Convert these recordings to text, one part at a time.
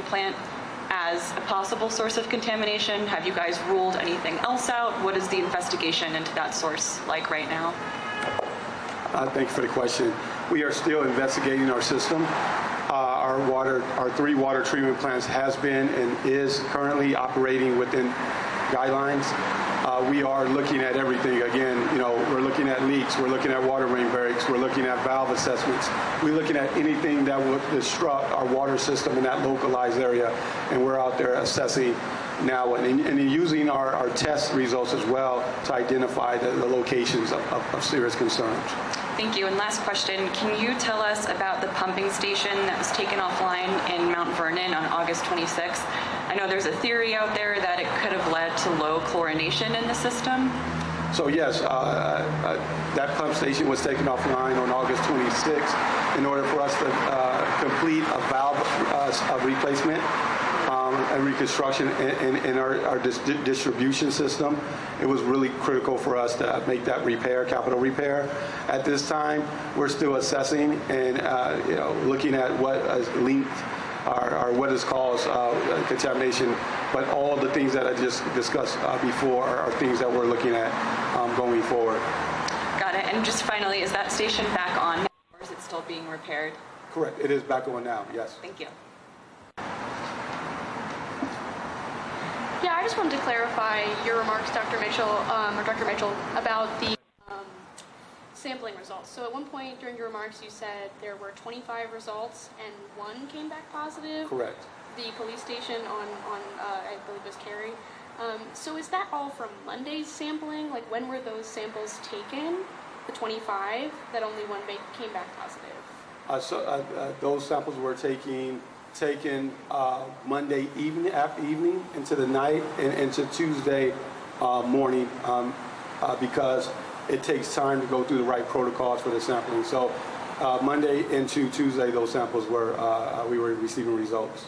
plant as a possible source of contamination? Have you guys ruled anything else out? What is the investigation into that source like right now? Thank you for the question. We are still investigating our system. Our 3 water treatment plants has been and is currently operating within guidelines. We are looking at everything. Again, we're looking at leaks, we're looking at water main breaks, we're looking at valve assessments. We're looking at anything that would disrupt our water system in that localized area, and we're out there assessing now and using our test results as well to identify the locations of serious concerns. Thank you. And last question, can you tell us about the pumping station that was taken offline in Mount Vernon on August 26th? I know there's a theory out there that it could have led to low chlorination in the system. So yes, that pump station was taken offline on August 26th in order for us to complete a valve replacement and reconstruction in our distribution system. It was really critical for us to make that repair, capital repair. At this time, we're still assessing and looking at what is linked or what is caused contamination. But all the things that I just discussed before are things that we're looking at going forward. Got it. And just finally, is that station back on now, or is it still being repaired? Correct. It is back on now, yes. Thank you. Yeah, I just wanted to clarify your remarks, Dr. Mitchell, about the sampling results. So at one point during your remarks, you said there were 25 results and 1 came back positive. Correct. The police station on I believe it was Cary. So is that all from Monday's sampling? Like, when were those samples taken? The 25 that only 1 came back positive. Those samples were taken Monday evening into the night and into Tuesday morning because it takes time to go through the right protocols for the sampling. So Monday into Tuesday, those samples we were receiving results.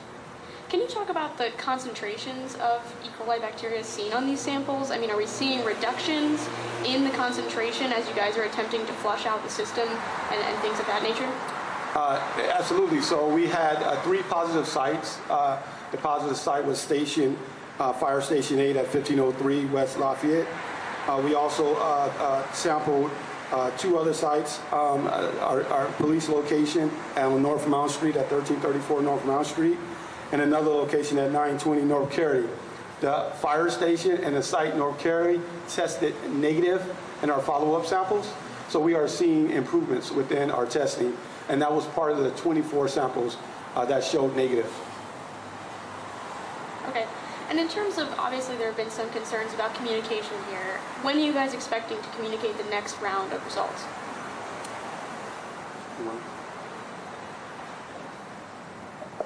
Can you talk about the concentrations of E. coli bacteria seen on these samples? I mean, are we seeing reductions in the concentration as you guys are attempting to flush out the system and things of that nature? Absolutely. So we had 3 positive sites. The positive site was Fire Station 8 at 1503 West Lafayette. We also sampled 2 other sites, our police location on North Mount Street at 1334 North Mount Street, and another location at 920 North Cary. The fire station and the site North Cary tested negative in our follow-up samples. So we are seeing improvements within our testing, and that was part of the 24 samples that showed negative. Okay. And in terms of, obviously there have been some concerns about communication here. When are you guys expecting to communicate the next round of results?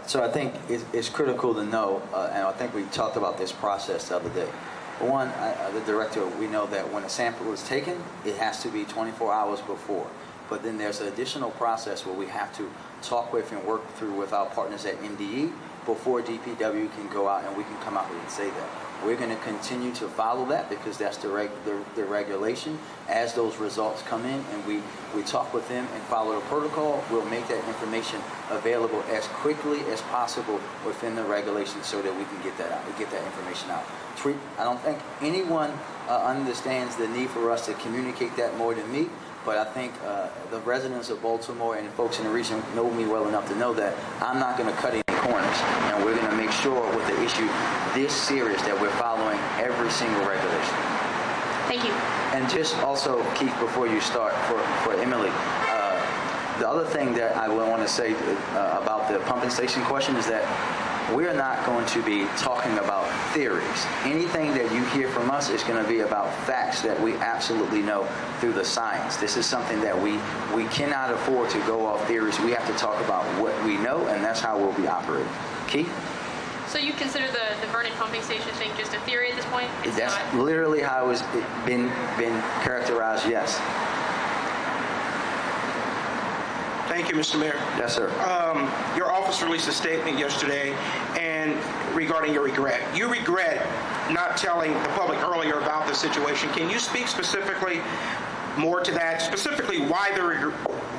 So I think it's critical to know, and I think we talked about this process the other day. One, the director, we know that when a sample is taken, it has to be 24 hours before. But then there's an additional process where we have to talk with and work through with our partners at MDE before DPW can go out and we can come out and say that. We're going to continue to follow that because that's the regulation. As those results come in and we talk with them and follow the protocol, we'll make that information available as quickly as possible within the regulations so that we can get that out, get that information out. I don't think anyone understands the need for us to communicate that more than me. But I think the residents of Baltimore and folks in the region know me well enough to know that I'm not going to cut any corners. And we're going to make sure with the issue this serious that we're following every single regulation. Thank you. And just also, Keith, before you start, for Emily, the other thing that I want to say about the pumping station question is that we're not going to be talking about theories. Anything that you hear from us is going to be about facts that we absolutely know through the science. This is something that we cannot afford to go off theories. We have to talk about what we know, and that's how we'll be operating. Keith? So you consider the Vernon pumping station thing just a theory at this point? That's literally how it's been characterized, yes. Thank you, Mr. Mayor. Yes, sir. Your office released a statement yesterday and regarding your regret. You regret not telling the public earlier about the situation. Can you speak specifically more to that, specifically why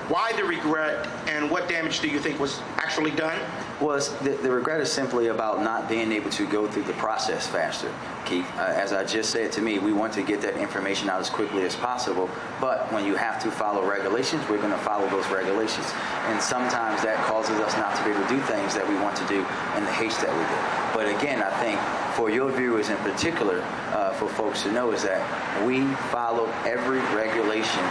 why the regret, and what damage do you think was actually done? Was the regret is simply about not being able to go through the process faster, Keith. As I just said to me, we want to get that information out as quickly as possible, but when you have to follow regulations, we're going to follow those regulations. And sometimes that causes us not to be able to do things that we want to do in the haste that we do. But again, I think for your viewers in particular, for folks to know is that we follow every regulation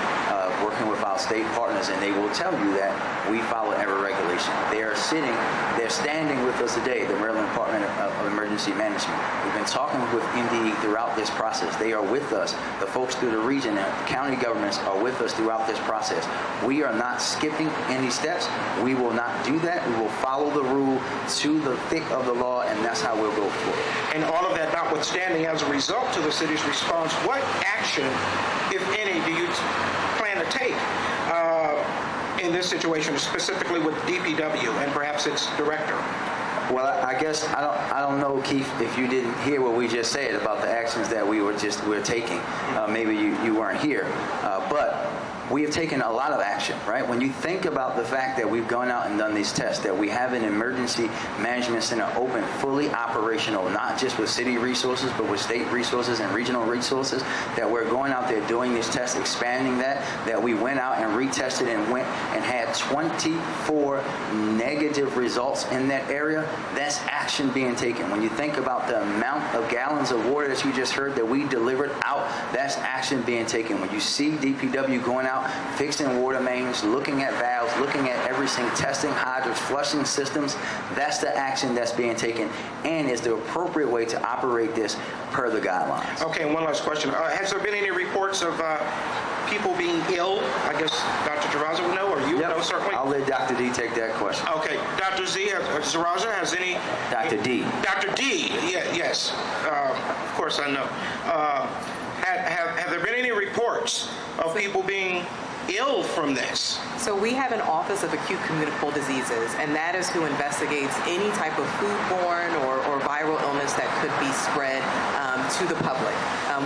working with our state partners, and they will tell you that we follow every regulation. They're standing with us today, the Maryland Department of Emergency Management. We've been talking with MDE throughout this process. They are with us. The folks through the region and county governments are with us throughout this process. We are not skipping any steps. We will not do that. We will follow the rule to the thick of the law, and that's how we'll go forward. And all of that notwithstanding, as a result to the city's response, what action, if any, do you plan to take in this situation, specifically with DPW and perhaps its director? Well, I guess I don't know, Keith, if you didn't hear what we just said about the actions that we're taking. Maybe you weren't here, but we have taken a lot of action, right? When you think about the fact that we've gone out and done these tests, that we have an emergency management center open, fully operational, not just with city resources, but with state resources and regional resources, that we're going out there doing these tests, expanding that we went out and retested and went and had 24 negative results in that area. That's action being taken. When you think about the amount of gallons of water that you just heard that we delivered out, that's action being taken. When you see DPW going out, fixing water mains, looking at valves, looking at everything, testing hydrants, flushing systems, that's the action that's being taken and is the appropriate way to operate this per the guidelines. Okay, one last question. Has there been any reports of people being ill? I guess Dr. Zaraza would know, or you would know, certainly? I'll let Dr. D take that question. Okay, Dr. Zaraza, has any... Dr. D. Dr. D, yes. Of course I know. Have there been any reports of people being ill from this? So we have an Office of Acute Communicable Diseases, and that is who investigates any type of foodborne or viral illness that could be spread to the public.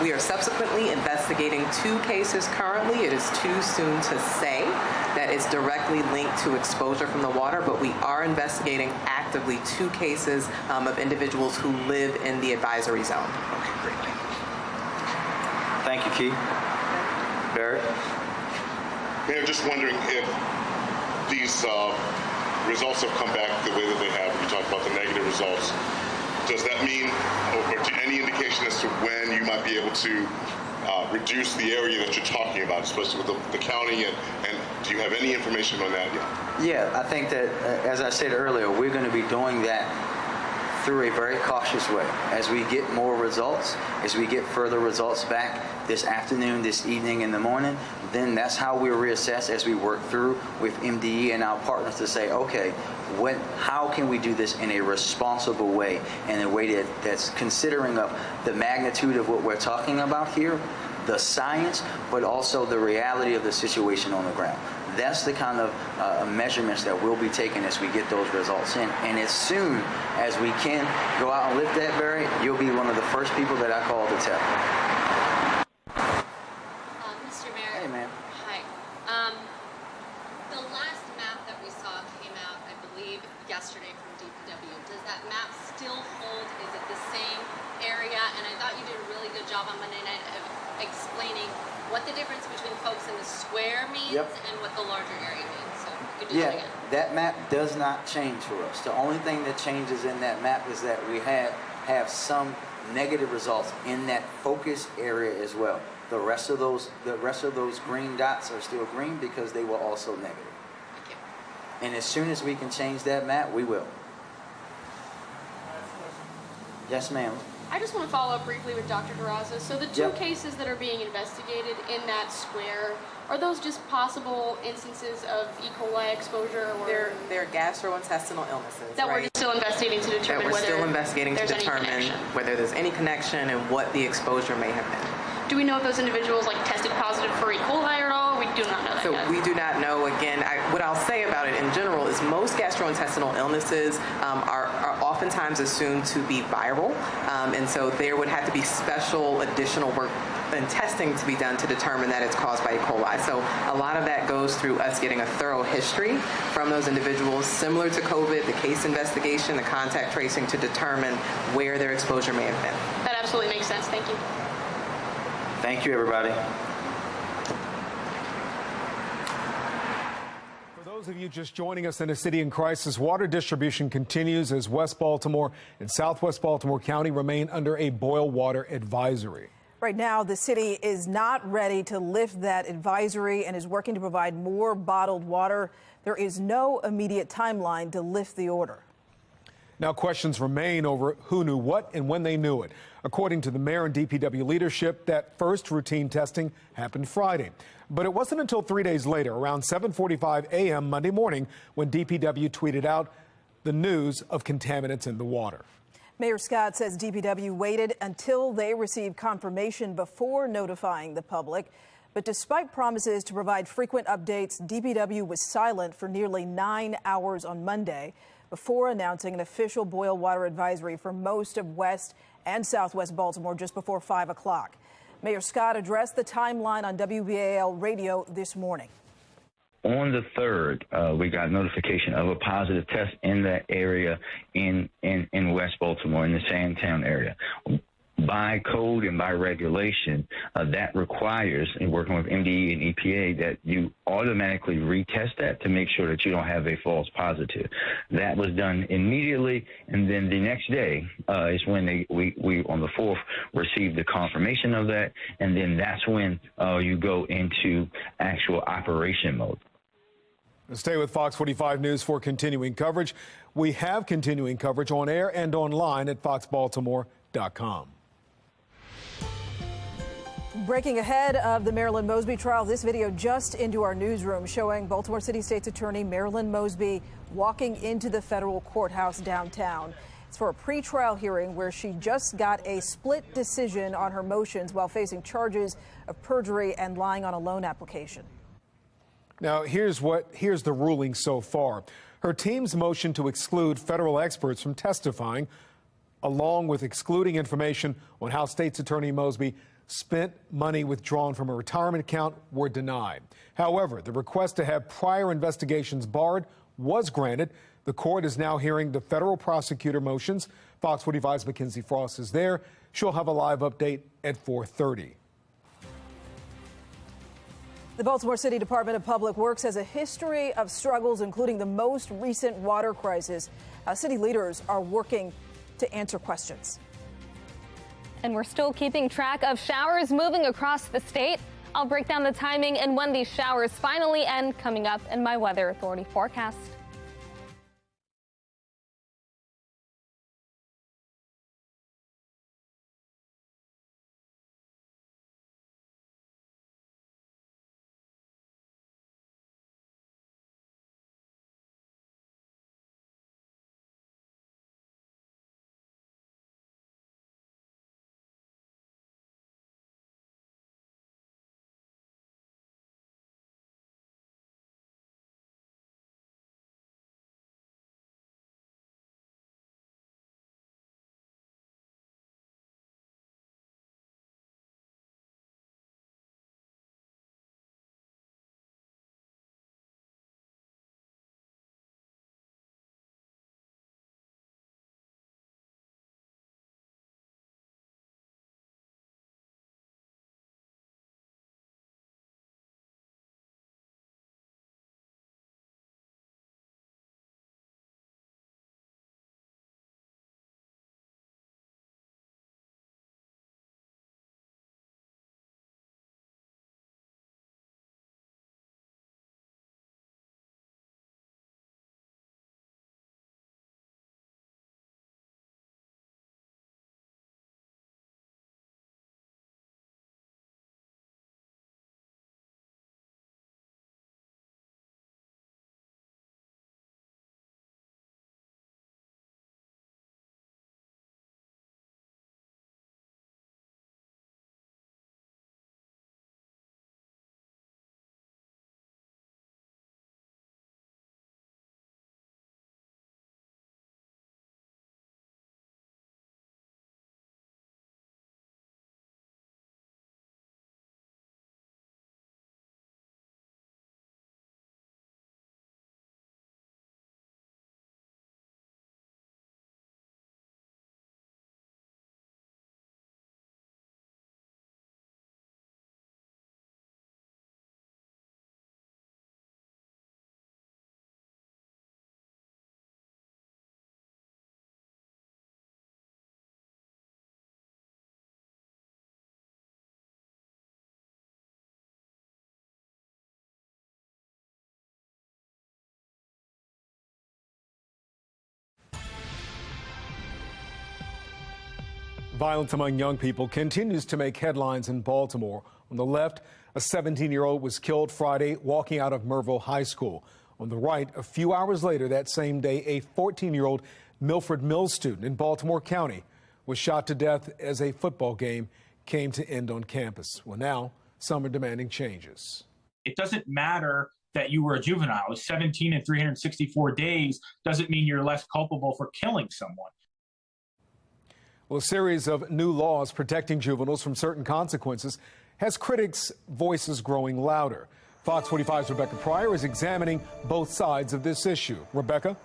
We are subsequently investigating 2 cases currently. It is too soon to say that it's directly linked to exposure from the water, but we are investigating actively 2 cases of individuals who live in the advisory zone. Okay, great. Thank you, Keith. Barrett? Mayor, just wondering if these results have come back the way that they have. You talked about the negative results. Does that mean, or any indication as to when you might be able to reduce the area that you're talking about, especially with the county, and do you have any information on that yet? Yeah, I think that, as I said earlier, we're going to be doing that through a very cautious way. As we get more results, as we get further results back this afternoon, this evening, in the morning, then that's how we'll reassess as we work through with MDE and our partners to say, okay, how can we do this in a responsible way, in a way that's considering of the magnitude of what we're talking about here, the science, but also the reality of the situation on the ground. That's the kind of measurements that we'll be taking as we get those results in. And as soon as we can go out and lift that, Barry, you'll be one of the first people that I call to tell. Mr. Mayor. Hey, man. Hi. The last map that we saw came out, I believe, yesterday from DPW. Does that map still hold? Is it the same area? And I thought you did a really good job on Monday night of explaining what the difference between folks in the square means and what the larger area means. So you could do that again. That map does not change for us. The only thing that changes in that map is that we have some negative results in that focus area as well. The rest of those green dots are still green because they were also negative. Thank you. And as soon as we can change that map, we will. Yes, ma'am. I just want to follow up briefly with Dr. Durazo. So the 2 cases that are being investigated in that square, are those just possible instances of E. coli exposure? Or They're gastrointestinal illnesses. that right? we're still investigating to determine That we're whether still investigating to there's any determine connection. whether there's any connection and what the exposure may have been. Do we know if those individuals tested positive for E. coli at all? We do not know that So yet. we do not know. Again, what I'll say about it in general is most gastrointestinal illnesses are are oftentimes assumed to be viral, and so there would have to be special additional work and testing to be done to determine that it's caused by E. coli. So a lot of that goes through us getting a thorough history from those individuals, similar to COVID, the case investigation, the contact tracing to determine where their exposure may have been. That absolutely makes sense. Thank you. Thank you, everybody. For those of you just joining us in a city in crisis, water distribution continues as West Baltimore and Southwest Baltimore County remain under a boil water advisory. Right now, the city is not ready to lift that advisory and is working to provide more bottled water. There is no immediate timeline to lift the order. Now, questions remain over who knew what and when they knew it. According to the mayor and DPW leadership, that first routine testing happened Friday. But it wasn't until 3 days later, around 7:45 a.m. Monday morning, when DPW tweeted out the news of contaminants in the water. Mayor Scott says DPW waited until they received confirmation before notifying the public. But despite promises to provide frequent updates, DPW was silent for nearly 9 hours on Monday before announcing an official boil water advisory for most of West and Southwest Baltimore just before 5 o'clock. Mayor Scott addressed the timeline on WBAL radio this morning. On the 3rd, we got notification of a positive test in that area in West Baltimore, in the Sandtown area. By code and by regulation, that requires, in working with MDE and EPA, that you automatically retest that to make sure that you don't have a false positive. That was done immediately, and then the next day is when we on the 4th received the confirmation of that, and then that's when you go into actual operation mode. Stay with Fox 45 News for continuing coverage. We have continuing coverage on air and online at foxbaltimore.com. Breaking ahead of the Marilyn Mosby trial, this video just into our newsroom showing Baltimore City State's Attorney Marilyn Mosby walking into the federal courthouse downtown. It's for a pretrial hearing where she just got a split decision on her motions while facing charges of perjury and lying on a loan application. Now, here's the ruling so far. Her team's motion to exclude federal experts from testifying, along with excluding information on how State's Attorney Mosby spent money withdrawn from a retirement account, were denied. However, the request to have prior investigations barred was granted. The court is now hearing the federal prosecutor motions. Fox 45's Mackenzie Frost is there. She'll have a live update at 4:30. The Baltimore City Department of Public Works has a history of struggles, including the most recent water crisis. City leaders are working to answer questions. And we're still keeping track of showers moving across the state. I'll break down the timing and when these showers finally end coming up in my Weather Authority forecast. Violence among young people continues to make headlines in Baltimore. On the left, a 17-year-old was killed Friday walking out of Merville High School. On the right, a few hours later that same day, a 14-year-old Milford Mills student in Baltimore County was shot to death as a football game came to end on campus. Well, now some are demanding changes. It doesn't matter that you were a juvenile. 17 and 364 days doesn't mean you're less culpable for killing someone. Well, a series of new laws protecting juveniles from certain consequences has critics' voices growing louder. Fox 45's Rebecca Pryor is examining both sides of this issue. Rebecca?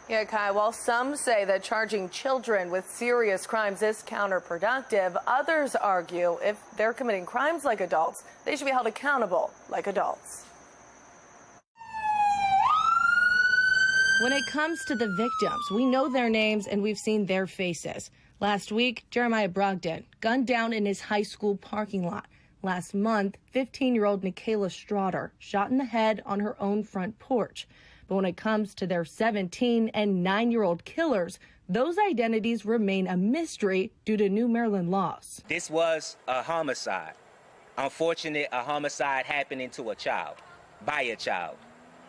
Yeah, Kai, while some say that charging children with serious crimes is counterproductive, others argue if they're committing crimes like adults, they should be held accountable like adults. When it comes to the victims, we know their names and we've seen their faces. Last week, Jeremiah Brogdon gunned down in his high school parking lot. Last month, 15-year-old Nikayla Straughter shot in the head on her own front porch. But when it comes to their 17 and 9-year-old killers, those identities remain a mystery due to new Maryland laws. This was a homicide. Unfortunately, a homicide happening to a child, by a child.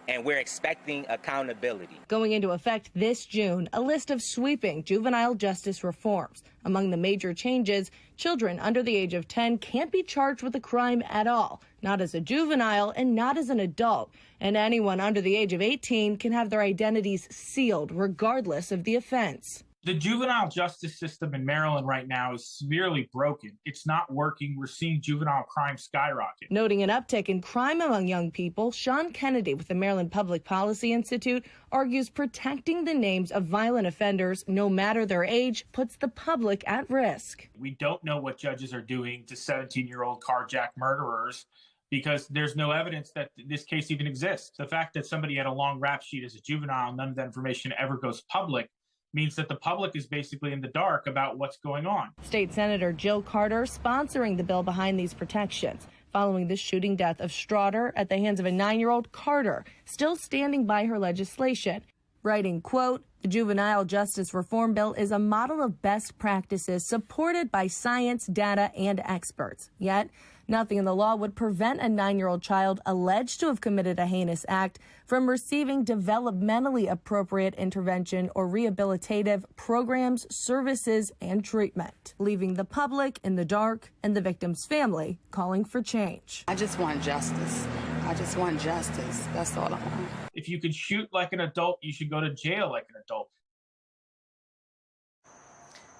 And we're expecting accountability. Going into effect this June, a list of sweeping juvenile justice reforms. Among the major changes, children under the age of 10 can't be charged with a crime at all, not as a juvenile and not as an adult. And anyone under the age of 18 can have their identities sealed regardless of the offense. The juvenile justice system in Maryland right now is severely broken. It's not working. We're seeing juvenile crime skyrocket. Noting an uptick in crime among young people, Sean Kennedy with the Maryland Public Policy Institute argues protecting the names of violent offenders, no matter their age, puts the public at risk. We don't know what judges are doing to 17-year-old carjack murderers because there's no evidence that this case even exists. The fact that somebody had a long rap sheet as a juvenile, none of that information ever goes public, means that the public is basically in the dark about what's going on. State Senator Jill Carter sponsoring the bill behind these protections. Following the shooting death of Straughter at the hands of a 9-year-old, Carter still standing by her legislation, writing, quote, "The Juvenile Justice Reform Bill is a model of best practices supported by science, data, and experts. Yet, nothing in the law would prevent a 9-year-old child alleged to have committed a heinous act from receiving developmentally appropriate intervention or rehabilitative programs, services, and treatment, leaving the public in the dark and the victim's family calling for change." I just want justice. I just want justice. That's all I want. If you can shoot like an adult, you should go to jail like an adult.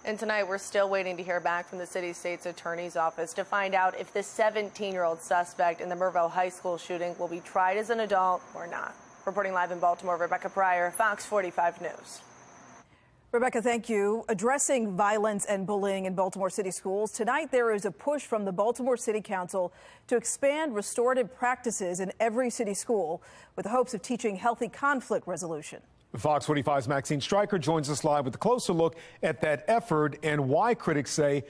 And tonight, we're still waiting to hear back from the city state's attorney's office to find out if the 17-year-old suspect in the Merville High School shooting will be tried as an adult or not. Reporting live in Baltimore, Rebecca Pryor, Fox 45 News. Rebecca, thank you. Addressing violence and bullying in Baltimore City schools, tonight there is a push from the Baltimore City Council to expand restorative practices in every city school with the hopes of teaching healthy conflict resolution. Fox 45's Maxine Stryker joins us live with a closer look at that effort and why critics say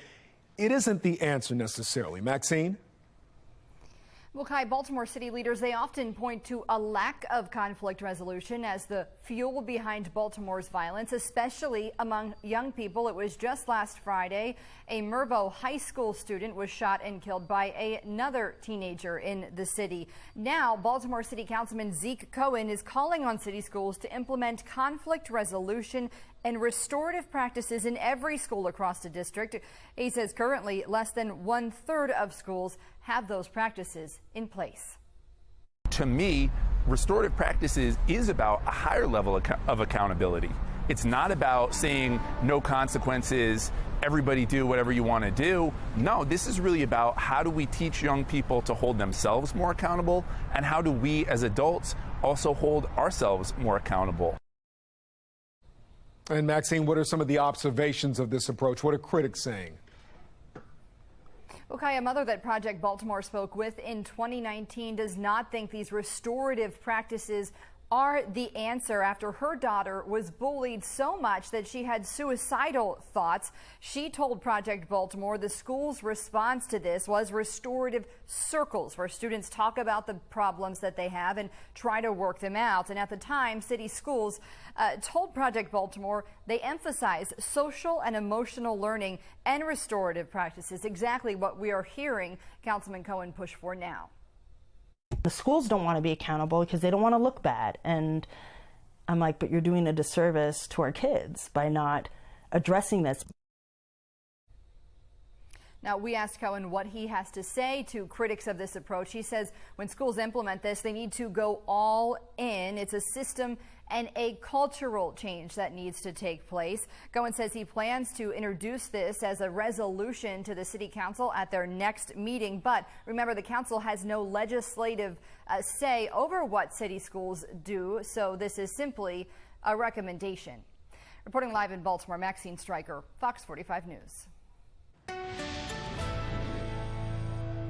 it isn't the answer necessarily. Maxine? Well, Kai, Baltimore city leaders, they often point to a lack of conflict resolution as the fuel behind Baltimore's violence, especially among young people. It was just last Friday, a Merville High School student was shot and killed by another teenager in the city. Now, Baltimore City Councilman Zeke Cohen is calling on city schools to implement conflict resolution and restorative practices in every school across the district. He says currently less than 1/3 of schools have those practices in place. To me, restorative practices is about a higher level of accountability. It's not about saying no consequences, everybody do whatever you want to do. No, this is really about how do we teach young people to hold themselves more accountable, and how do we as adults also hold ourselves more accountable. And Maxine, what are some of the observations of this approach? What are critics saying? Okay, a mother that Project Baltimore spoke with in 2019 does not think these restorative practices are the answer after her daughter was bullied so much that she had suicidal thoughts. She told Project Baltimore the school's response to this was restorative circles, where students talk about the problems that they have and try to work them out. And at the time, city schools told Project Baltimore they emphasize social and emotional learning and restorative practices, exactly what we are hearing Councilman Cohen push for now. The schools don't want to be accountable because they don't want to look bad. And I'm like, but you're doing a disservice to our kids by not addressing this. Now, we asked Cohen what he has to say to critics of this approach. He says when schools implement this, they need to go all in. It's a system and a cultural change that needs to take place. Cohen says he plans to introduce this as a resolution to the city council at their next meeting. But remember, the council has no legislative say over what city schools do, so this is simply a recommendation. Reporting live in Baltimore, Maxine Stryker, Fox 45 News.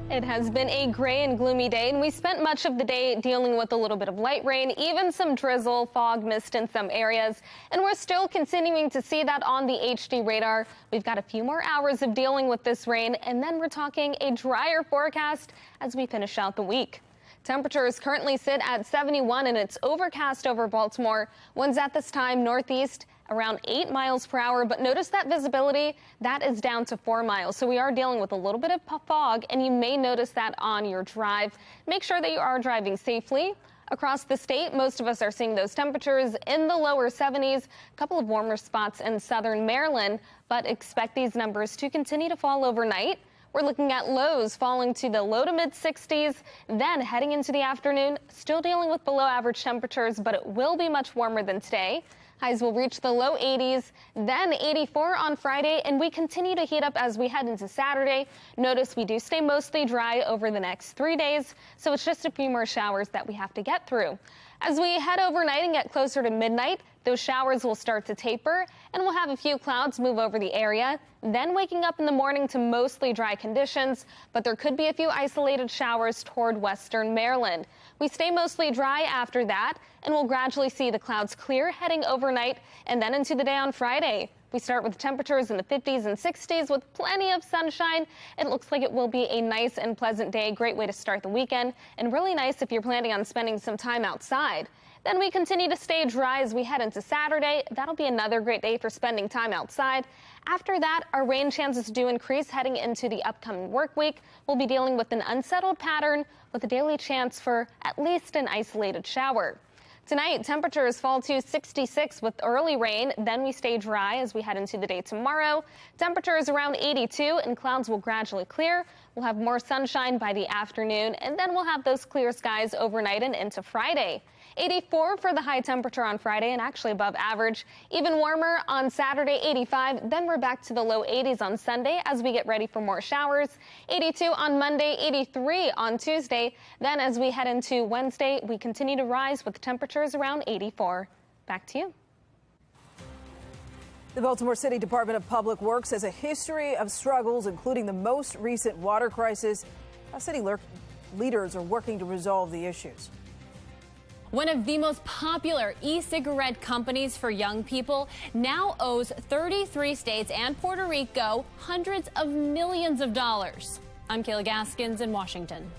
It has been a gray and gloomy day, and we spent much of the day dealing with a little bit of light rain, even some drizzle, fog, mist in some areas. And we're still continuing to see that on the HD radar. We've got a few more hours of dealing with this rain, and then we're talking a drier forecast as we finish out the week. Temperatures currently sit at 71, and it's overcast over Baltimore. Winds at this time northeast around 8 miles per hour, but notice that visibility, that is down to 4 miles. So we are dealing with a little bit of fog, and you may notice that on your drive. Make sure that you are driving safely. Across the state, most of us are seeing those temperatures in the lower 70s, a couple of warmer spots in southern Maryland, but expect these numbers to continue to fall overnight. We're looking at lows falling to the low to mid 60s, then heading into the afternoon, still dealing with below average temperatures, but it will be much warmer than today. Highs will reach the low 80s, then 84 on Friday, and we continue to heat up as we head into Saturday. Notice we do stay mostly dry over the next 3 days, so it's just a few more showers that we have to get through. As we head overnight and get closer to midnight, those showers will start to taper, and we'll have a few clouds move over the area. Then waking up in the morning to mostly dry conditions, but there could be a few isolated showers toward western Maryland. We stay mostly dry after that, and we'll gradually see the clouds clear heading overnight and then into the day on Friday. We start with temperatures in the 50s and 60s with plenty of sunshine. It looks like it will be a nice and pleasant day. Great way to start the weekend, and really nice if you're planning on spending some time outside. Then we continue to stay dry as we head into Saturday. That'll be another great day for spending time outside. After that, our rain chances do increase heading into the upcoming work week. We'll be dealing with an unsettled pattern with a daily chance for at least an isolated shower. Tonight, temperatures fall to 66 with early rain. Then we stay dry as we head into the day tomorrow. Temperatures around 82, and clouds will gradually clear. We'll have more sunshine by the afternoon, and then we'll have those clear skies overnight and into Friday. 84 for the high temperature on Friday, and actually above average. Even warmer on Saturday, 85. Then we're back to the low 80s on Sunday as we get ready for more showers. 82 on Monday, 83 on Tuesday. Then as we head into Wednesday, we continue to rise with temperatures around 84. Back to you. The Baltimore City Department of Public Works has a history of struggles, including the most recent water crisis. How city leaders are working to resolve the issues. One of the most popular e-cigarette companies for young people now owes 33 states and Puerto Rico hundreds of millions of dollars. I'm Kayla Gaskins in Washington.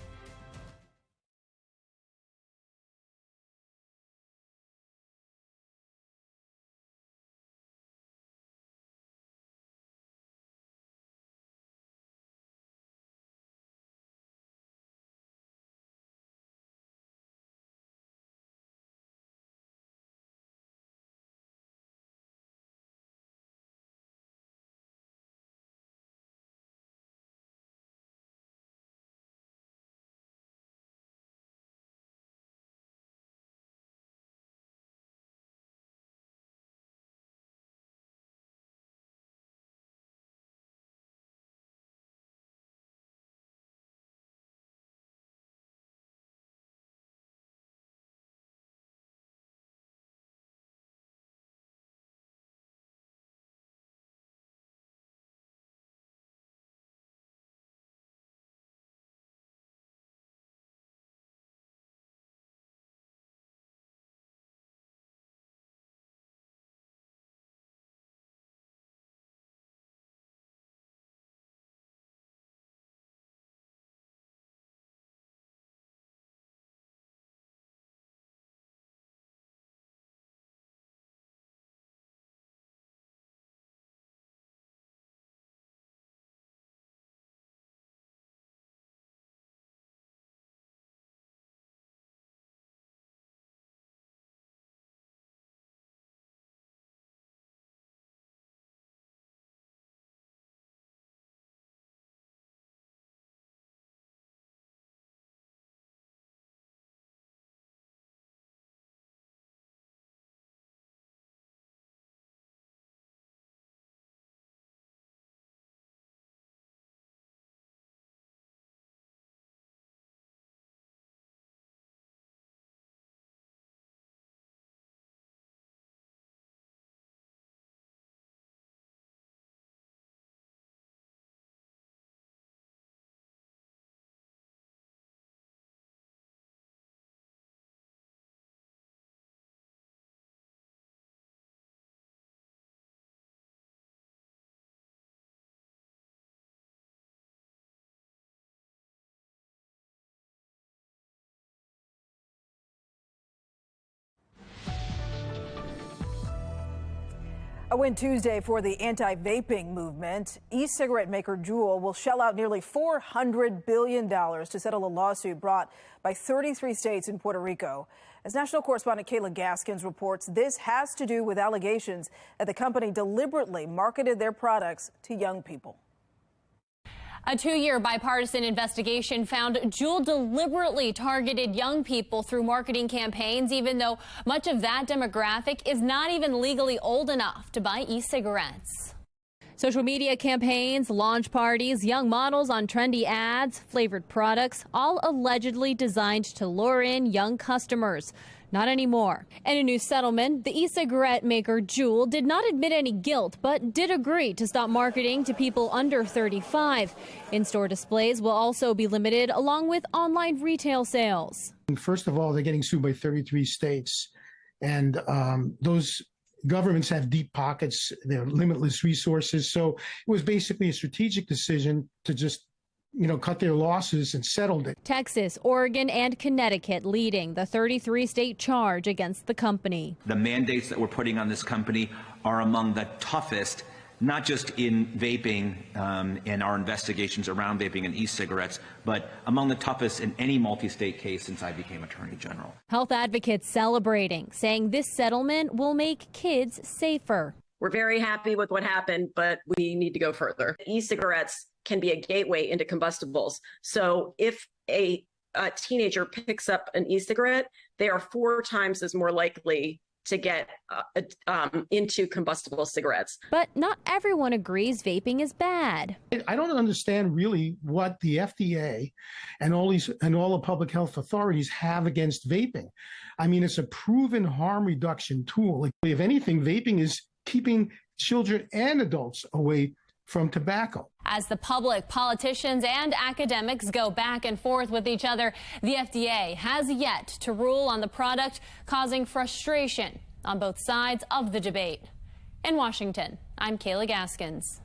A win Tuesday for the anti-vaping movement. E-cigarette maker Juul will shell out nearly $400 billion to settle a lawsuit brought by 33 states in Puerto Rico. As national correspondent Kayla Gaskins reports, this has to do with allegations that the company deliberately marketed their products to young people. A 2-year bipartisan investigation found Juul deliberately targeted young people through marketing campaigns, even though much of that demographic is not even legally old enough to buy e-cigarettes. Social media campaigns, launch parties, young models on trendy ads, flavored products, all allegedly designed to lure in young customers. Not anymore. In a new settlement, the e-cigarette maker Juul did not admit any guilt, but did agree to stop marketing to people under 35. In-store displays will also be limited, along with online retail sales. First of all, they're getting sued by 33 states, and those governments have deep pockets. They have limitless resources. So it was basically a strategic decision to just cut their losses and settled it. Texas, Oregon, and Connecticut leading the 33-state charge against the company. The mandates that we're putting on this company are among the toughest, not just in vaping and our investigations around vaping and e-cigarettes, but among the toughest in any multi-state case since I became Attorney General. Health advocates celebrating, saying this settlement will make kids safer. We're very happy with what happened, but we need to go further. E-cigarettes can be a gateway into combustibles. So if a teenager picks up an e-cigarette, they are 4 times as more likely to get into combustible cigarettes. But not everyone agrees vaping is bad. I don't understand really what the FDA and all the public health authorities have against vaping. I mean, it's a proven harm reduction tool. Like, if anything, vaping is keeping children and adults away from tobacco. As the public, politicians, and academics go back and forth with each other, the FDA has yet to rule on the product, causing frustration on both sides of the debate. In Washington, I'm Kayla Gaskins.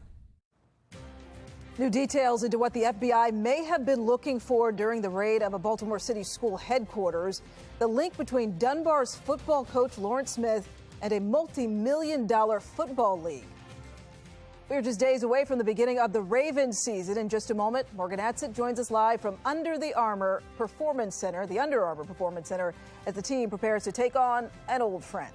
New details into what the FBI may have been looking for during the raid of a Baltimore City school headquarters. The link between Dunbar's football coach Lawrence Smith and a multi-million-dollar football league. We're just days away from the beginning of the Ravens season. In just a moment, Morgan Atzett joins us live from the Under Armour Performance Center, as the team prepares to take on an old friend.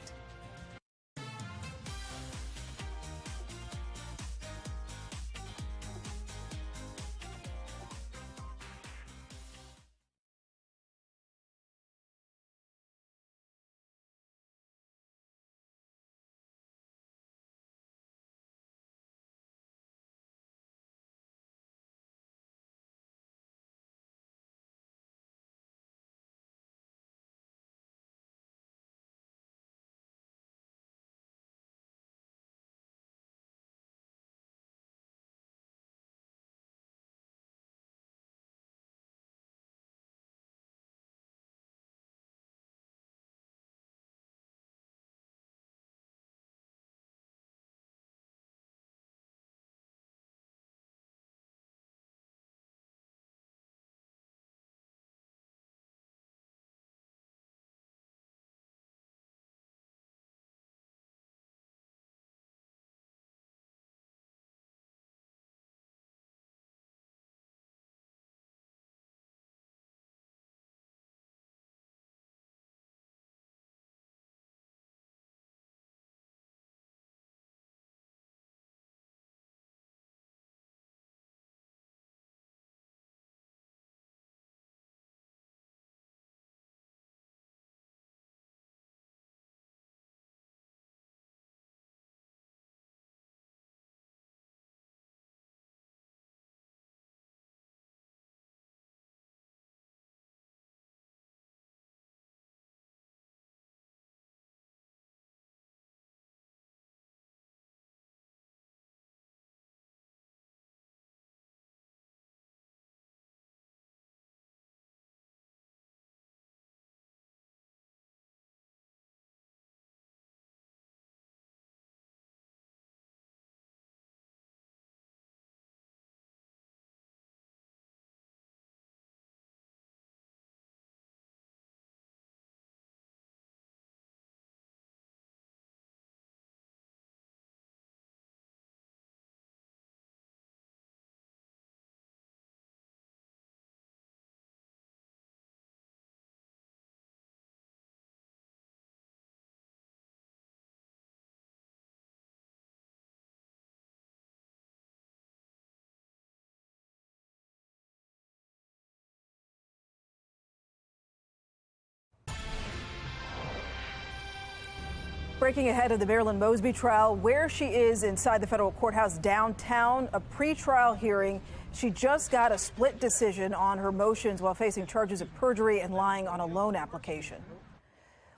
Breaking ahead of the Marilyn Mosby trial, where she is inside the federal courthouse downtown, a pretrial hearing. She just got a split decision on her motions while facing charges of perjury and lying on a loan application.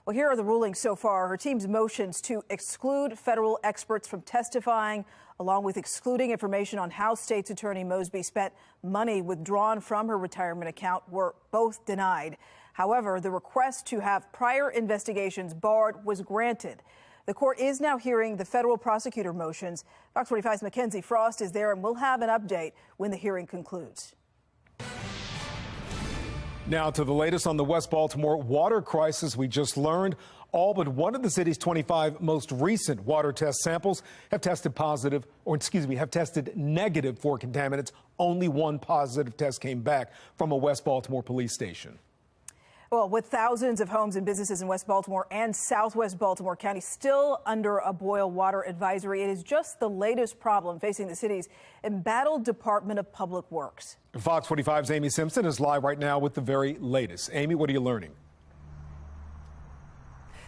Well, here are the rulings so far. Her team's motions to exclude federal experts from testifying, along with excluding information on how State's Attorney Mosby spent money withdrawn from her retirement account, were both denied. However, the request to have prior investigations barred was granted. The court is now hearing the federal prosecutor motions. Fox 45's Mackenzie Frost is there, and we'll have an update when the hearing concludes. Now to the latest on the West Baltimore water crisis. We just learned all but one of the city's 25 most recent water test samples have tested positive, or have tested negative for contaminants. Only one positive test came back from a West Baltimore police station. Well, with thousands of homes and businesses in West Baltimore and Southwest Baltimore County still under a boil water advisory, it is just the latest problem facing the city's embattled Department of Public Works. Fox 45's Amy Simpson is live right now with the very latest. Amy, what are you learning?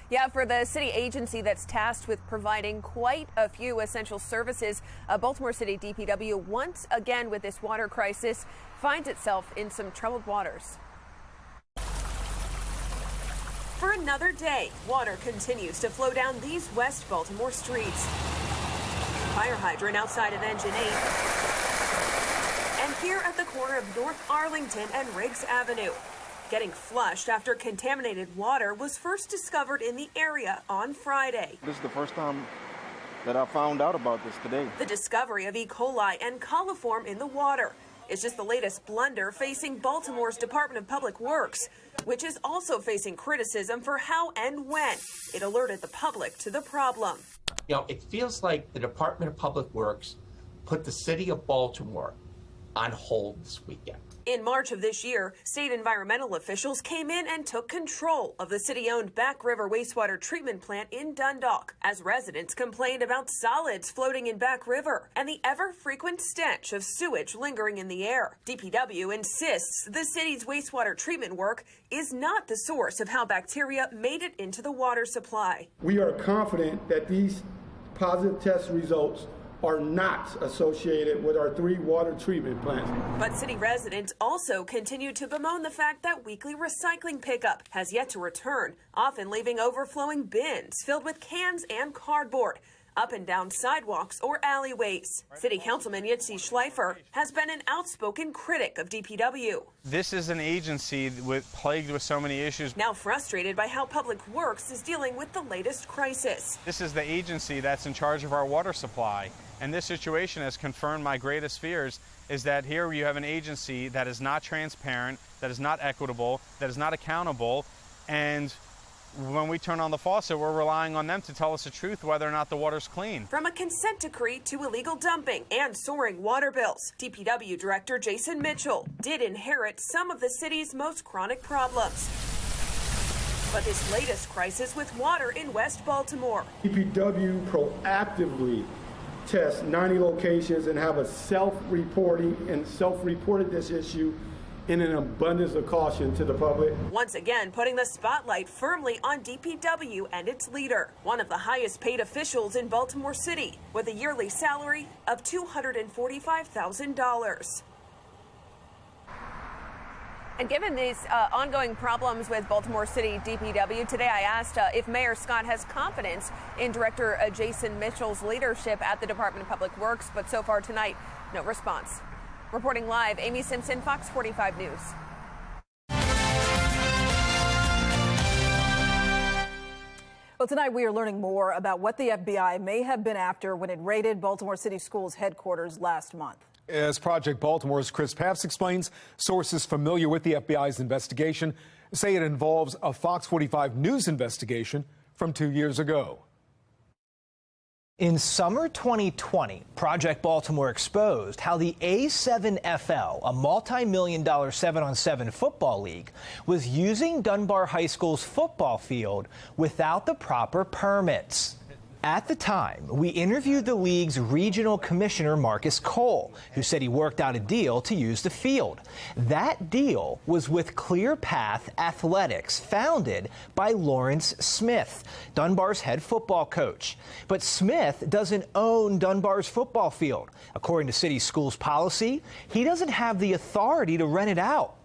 Yeah, for the city agency that's tasked with providing quite a few essential services, Baltimore City DPW, once again with this water crisis, finds itself in some troubled waters. For another day, water continues to flow down these West Baltimore streets. Fire hydrant outside of Engine 8. And here at the corner of North Arlington and Riggs Avenue. Getting flushed after contaminated water was first discovered in the area on Friday. This is the first time that I found out about this today. The discovery of E. coli and coliform in the water is just the latest blunder facing Baltimore's Department of Public Works, which is also facing criticism for how and when it alerted the public to the problem. You know, it feels like the Department of Public Works put the city of Baltimore on hold this weekend. In March of this year, state environmental officials came in and took control of the city-owned Back River wastewater treatment plant in Dundalk as residents complained about solids floating in Back River and the ever-frequent stench of sewage lingering in the air. DPW insists the city's wastewater treatment work is not the source of how bacteria made it into the water supply. We are confident that these positive test results are not associated with our 3 water treatment plants. But city residents also continue to bemoan the fact that weekly recycling pickup has yet to return, often leaving overflowing bins filled with cans and cardboard up and down sidewalks or alleyways. City Councilman Yitzi Schleifer has been an outspoken critic of DPW. This is an agency plagued with so many issues. Now frustrated by how Public Works is dealing with the latest crisis. This is the agency that's in charge of our water supply. And this situation has confirmed my greatest fears, is that here you have an agency that is not transparent, that is not equitable, that is not accountable, and when we turn on the faucet, we're relying on them to tell us the truth whether or not the water's clean. From a consent decree to illegal dumping and soaring water bills, DPW Director Jason Mitchell did inherit some of the city's most chronic problems. But this latest crisis with water in West Baltimore. DPW proactively test 90 locations and have a self-reporting and self-reported this issue in an abundance of caution to the public. Once again, putting the spotlight firmly on DPW and its leader, one of the highest paid officials in Baltimore City, with a yearly salary of $245,000. And given these ongoing problems with Baltimore City DPW, today I asked if Mayor Scott has confidence in Director Jason Mitchell's leadership at the Department of Public Works, but so far tonight, no response. Reporting live, Amy Simpson, Fox 45 News. Well, tonight we are learning more about what the FBI may have been after when it raided Baltimore City Schools headquarters last month. As Project Baltimore's Chris Papps explains, sources familiar with the FBI's investigation say it involves a Fox 45 News investigation from 2 years ago. In summer 2020, Project Baltimore exposed how the A7FL, a multi-million-dollar 7-on-7 football league, was using Dunbar High School's football field without the proper permits. At the time, we interviewed the league's regional commissioner, Marcus Cole, who said he worked out a deal to use the field. That deal was with Clear Path Athletics, founded by Lawrence Smith, Dunbar's head football coach. But Smith doesn't own Dunbar's football field. According to city schools policy, he doesn't have the authority to rent it out.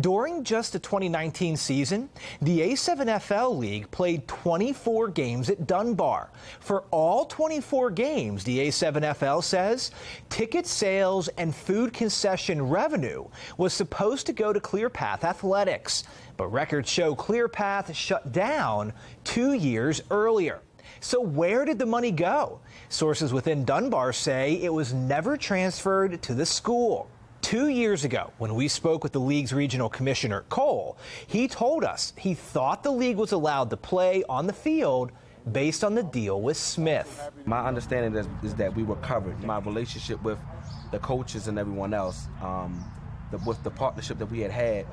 During just the 2019 season, the A7FL League played 24 games at Dunbar. For all 24 games, the A7FL says ticket sales and food concession revenue was supposed to go to Clear Path Athletics. But records show Clear Path shut down 2 years earlier. So where did the money go? Sources within Dunbar say it was never transferred to the school. 2 years ago, when we spoke with the league's regional commissioner, Cole, he told us he thought the league was allowed to play on the field based on the deal with Smith. My understanding is that we were covered. My relationship with the coaches and everyone else, with the partnership that we had,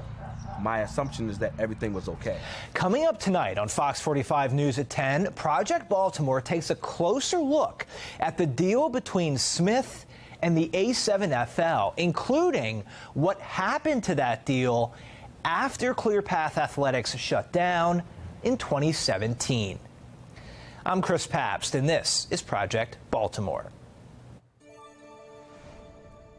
my assumption is that everything was okay. Coming up tonight on Fox 45 News at 10, Project Baltimore takes a closer look at the deal between Smith and the A7FL, including what happened to that deal after Clear Path Athletics shut down in 2017. I'm Chris Pabst, and this is Project Baltimore.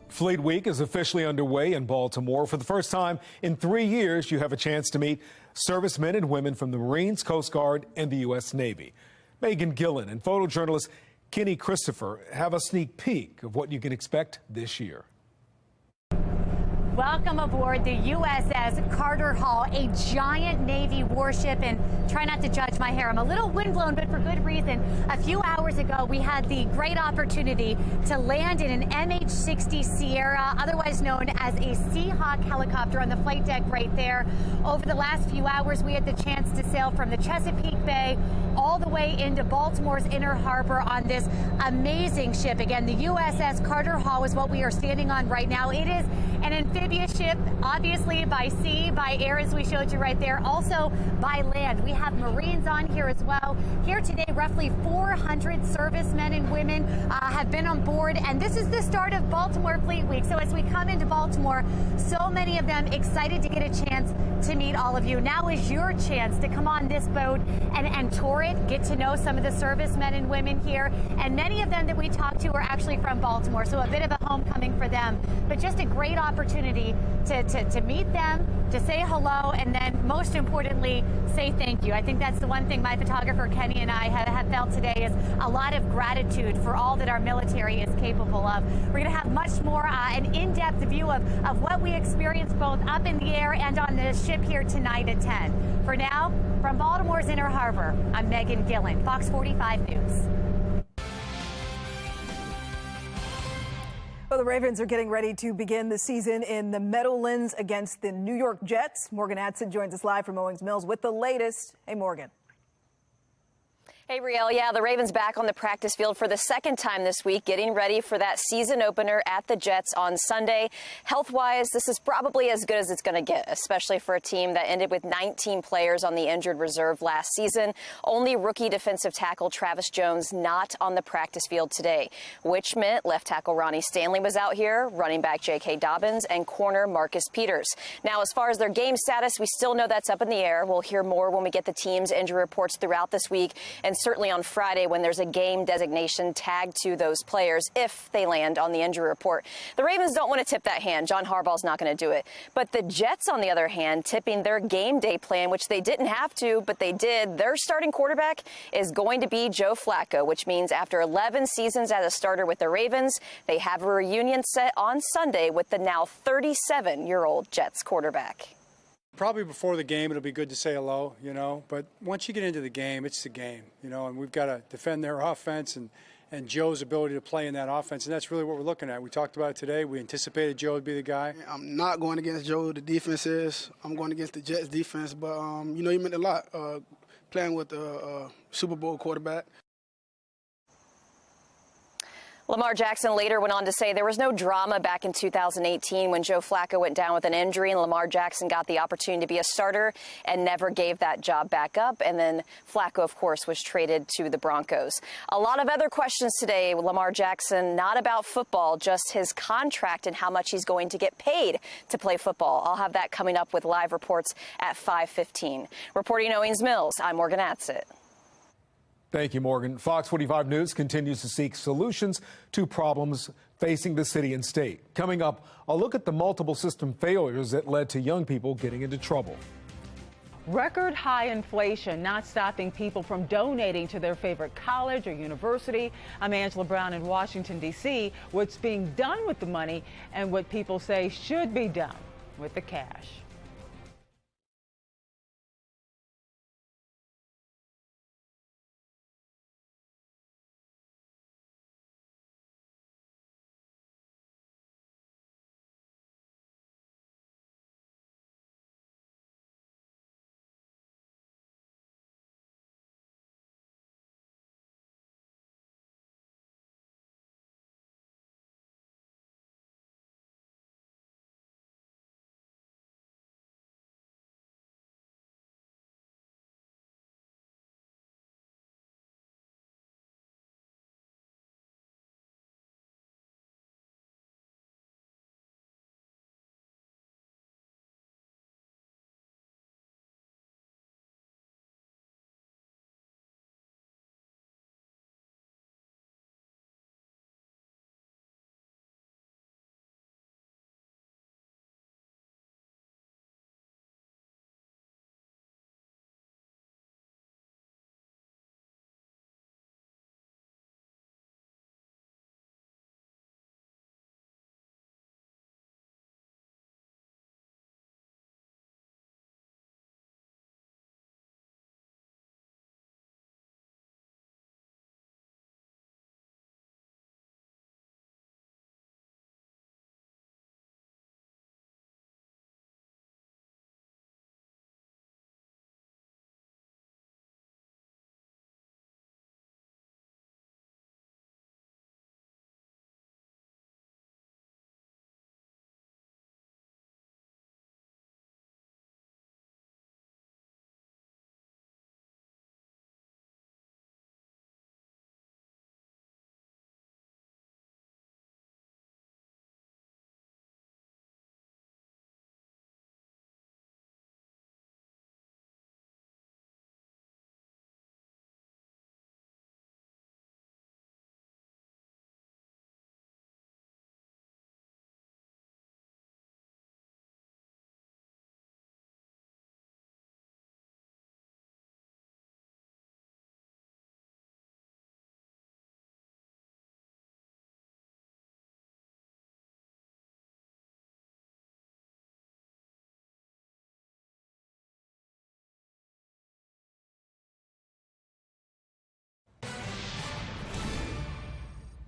Fleet Week is officially underway in Baltimore. For the first time in 3 years, you have a chance to meet servicemen and women from the Marines, Coast Guard, and the U.S. Navy. Megan Gillen and photojournalist Kenny Christopher have a sneak peek of what you can expect this year. Welcome aboard the USS Carter Hall, a giant Navy warship. And try not to judge my hair. I'm a little windblown, but for good reason. A few hours ago, we had the great opportunity to land in an MH-60 Sierra, otherwise known as a Seahawk helicopter, on the flight deck right there. Over the last few hours, we had the chance to sail from the Chesapeake Bay all the way into Baltimore's Inner Harbor on this amazing ship. Again, the USS Carter Hall is what we are standing on right now. It is an amphibious ship, obviously by sea, by air, as we showed you right there, also by land. We have Marines on here as well. Here today, roughly 400 servicemen and women have been on board, and this is the start of Baltimore Fleet Week. So as we come into Baltimore, so many of them excited to get a chance to meet all of you. Now is your chance to come on this boat and tour it, get to know some of the servicemen and women here. And many of them that we talked to are actually from Baltimore, so a bit of a homecoming for them. But just a great opportunity to meet them, to say hello, and then most importantly, say thank you. I think that's the one thing my photographer Kenny and I have felt today, is a lot of gratitude for all that our military is capable of. We're going to have much more an in-depth view of what we experienced both up in the air and on the ship here tonight at 10. For now, from Baltimore's Inner Harbor, I'm Megan Gillen, Fox 45 News. Well, the Ravens are getting ready to begin the season in the Meadowlands against the New York Jets. Morgan Atson joins us live from Owings Mills with the latest. Hey, Morgan. Hey, Riel. Yeah, the Ravens back on the practice field for the second time this week, getting ready for that season opener at the Jets on Sunday. Health-wise, this is probably as good as it's going to get, especially for a team that ended with 19 players on the injured reserve last season. Only rookie defensive tackle Travis Jones not on the practice field today, which meant left tackle Ronnie Stanley was out here, running back J.K. Dobbins, and corner Marcus Peters. Now, as far as their game status, we still know that's up in the air. We'll hear more when we get the team's injury reports throughout this week, and certainly on Friday when there's a game designation tagged to those players if they land on the injury report. The Ravens don't want to tip that hand. John Harbaugh's not going to do it. But the Jets, on the other hand, tipping their game day plan, which they didn't have to, but they did. Their starting quarterback is going to be Joe Flacco, which means after 11 seasons as a starter with the Ravens, they have a reunion set on Sunday with the now 37-year-old Jets quarterback. Probably before the game, it'll be good to say hello, but once you get into the game, it's the game, and we've got to defend their offense and Joe's ability to play in that offense, and that's really what we're looking at. We talked about it today. We anticipated Joe would be the guy. I'm not going against Joe, the defense is. I'm going against the Jets defense, but, he meant a lot playing with a Super Bowl quarterback. Lamar Jackson later went on to say there was no drama back in 2018 when Joe Flacco went down with an injury, and Lamar Jackson got the opportunity to be a starter and never gave that job back up. And then Flacco, of course, was traded to the Broncos. A lot of other questions today with Lamar Jackson, not about football, just his contract and how much he's going to get paid to play football. I'll have that coming up with live reports at 5:15. Reporting Owings Mills, I'm Morgan Atzett. Thank you, Morgan. Fox 45 News continues to seek solutions to problems facing the city and state. Coming up, a look at the multiple system failures that led to young people getting into trouble. Record high inflation not stopping people from donating to their favorite college or university. I'm Angela Brown in Washington, D.C. What's being done with the money and what people say should be done with the cash.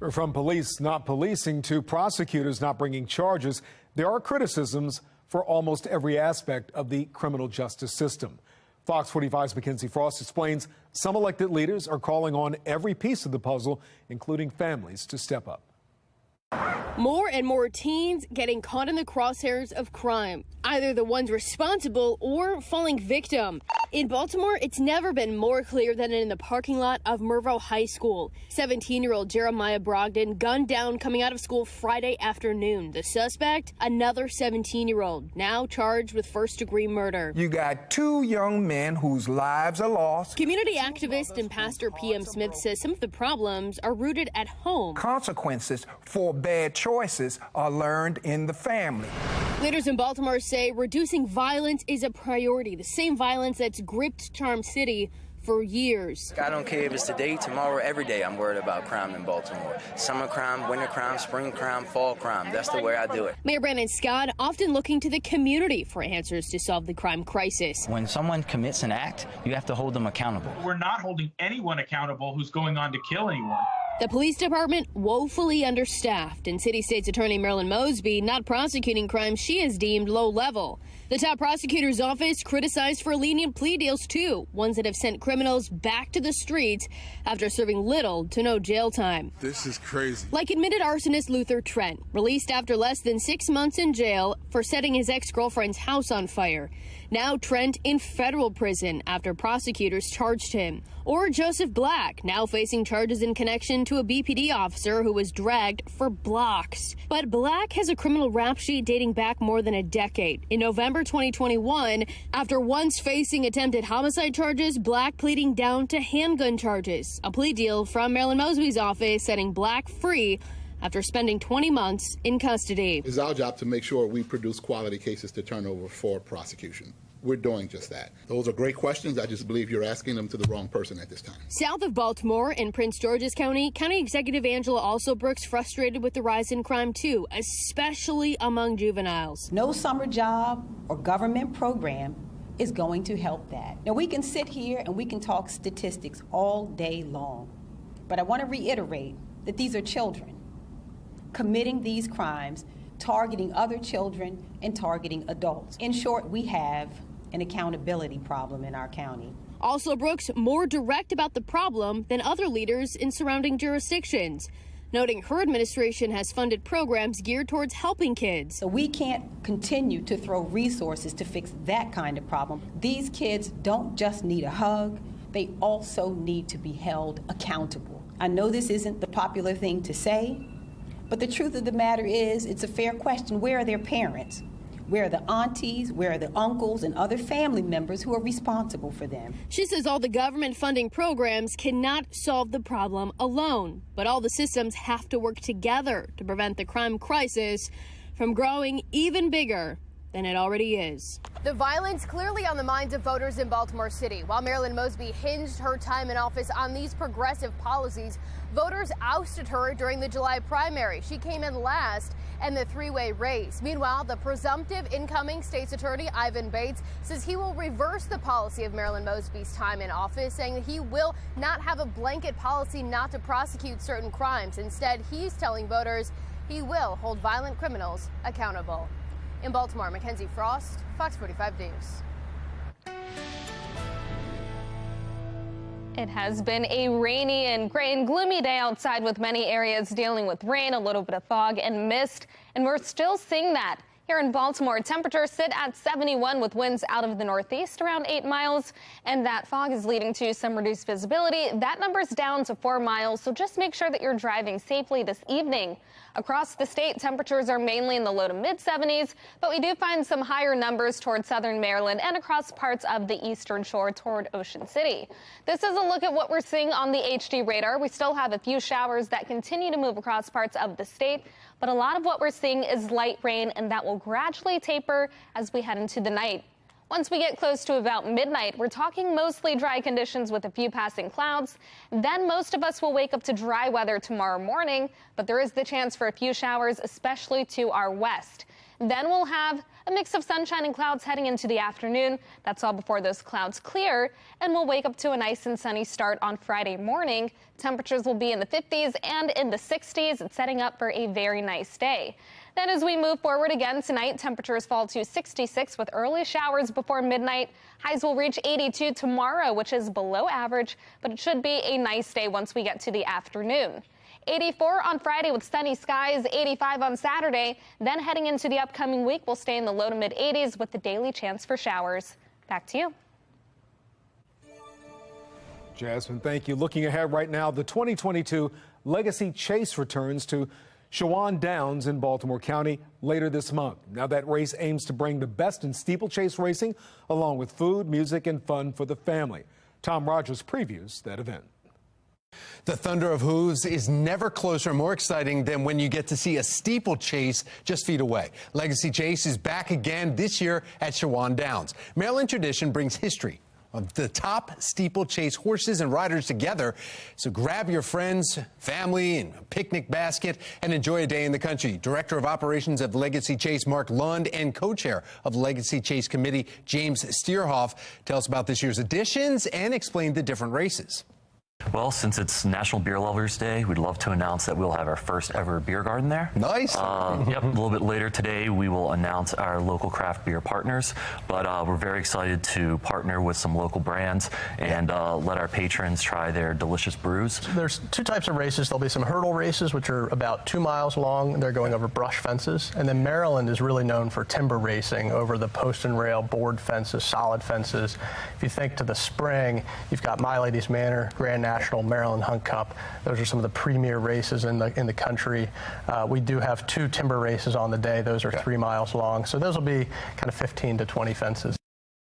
From police not policing to prosecutors not bringing charges, there are criticisms for almost every aspect of the criminal justice system. Fox 45's Mackenzie Frost explains some elected leaders are calling on every piece of the puzzle, including families, to step up. More and more teens getting caught in the crosshairs of crime, either the ones responsible or falling victim. In Baltimore, it's never been more clear than in the parking lot of Mervo High School. 17-year-old Jeremiah Brogdon gunned down coming out of school Friday afternoon. The suspect, another 17-year-old, now charged with first-degree murder. You got two young men whose lives are lost. Community activist and pastor P.M. Smith says some of the problems are rooted at home. Consequences for bad choices are learned in the family. Leaders in Baltimore say reducing violence is a priority, the same violence that's gripped Charm City for years. I don't care if it's today, tomorrow, every day I'm worried about crime in Baltimore. Summer crime, winter crime, spring crime, fall crime. That's the way I do it. Mayor Brandon Scott often looking to the community for answers to solve the crime crisis. When someone commits an act, you have to hold them accountable. We're not holding anyone accountable who's going on to kill anyone. The police department woefully understaffed, and City State's Attorney Marilyn Mosby not prosecuting crimes she has deemed low level. The top prosecutor's office criticized for lenient plea deals too, ones that have sent criminals back to the streets after serving little to no jail time. This is crazy. Like admitted arsonist Luther Trent, released after less than 6 months in jail for setting his ex-girlfriend's house on fire. Now Trent in federal prison after prosecutors charged him. Or Joseph Black, now facing charges in connection to a BPD officer who was dragged for blocks. But Black has a criminal rap sheet dating back more than a decade. In November 2021, after once facing attempted homicide charges, Black pleading down to handgun charges. A plea deal from Marilyn Mosby's office setting Black free after spending 20 months in custody. It's our job to make sure we produce quality cases to turn over for prosecution. We're doing just that. Those are great questions. I just believe you're asking them to the wrong person at this time. South of Baltimore in Prince George's County, County Executive Angela Alsobrooks frustrated with the rise in crime too, especially among juveniles. No summer job or government program is going to help that. Now we can sit here and we can talk statistics all day long, but I want to reiterate that these are children committing these crimes, targeting other children and targeting adults. In short, we have an accountability problem in our county. Also, Brooks more direct about the problem than other leaders in surrounding jurisdictions, noting her administration has funded programs geared towards helping kids. So we can't continue to throw resources to fix that kind of problem. These kids don't just need a hug, they also need to be held accountable. I know this isn't the popular thing to say, but the truth of the matter is, it's a fair question. Where are their parents? Where are the aunties? Where are the uncles and other family members who are responsible for them? She says all the government funding programs cannot solve the problem alone, but all the systems have to work together to prevent the crime crisis from growing even bigger than it already is. The violence clearly on the minds of voters in Baltimore City. While Marilyn Mosby hinged her time in office on these progressive policies, voters ousted her during the July primary. She came in last in the three-way race. Meanwhile, the presumptive incoming state's attorney, Ivan Bates, says he will reverse the policy of Marilyn Mosby's time in office, saying that he will not have a blanket policy not to prosecute certain crimes. Instead, he's telling voters he will hold violent criminals accountable. In Baltimore, Mackenzie Frost, Fox 45 News. It has been a rainy and gray and gloomy day outside, with many areas dealing with rain, a little bit of fog and mist, and we're still seeing that. Here in Baltimore, temperatures sit at 71 with winds out of the northeast around 8 miles, and that fog is leading to some reduced visibility. That number's down to 4 miles, so just make sure that you're driving safely this evening. Across the state, temperatures are mainly in the low to mid 70s, but we do find some higher numbers toward southern Maryland and across parts of the eastern shore toward Ocean City. This is a look at what we're seeing on the HD radar. We still have a few showers that continue to move across parts of the state, but a lot of what we're seeing is light rain, and that will gradually taper as we head into the night. Once we get close to about midnight, we're talking mostly dry conditions with a few passing clouds. Then most of us will wake up to dry weather tomorrow morning, but there is the chance for a few showers, especially to our west. Then we'll have a mix of sunshine and clouds heading into the afternoon. That's all before those clouds clear, and we'll wake up to a nice and sunny start on Friday morning. Temperatures will be in the 50s and in the 60s. It's setting up for a very nice day. Then as we move forward again tonight, temperatures fall to 66 with early showers before midnight. Highs will reach 82 tomorrow, which is below average, but it should be a nice day once we get to the afternoon. 84 on Friday with sunny skies, 85 on Saturday. Then heading into the upcoming week, we'll stay in the low to mid 80s with the daily chance for showers. Back to you. Jasmine, thank you. Looking ahead right now, the 2022 Legacy Chase returns to Shawan Downs in Baltimore County later this month. Now that race aims to bring the best in steeplechase racing, along with food, music, and fun for the family. Tom Rogers previews that event. The thunder of hooves is never closer, more exciting than when you get to see a steeplechase just feet away. Legacy Chase is back again this year at Shawan Downs. Maryland tradition brings history of the top steeplechase horses and riders together. So grab your friends, family, and a picnic basket and enjoy a day in the country. Director of Operations of Legacy Chase, Mark Lund, and co-chair of the Legacy Chase Committee, James Steerhoff, tell us about this year's additions and explain the different races. Well, since it's National Beer Lovers Day, we'd love to announce that we'll have our first ever beer garden there. Nice. Yep, a little bit later today, we will announce our local craft beer partners, but we're very excited to partner with some local brands and let our patrons try their delicious brews. There's two types of races. There'll be some hurdle races, which are about 2 miles long. They're going over brush fences. And then Maryland is really known for timber racing over the post and rail, board fences, solid fences. If you think to the spring, you've got My Ladies Manor, Grand National, Maryland Hunt Cup. Those are some of the premier races in the country. We do have 2 timber races on the day. Those are 3 miles long. So those will be kind of 15 to 20 fences.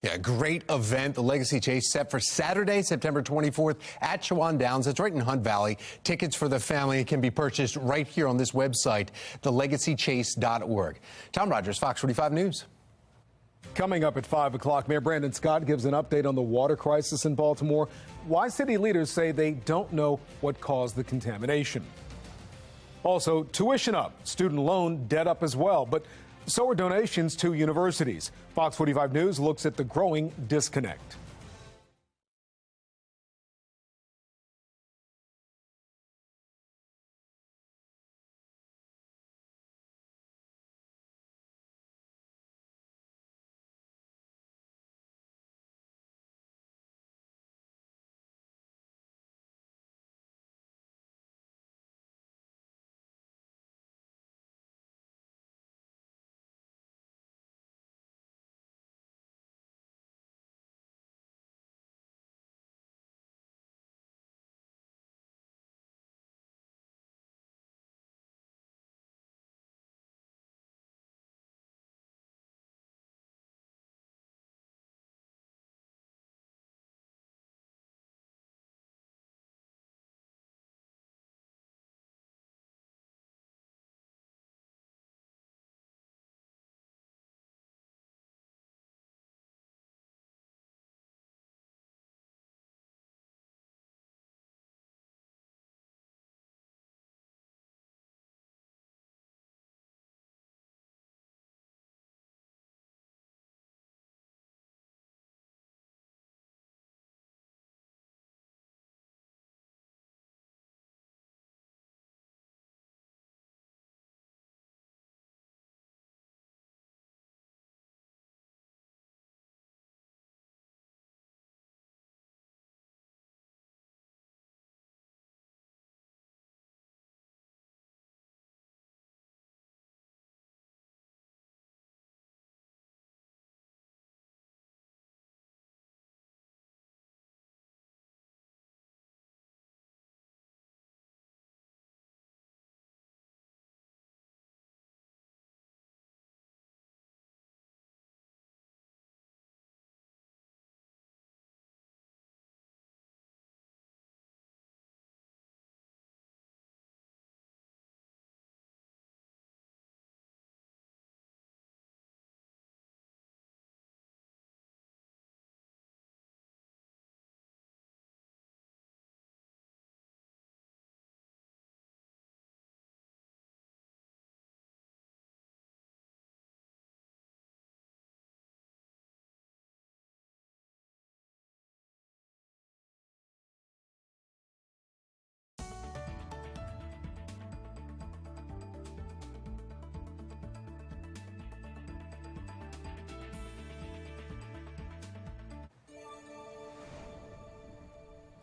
Yeah, great event. The Legacy Chase set for Saturday, September 24th at Chewan Downs. It's right in Hunt Valley. Tickets for the family can be purchased right here on this website, thelegacychase.org. Tom Rogers, Fox 45 News. Coming up at 5 o'clock, Mayor Brandon Scott gives an update on the water crisis in Baltimore, why city leaders say they don't know what caused the contamination. Also, tuition up, student loan debt up as well, but so are donations to universities. Fox 45 News looks at the growing disconnect.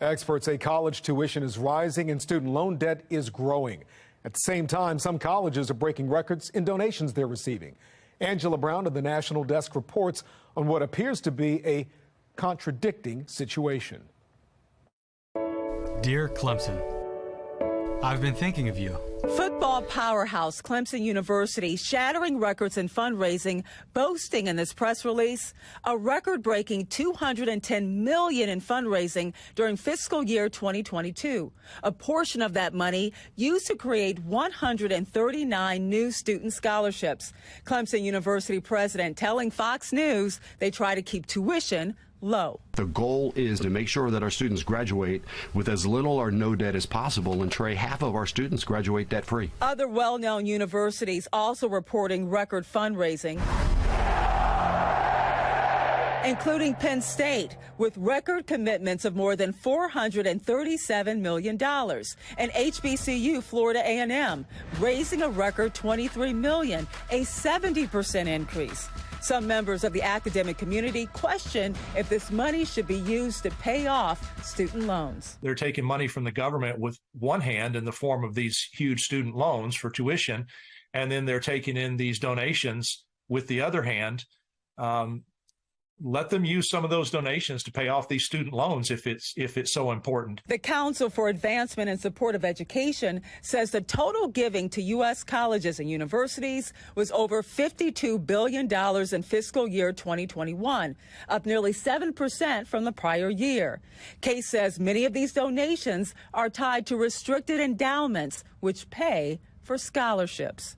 Experts say college tuition is rising and student loan debt is growing. At the same time, some colleges are breaking records in donations they're receiving. Angela Brown of the National Desk reports on what appears to be a contradicting situation. Dear Clemson, I've been thinking of you. Football powerhouse Clemson University shattering records in fundraising, boasting in this press release a record-breaking $210 million in fundraising during fiscal year 2022. A portion of that money used to create 139 new student scholarships. Clemson University president telling Fox News they try to keep tuition low. The goal is to make sure that our students graduate with as little or no debt as possible, and Trey, half of our students graduate debt-free. Other well-known universities also reporting record fundraising. including Penn State, with record commitments of more than $437 million, and HBCU Florida A&M, raising a record $23 million, a 70% increase. Some members of the academic community question if this money should be used to pay off student loans. They're taking money from the government with one hand in the form of these huge student loans for tuition, and then they're taking in these donations with the other hand. Let them use some of those donations to pay off these student loans if it's so important. The Council for Advancement and Support of Education says the total giving to U.S. colleges and universities was over $52 billion in fiscal year 2021, up nearly 7% from the prior year. Case says many of these donations are tied to restricted endowments, which pay for scholarships.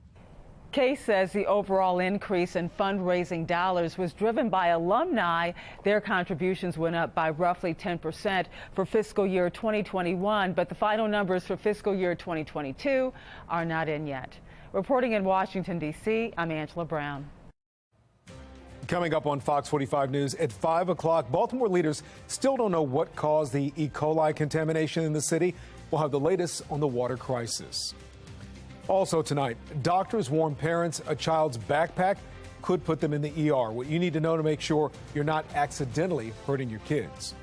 Case says the overall increase in fundraising dollars was driven by alumni. Their contributions went up by roughly 10% for fiscal year 2021, but the final numbers for fiscal year 2022 are not in yet. Reporting in Washington, D.C., I'm Angela Brown. Coming up on Fox 45 News at 5 o'clock, Baltimore leaders still don't know what caused the E. coli contamination in the city. We'll have the latest on the water crisis. Also tonight, doctors warn parents a child's backpack could put them in the ER. What you need to know to make sure you're not accidentally hurting your kids.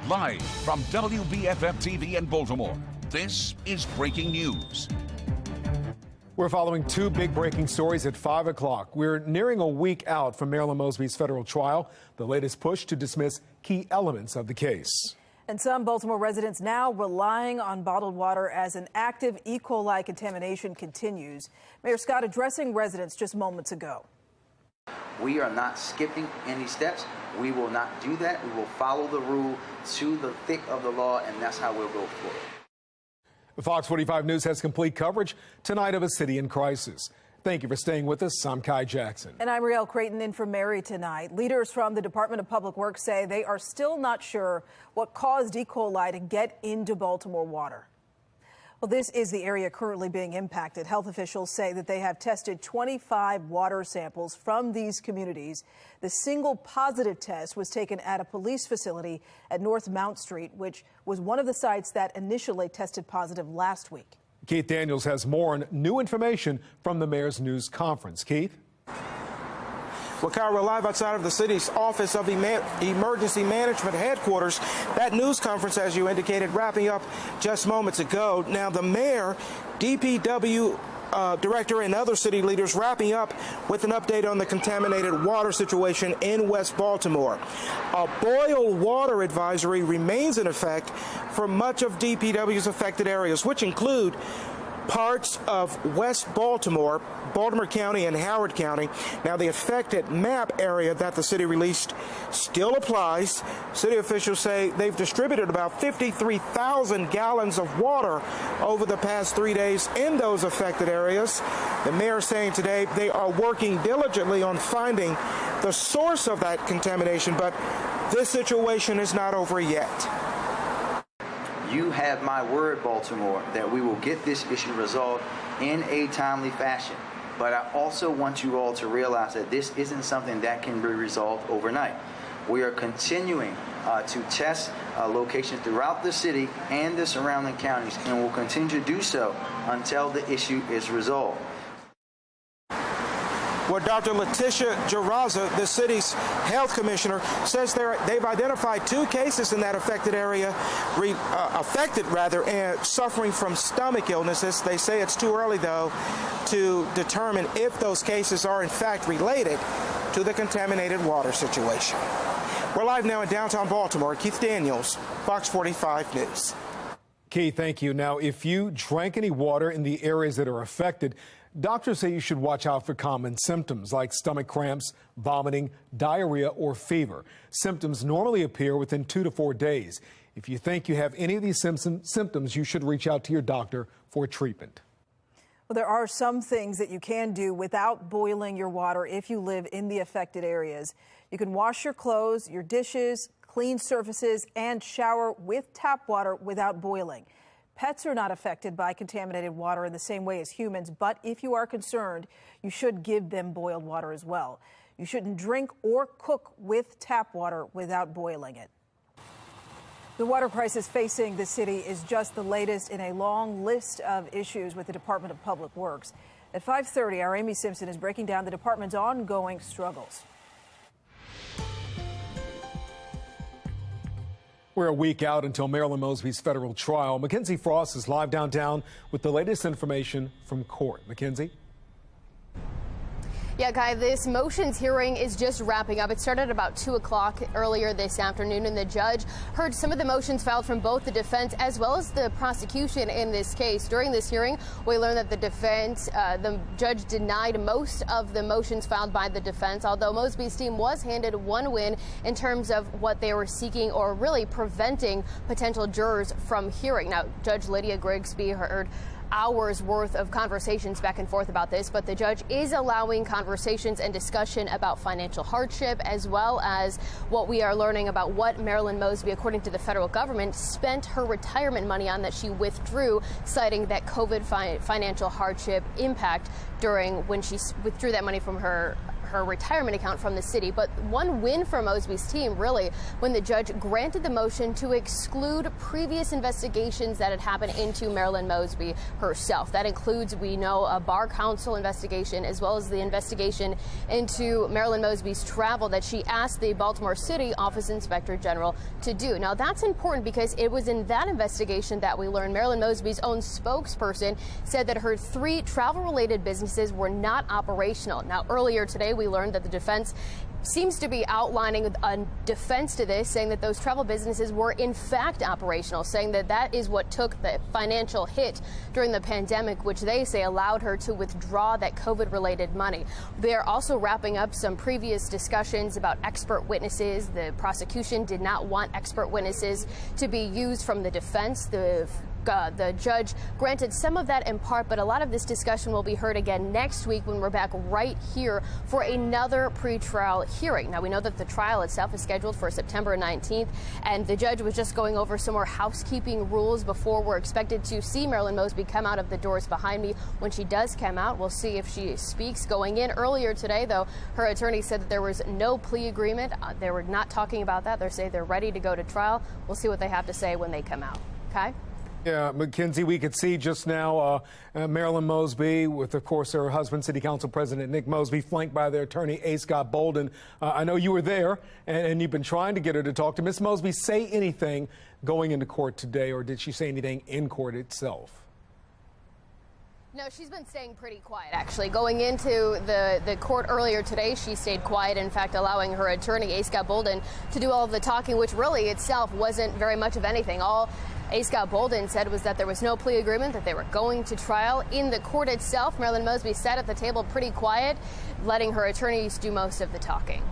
Live from WBFF TV in Baltimore, this is breaking news. We're following two big breaking stories at 5 o'clock. We're nearing a week out from Marilyn Mosby's federal trial, the latest push to dismiss key elements of the case. And some Baltimore residents now relying on bottled water as an active E. coli contamination continues. Mayor Scott addressing residents just moments ago. We are not skipping any steps. We will not do that. We will follow the rule to the thick of the law, and that's how we'll go forward. Fox 45 News has complete coverage tonight of a city in crisis. Thank you for staying with us. I'm Kai Jackson. And I'm Riel Creighton in for Mary tonight. Leaders from the Department of Public Works say they are still not sure what caused E. coli to get into Baltimore water. Well, this is the area currently being impacted. Health officials say that they have tested 25 water samples from these communities. The single positive test was taken at a police facility at North Mount Street, which was one of the sites that initially tested positive last week. Keith Daniels has more on new information from the mayor's news conference. Keith? Well, Kyle, we're live outside of the city's Office of Emergency Management Headquarters. That news conference, as you indicated, wrapping up just moments ago. Now, the mayor, DPW director, and other city leaders wrapping up with an update on the contaminated water situation in West Baltimore. A boil water advisory remains in effect for much of DPW's affected areas, which include parts of West Baltimore, Baltimore County, and Howard County. Now, the affected map area that the city released still applies. City officials say they've distributed about 53,000 gallons of water over the past 3 days in those affected areas. The mayor saying today they are working diligently on finding the source of that contamination, but this situation is not over yet. You have my word, Baltimore, that we will get this issue resolved in a timely fashion. But I also want you all to realize that this isn't something that can be resolved overnight. We are continuing to test locations throughout the city and the surrounding counties, and will continue to do so until the issue is resolved. Well, Dr. Letitia Geraza, the city's health commissioner, says they've identified 2 cases in that affected area, and suffering from stomach illnesses. They say it's too early, though, to determine if those cases are in fact related to the contaminated water situation. We're live now in downtown Baltimore. Keith Daniels, Fox 45 News. Keith, thank you. Now, if you drank any water in the areas that are affected, doctors say you should watch out for common symptoms like stomach cramps, vomiting, diarrhea, or fever. Symptoms normally appear within 2 to 4 days. If you think you have any of these symptoms, you should reach out to your doctor for treatment. Well, there are some things that you can do without boiling your water if you live in the affected areas. You can wash your clothes, your dishes, clean surfaces, and shower with tap water without boiling. Pets are not affected by contaminated water in the same way as humans, but if you are concerned, you should give them boiled water as well. You shouldn't drink or cook with tap water without boiling it. The water crisis facing the city is just the latest in a long list of issues with the Department of Public Works. At 5:30, our Amy Simpson is breaking down the department's ongoing struggles. We're a week out until Marilyn Mosby's federal trial. Mackenzie Frost is live downtown with the latest information from court. Mackenzie? Yeah, Guy, this motions hearing is just wrapping up. It started about 2 o'clock earlier this afternoon, and the judge heard some of the motions filed from both the defense as well as the prosecution in this case. During this hearing, we learned that the judge denied most of the motions filed by the defense, although Mosby's team was handed one win in terms of what they were seeking, or really preventing potential jurors from hearing. Now, Judge Lydia Grigsby heard hours worth of conversations back and forth about this, but the judge is allowing conversations and discussion about financial hardship, as well as what we are learning about what Marilyn Mosby, according to the federal government, spent her retirement money on that she withdrew, citing that COVID financial hardship impact during when she withdrew that money from her retirement account from the city. But one win for Mosby's team, really, when the judge granted the motion to exclude previous investigations that had happened into Marilyn Mosby herself. That includes, we know, a bar council investigation, as well as the investigation into Marilyn Mosby's travel that she asked the Baltimore City Office Inspector General to do. Now, that's important because it was in that investigation that we learned Marilyn Mosby's own spokesperson said that her 3 travel-related businesses were not operational. Now, earlier today, we learned that the defense seems to be outlining a defense to this, saying that those travel businesses were in fact operational, saying that that is what took the financial hit during the pandemic, which they say allowed her to withdraw that COVID-related money. They're also wrapping up some previous discussions about expert witnesses. The prosecution did not want expert witnesses to be used from the defense. The judge granted some of that in part, but a lot of this discussion will be heard again next week when we're back right here for another pretrial hearing. Now, we know that the trial itself is scheduled for September 19th, and the judge was just going over some more housekeeping rules before we're expected to see Marilyn Mosby come out of the doors behind me. When she does come out, we'll see if she speaks. Going in earlier today, though, her attorney said that there was no plea agreement. They were not talking about that. They're saying they're ready to go to trial. We'll see what they have to say when they come out. Okay? Yeah, Mackenzie, we could see just now Marilyn Mosby with, of course, her husband, City Council President Nick Mosby, flanked by their attorney, A. Scott Bolden. I know you were there, and you've been trying to get her to talk to Miss Mosby. Say anything going into court today, or did she say anything in court itself? No, she's been staying pretty quiet, actually. Going into the court earlier today, she stayed quiet, in fact, allowing her attorney, A. Scott Bolden, to do all of the talking, which really itself wasn't very much of anything. All A. Scott Bolden said was that there was no plea agreement, that they were going to trial. In the court itself, Marilyn Mosby sat at the table pretty quiet, letting her attorneys do most of the talking.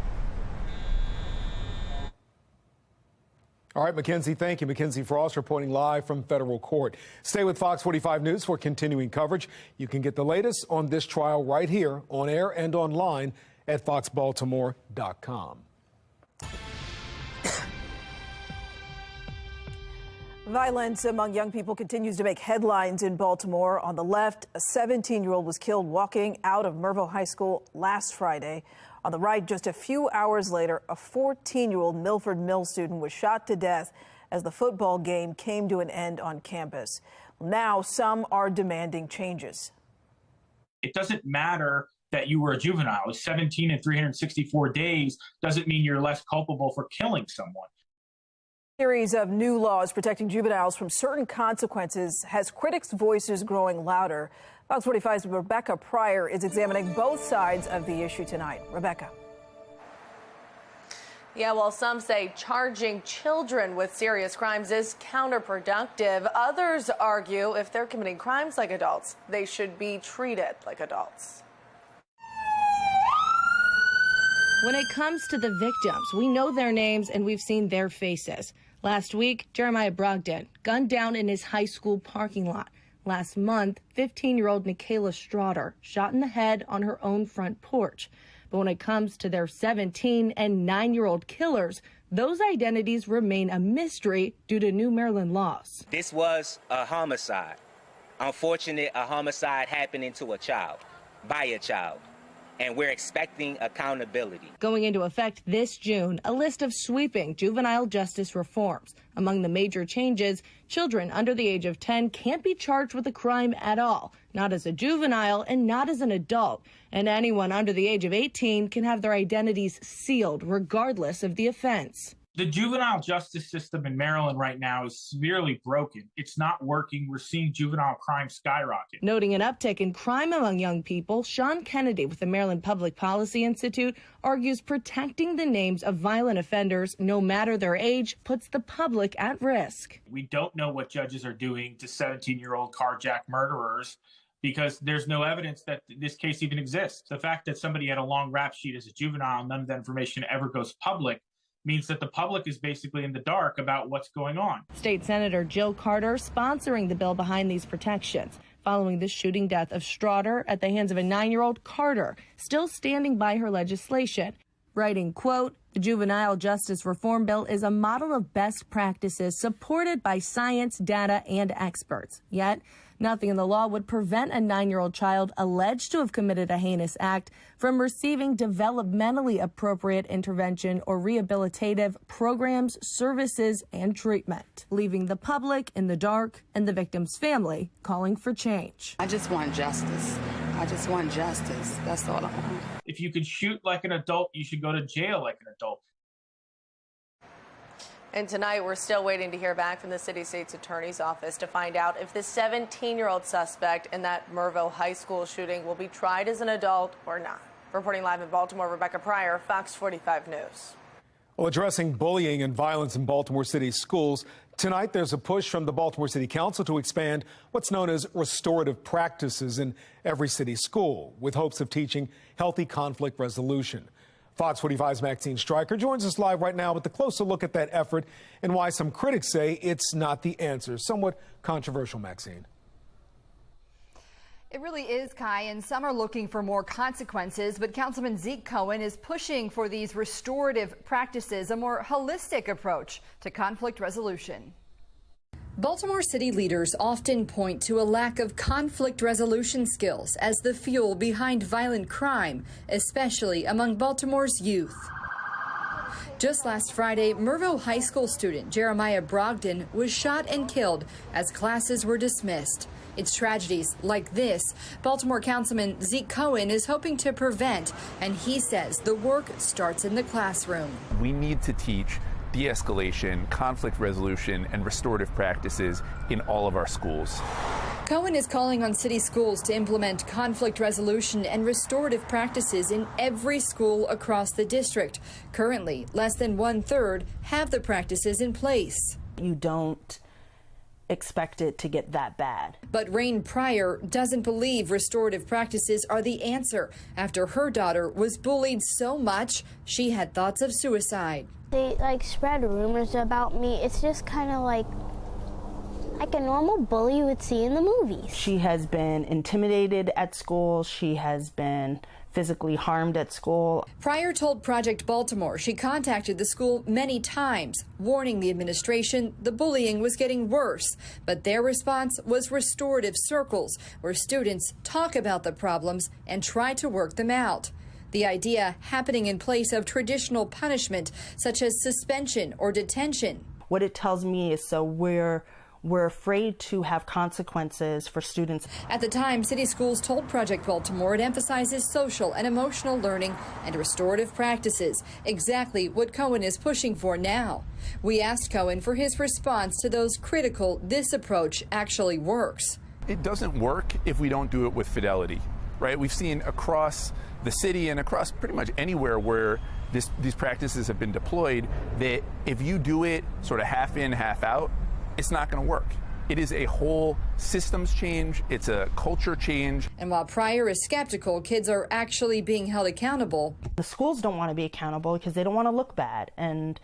All right, Mackenzie, thank you. Mackenzie Frost reporting live from federal court. Stay with Fox 45 News for continuing coverage. You can get the latest on this trial right here on air and online at foxbaltimore.com. Violence among young people continues to make headlines in Baltimore. On the left, a 17-year-old was killed walking out of Mervo High School last Friday. On the right, just a few hours later, a 14-year-old Milford Mill student was shot to death as the football game came to an end on campus. Now, some are demanding changes. It doesn't matter that you were a juvenile. 17 and 364 days doesn't mean you're less culpable for killing someone. Series of new laws protecting juveniles from certain consequences has critics' voices growing louder. Fox 45's Rebecca Pryor is examining both sides of the issue tonight. Rebecca. Yeah, well, some say charging children with serious crimes is counterproductive. Others argue if they're committing crimes like adults, they should be treated like adults. When it comes to the victims, we know their names and we've seen their faces. Last week, Jeremiah Brogdon gunned down in his high school parking lot. Last month, 15-year-old Nikayla Straughter shot in the head on her own front porch. But when it comes to their 17 and 9-year-old killers, those identities remain a mystery due to new Maryland laws. This was a homicide. Unfortunately, a homicide happening to a child, by a child. And we're expecting accountability. Going into effect this June, a list of sweeping juvenile justice reforms. Among the major changes, children under the age of 10 can't be charged with a crime at all, not as a juvenile and not as an adult. And anyone under the age of 18 can have their identities sealed regardless of the offense. The juvenile justice system in Maryland right now is severely broken. It's not working. We're seeing juvenile crime skyrocket. Noting an uptick in crime among young people, Sean Kennedy with the Maryland Public Policy Institute argues protecting the names of violent offenders, no matter their age, puts the public at risk. We don't know what judges are doing to 17-year-old carjack murderers because there's no evidence that this case even exists. The fact that somebody had a long rap sheet as a juvenile and none of that information ever goes public means that the public is basically in the dark about what's going on. State Senator Jill Carter sponsoring the bill behind these protections. Following the shooting death of Straughter at the hands of a 9-year-old, Carter still standing by her legislation, writing, quote, "The juvenile justice reform bill is a model of best practices supported by science, data, and experts. Yet, nothing in the law would prevent a 9-year-old child alleged to have committed a heinous act from receiving developmentally appropriate intervention or rehabilitative programs, services, and treatment, leaving the public in the dark and the victim's family calling for change." I just want justice. I just want justice. That's all I want. If you can shoot like an adult, you should go to jail like an adult. And tonight, we're still waiting to hear back from the city state's attorney's office to find out if the 17-year-old suspect in that Mervo High School shooting will be tried as an adult or not. Reporting live in Baltimore, Rebecca Pryor, Fox 45 News. Well, addressing bullying and violence in Baltimore City schools, tonight there's a push from the Baltimore City Council to expand what's known as restorative practices in every city school, with hopes of teaching healthy conflict resolution. Fox 45's Maxine Stryker joins us live right now with a closer look at that effort and why some critics say it's not the answer. Somewhat controversial, Maxine. It really is, Kai, and some are looking for more consequences, but Councilman Zeke Cohen is pushing for these restorative practices, a more holistic approach to conflict resolution. Baltimore city leaders often point to a lack of conflict resolution skills as the fuel behind violent crime, especially among Baltimore's youth. Just last Friday, Mervo High School student Jeremiah Brogdon was shot and killed as classes were dismissed. It's tragedies like this Baltimore Councilman Zeke Cohen is hoping to prevent, and he says the work starts in the classroom. We need to teach de-escalation, conflict resolution, and restorative practices in all of our schools. Cohen is calling on city schools to implement conflict resolution and restorative practices in every school across the district. Currently, less than 1/3 have the practices in place. You don't expect it to get that bad. But Rain Pryor doesn't believe restorative practices are the answer after her daughter was bullied so much she had thoughts of suicide. They spread rumors about me. It's just kind of like a normal bully you would see in the movies. She has been intimidated at school. She has been physically harmed at school. Pryor told Project Baltimore she contacted the school many times, warning the administration the bullying was getting worse. But their response was restorative circles, where students talk about the problems and try to work them out. The idea happening in place of traditional punishment, such as suspension or detention. What it tells me is we're afraid to have consequences for students. At the time, city schools told Project Baltimore it emphasizes social and emotional learning and restorative practices, exactly what Cohen is pushing for now. We asked Cohen for his response to those critical this approach actually works. It doesn't work if we don't do it with fidelity, right? We've seen across the city and across pretty much anywhere where these practices have been deployed that if you do it sort of half in, half out, it's not going to work. It is a whole systems change. It's a culture change. And while Pryor is skeptical kids are actually being held accountable, the schools don't want to be accountable because they don't want to look bad. And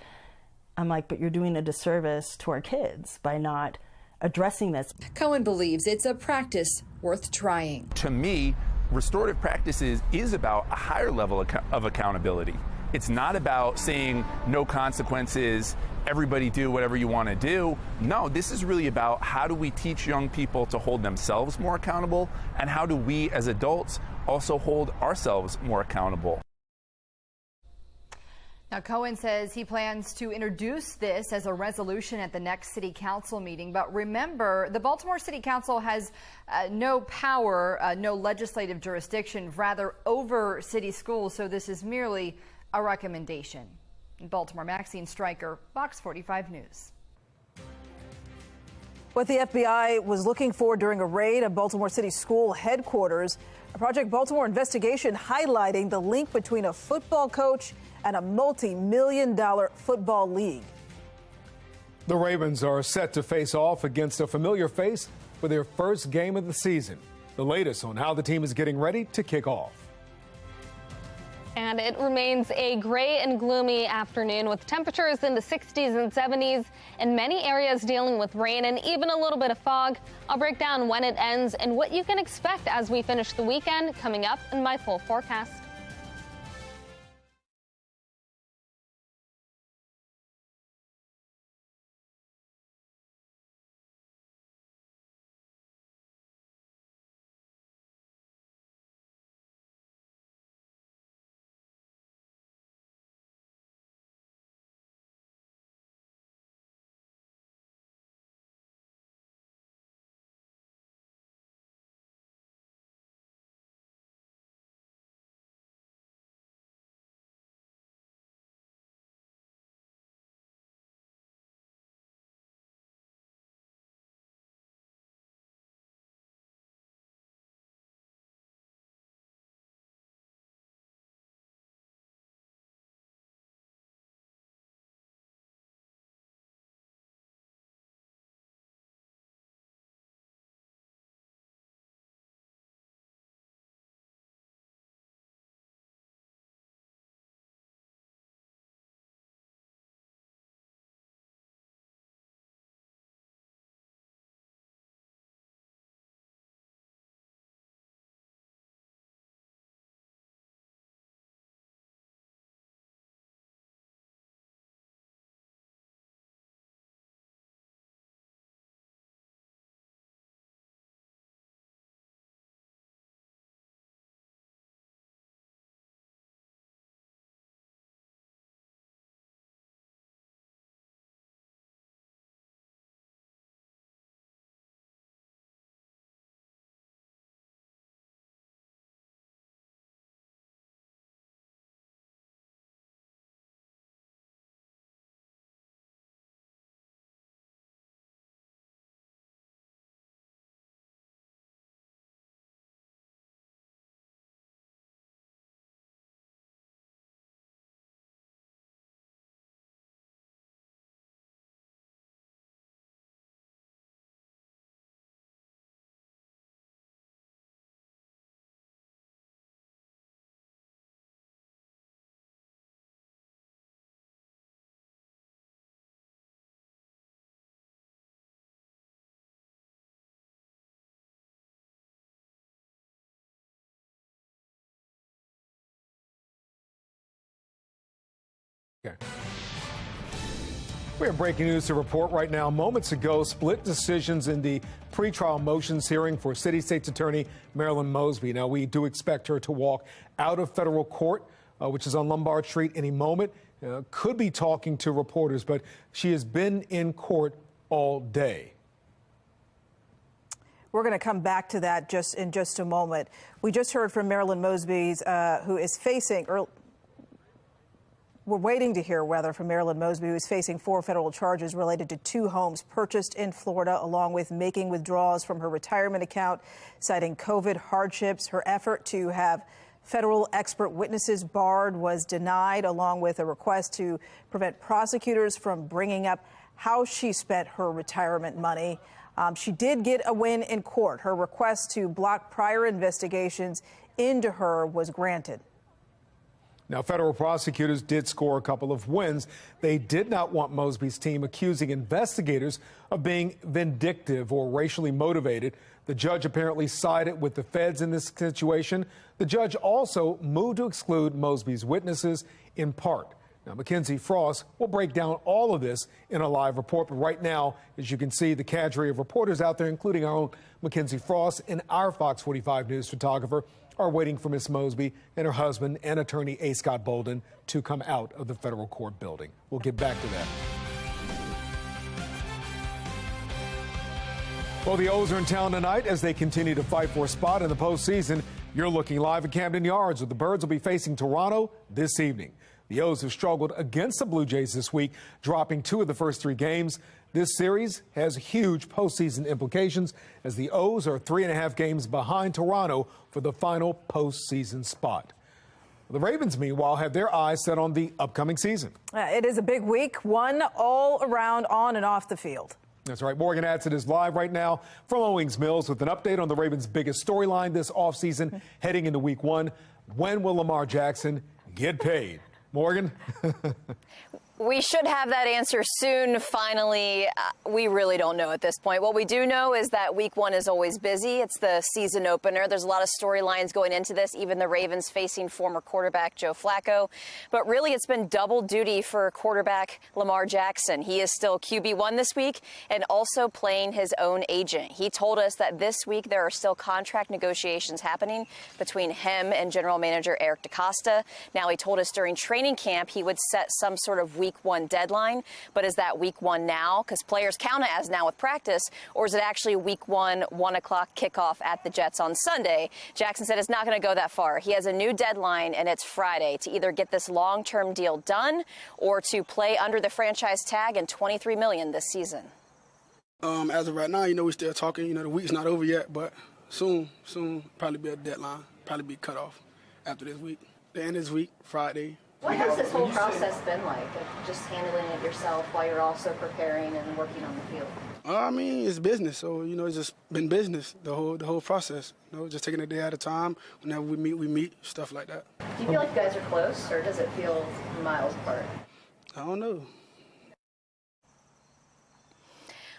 I'm like, but you're doing a disservice to our kids by not addressing this. Cohen believes it's a practice worth trying. To me, restorative practices is about a higher level of accountability. It's not about saying no consequences, everybody do whatever you want to do. No, this is really about how do we teach young people to hold themselves more accountable, and how do we as adults also hold ourselves more accountable. Now, Cohen says he plans to introduce this as a resolution at the next city council meeting. But remember, the Baltimore City Council has no power, no legislative jurisdiction, rather over city schools. So this is merely a recommendation. In Baltimore, Maxine Stryker, FOX45 News. What the FBI was looking for during a raid at Baltimore City School headquarters, a Project Baltimore investigation highlighting the link between a football coach and a multi-million-dollar football league. The Ravens are set to face off against a familiar face for their first game of the season. The latest on how the team is getting ready to kick off. And it remains a gray and gloomy afternoon with temperatures in the 60s and 70s and many areas dealing with rain and even a little bit of fog. I'll break down when it ends and what you can expect as we finish the weekend coming up in my full forecast. Okay. We have breaking news to report right now. Moments ago, split decisions in the pretrial motions hearing for City State's Attorney Marilyn Mosby. Now, we do expect her to walk out of federal court, which is on Lombard Street, any moment. Could be talking to reporters, but she has been in court all day. We're going to come back to that in just a moment. We just heard from Marilyn Mosby, who is facing, we're waiting to hear whether from Marilyn Mosby, who is facing 4 federal charges related to 2 homes purchased in Florida, along with making withdrawals from her retirement account, citing COVID hardships. Her effort to have federal expert witnesses barred was denied, along with a request to prevent prosecutors from bringing up how she spent her retirement money. She did get a win in court. Her request to block prior investigations into her was granted. Now, federal prosecutors did score a couple of wins. They did not want Mosby's team accusing investigators of being vindictive or racially motivated. The judge apparently sided with the feds in this situation. The judge also moved to exclude Mosby's witnesses in part. Now, Mackenzie Frost will break down all of this in a live report. But right now, as you can see, the cadre of reporters out there, including our own Mackenzie Frost and our Fox 45 News photographer, are waiting for Miss Mosby and her husband and attorney A. Scott Bolden to come out of the federal court building. We'll get back to that. Well, the O's are in town tonight as they continue to fight for a spot in the postseason. You're looking live at Camden Yards, where the Birds will be facing Toronto this evening. The O's have struggled against the Blue Jays this week, dropping 2 of the first 3 games. This series has huge postseason implications as the O's are 3.5 games behind Toronto for the final postseason spot. The Ravens, meanwhile, have their eyes set on the upcoming season. It is a big week, one all around on and off the field. That's right. Morgan Adsit is live right now from Owings Mills with an update on the Ravens' biggest storyline this offseason heading into week 1. When will Lamar Jackson get paid? Morgan? We should have that answer soon, finally. We really don't know at this point. What we do know is that week 1 is always busy. It's the season opener. There's a lot of storylines going into this, even the Ravens facing former quarterback Joe Flacco. But really, it's been double duty for quarterback Lamar Jackson. He is still QB1 this week and also playing his own agent. He told us that this week there are still contract negotiations happening between him and general manager Eric DeCosta. Now, he told us during training camp he would set some sort of week 1 deadline, but is that week 1 now? Because players count it as now with practice, or is it actually week 1, 1 o'clock kickoff at the Jets on Sunday? Jackson said it's not going to go that far. He has a new deadline, and it's Friday, to either get this long-term deal done or to play under the franchise tag and $23 million this season. As of right now, we're still talking. The week's not over yet, but soon, probably be a deadline, probably be cut off after this week. The end of this week, Friday. What has this whole process been like, of just handling it yourself while you're also preparing and working on the field? It's business, so it's just been business the whole process. Just taking a day at a time. Whenever we meet, stuff like that. Do you feel like you guys are close, or does it feel miles apart? I don't know.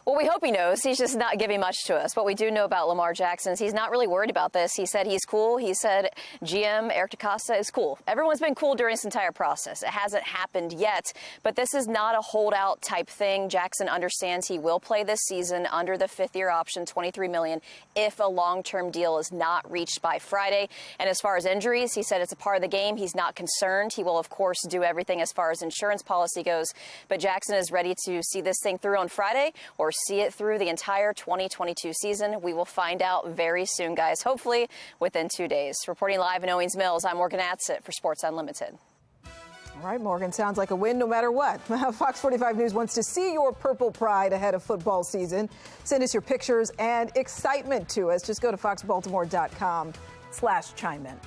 Well, we hope he knows. He's just not giving much to us. What we do know about Lamar Jackson is he's not really worried about this. He said he's cool. He said GM Eric DeCosta is cool. Everyone's been cool during this entire process. It hasn't happened yet, but this is not a holdout type thing. Jackson understands he will play this season under the 5th-year option, $23 million, if a long-term deal is not reached by Friday. And as far as injuries, he said it's a part of the game. He's not concerned. He will, of course, do everything as far as insurance policy goes. But Jackson is ready to see this thing through on Friday or see it through the entire 2022 season. We will find out very soon, guys, hopefully within 2 days. Reporting live in Owings Mills, I'm Morgan Adsit for Sports Unlimited. All right, Morgan, sounds like a win no matter what. Fox 45 News wants to see your purple pride ahead of football season. Send us your pictures and excitement to us. Just go to foxbaltimore.com/chime in.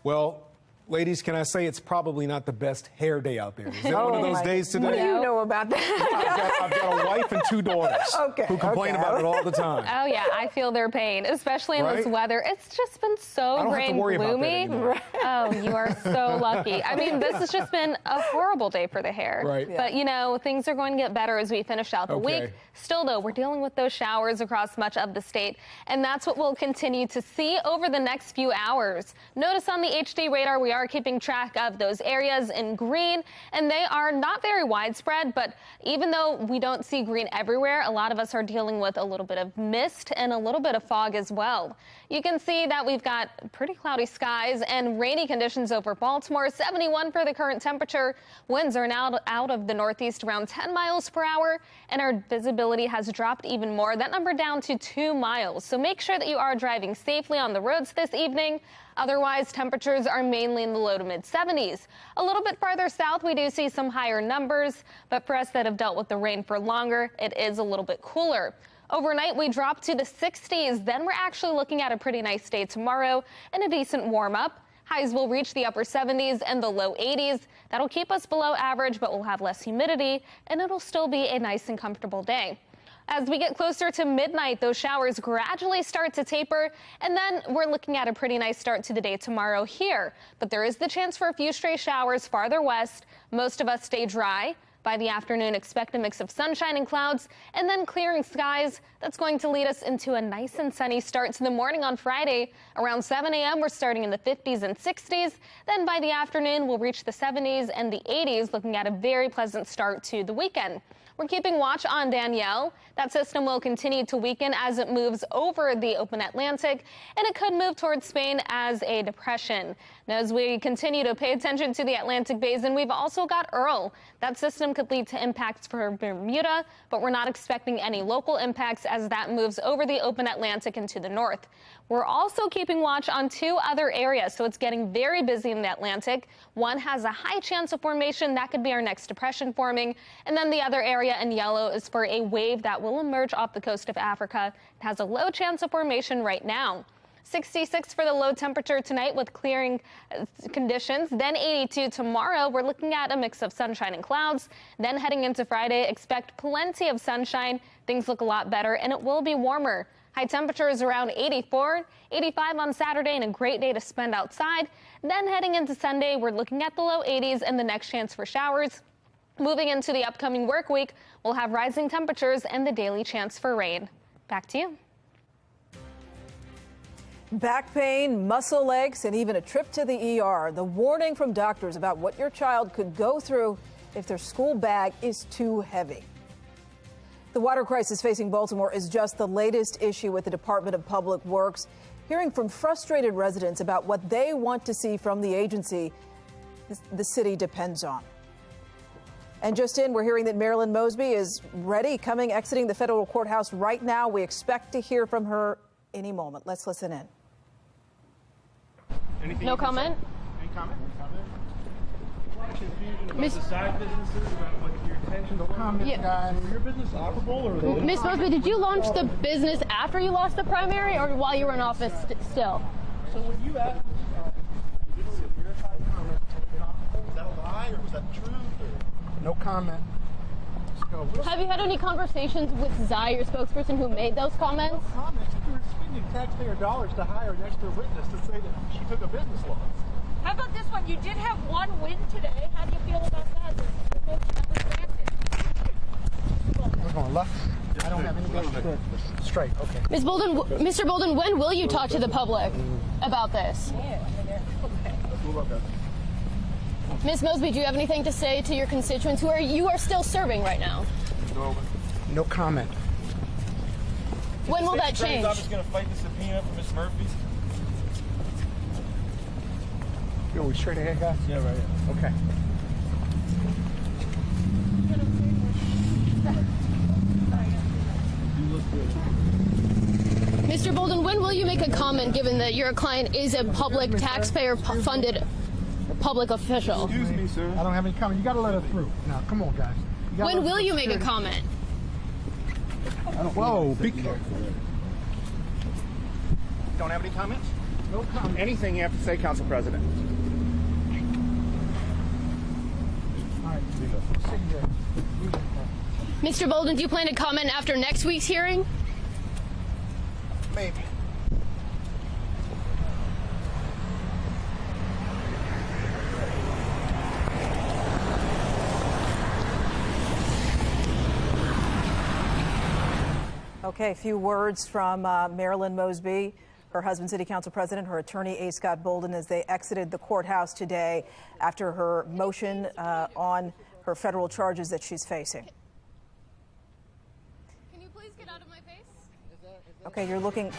Well, ladies, can I say it's probably not the best hair day out there? Is that one of those days today? What do you know about that? I've got a wife and 2 daughters who complain about it all the time. Oh, yeah, I feel their pain, especially in this weather. It's just been so gray and gloomy. Oh, you are so lucky. I mean, this has just been a horrible day for the hair. Right. But, things are going to get better as we finish out the week. Still, though, we're dealing with those showers across much of the state, and that's what we'll continue to see over the next few hours. Notice on the HD radar, we we are keeping track of those areas in green, and they are not very widespread, but even though we don't see green everywhere, a lot of us are dealing with a little bit of mist and a little bit of fog as well. You can see that we've got pretty cloudy skies and rainy conditions over Baltimore. 71 for the current temperature. Winds are now out of the northeast around 10 miles per hour, and our visibility has dropped even more. That number down to 2 miles. So make sure that you are driving safely on the roads this evening. Otherwise, temperatures are mainly in the low to mid 70s. A little bit farther south, we do see some higher numbers, but for us that have dealt with the rain for longer, it is a little bit cooler. Overnight, we drop to the 60s. Then we're actually looking at a pretty nice day tomorrow and a decent warm up. Highs will reach the upper 70s and the low 80s. That'll keep us below average, but we'll have less humidity, and it'll still be a nice and comfortable day. As we get closer to midnight, those showers gradually start to taper, and then we're looking at a pretty nice start to the day tomorrow here. But there is the chance for a few stray showers farther west. Most of us stay dry. By the afternoon, expect a mix of sunshine and clouds, and then clearing skies. That's going to lead us into a nice and sunny start to the morning on Friday. Around 7 a.m., we're starting in the 50s and 60s. Then by the afternoon, we'll reach the 70s and the 80s, looking at a very pleasant start to the weekend. We're keeping watch on Danielle. That system will continue to weaken as it moves over the open Atlantic, and it could move towards Spain as a depression. Now, as we continue to pay attention to the Atlantic basin, we've also got Earl. That system could lead to impacts for Bermuda, but we're not expecting any local impacts as that moves over the open Atlantic into the north. We're also keeping watch on 2 other areas, so it's getting very busy in the Atlantic. One has a high chance of formation. That could be our next depression forming. And then the other area in yellow is for a wave that will emerge off the coast of Africa. It has a low chance of formation right now. 66 for the low temperature tonight with clearing conditions. Then 82 tomorrow. We're looking at a mix of sunshine and clouds. Then heading into Friday, expect plenty of sunshine. Things look a lot better, and it will be warmer. High temperatures around 84, 85 on Saturday, and a great day to spend outside. Then heading into Sunday, we're looking at the low 80s and the next chance for showers. Moving into the upcoming work week, we'll have rising temperatures and the daily chance for rain. Back to you. Back pain, muscle aches, and even a trip to the ER. The warning from doctors about what your child could go through if their school bag is too heavy. The water crisis facing Baltimore is just the latest issue with the Department of Public Works. Hearing from frustrated residents about what they want to see from the agency the city depends on. And just in, we're hearing that Marilyn Mosby is ready, exiting the federal courthouse right now. We expect to hear from her any moment. Let's listen in. Anything no comment? Any comment? Miss side businesses about what your intentions were? Guys. Were your business operable or Miss Mosby, did you launch the business after you lost the primary or while you were in office still? So when you asked, did you verify comments? Was that a lie or was that the truth? Or? No comment. Have you had any conversations with Zai, your spokesperson, who made those comments? No comments. If you were spending taxpayer dollars to hire an extra witness to say that she took a business loss. How about this one? You did have one win today. How do you feel about that? We're going left. I don't have any straight. Okay. Ms. Bolden, Mr. Bolden, when will you talk to the public about this? Ms. Mosby, do you have anything to say to your constituents who you are still serving right now? No comment. When will that change? I'm just going to fight the subpoena for Ms. Murphy. Are we straight ahead, guys? Yeah, right. Okay. Mr. Bolden, when will you make a comment given that your client is a public taxpayer-funded public official? Excuse me, sir. I don't have any comment. You got to let her through. Now, come on, guys. When will you make a comment? Whoa, be careful. Don't have any comments? No comment. Anything you have to say, Council President? All right, sit here. Mr. Bolden, do you plan to comment after next week's hearing? Maybe. Okay, a few words from Marilyn Mosby, her husband, City Council President, her attorney, A. Scott Bolden, as they exited the courthouse today after her motion on her federal charges that she's facing. Can you please get out of my face? Okay, you're looking.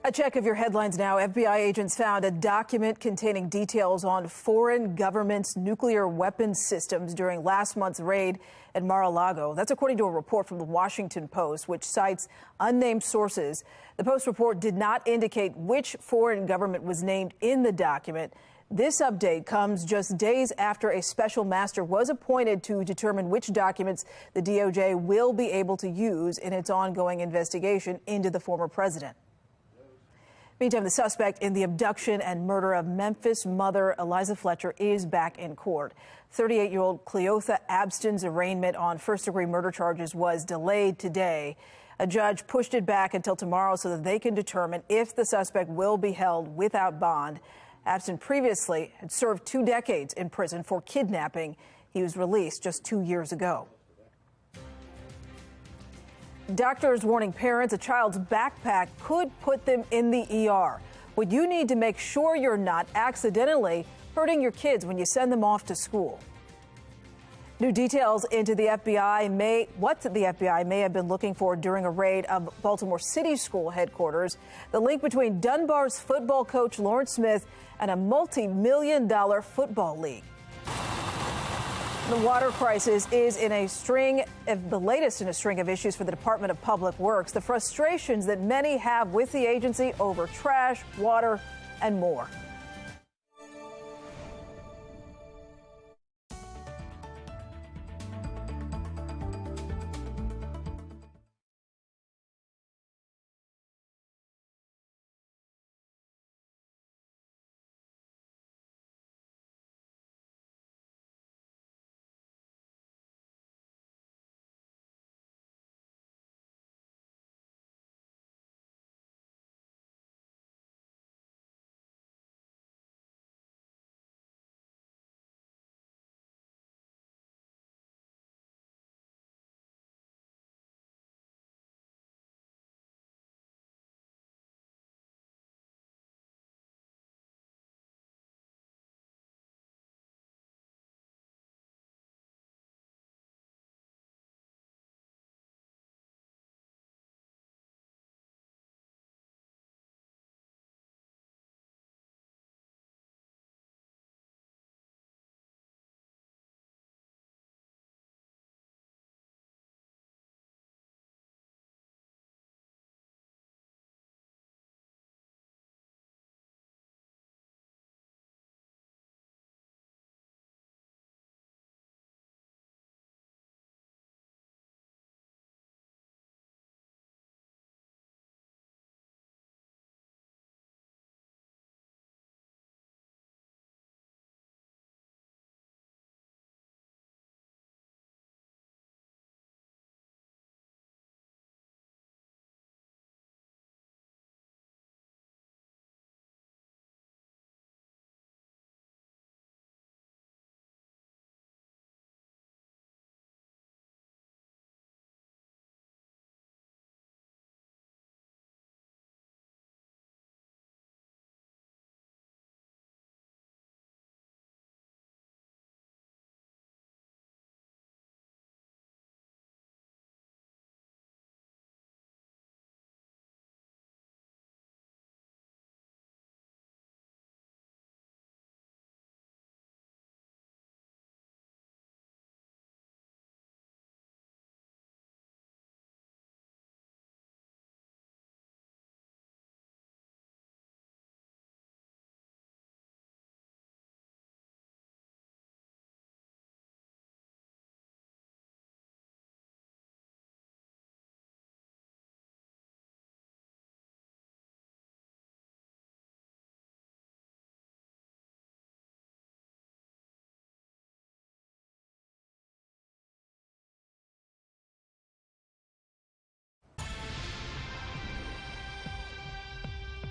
A check of your headlines now. FBI agents found a document containing details on foreign governments' nuclear weapons systems during last month's raid at Mar-a-Lago. That's according to a report from the Washington Post, which cites unnamed sources. The Post report did not indicate which foreign government was named in the document. This update comes just days after a special master was appointed to determine which documents the DOJ will be able to use in its ongoing investigation into the former president. Meantime, the suspect in the abduction and murder of Memphis mother Eliza Fletcher is back in court. 38-year-old Cleotha Abston's arraignment on first-degree murder charges was delayed today. A judge pushed it back until tomorrow so that they can determine if the suspect will be held without bond. Abston previously had served 2 decades in prison for kidnapping. He was released just 2 years ago. Doctors warning parents a child's backpack could put them in the ER. What you need to make sure you're not accidentally hurting your kids when you send them off to school. New details into what the FBI may have been looking for during a raid of Baltimore City School headquarters. The link between Dunbar's football coach Lawrence Smith and a multi-million-dollar football league. The water crisis is the latest in a string of issues for the Department of Public Works. The frustrations that many have with the agency over trash, water, and more.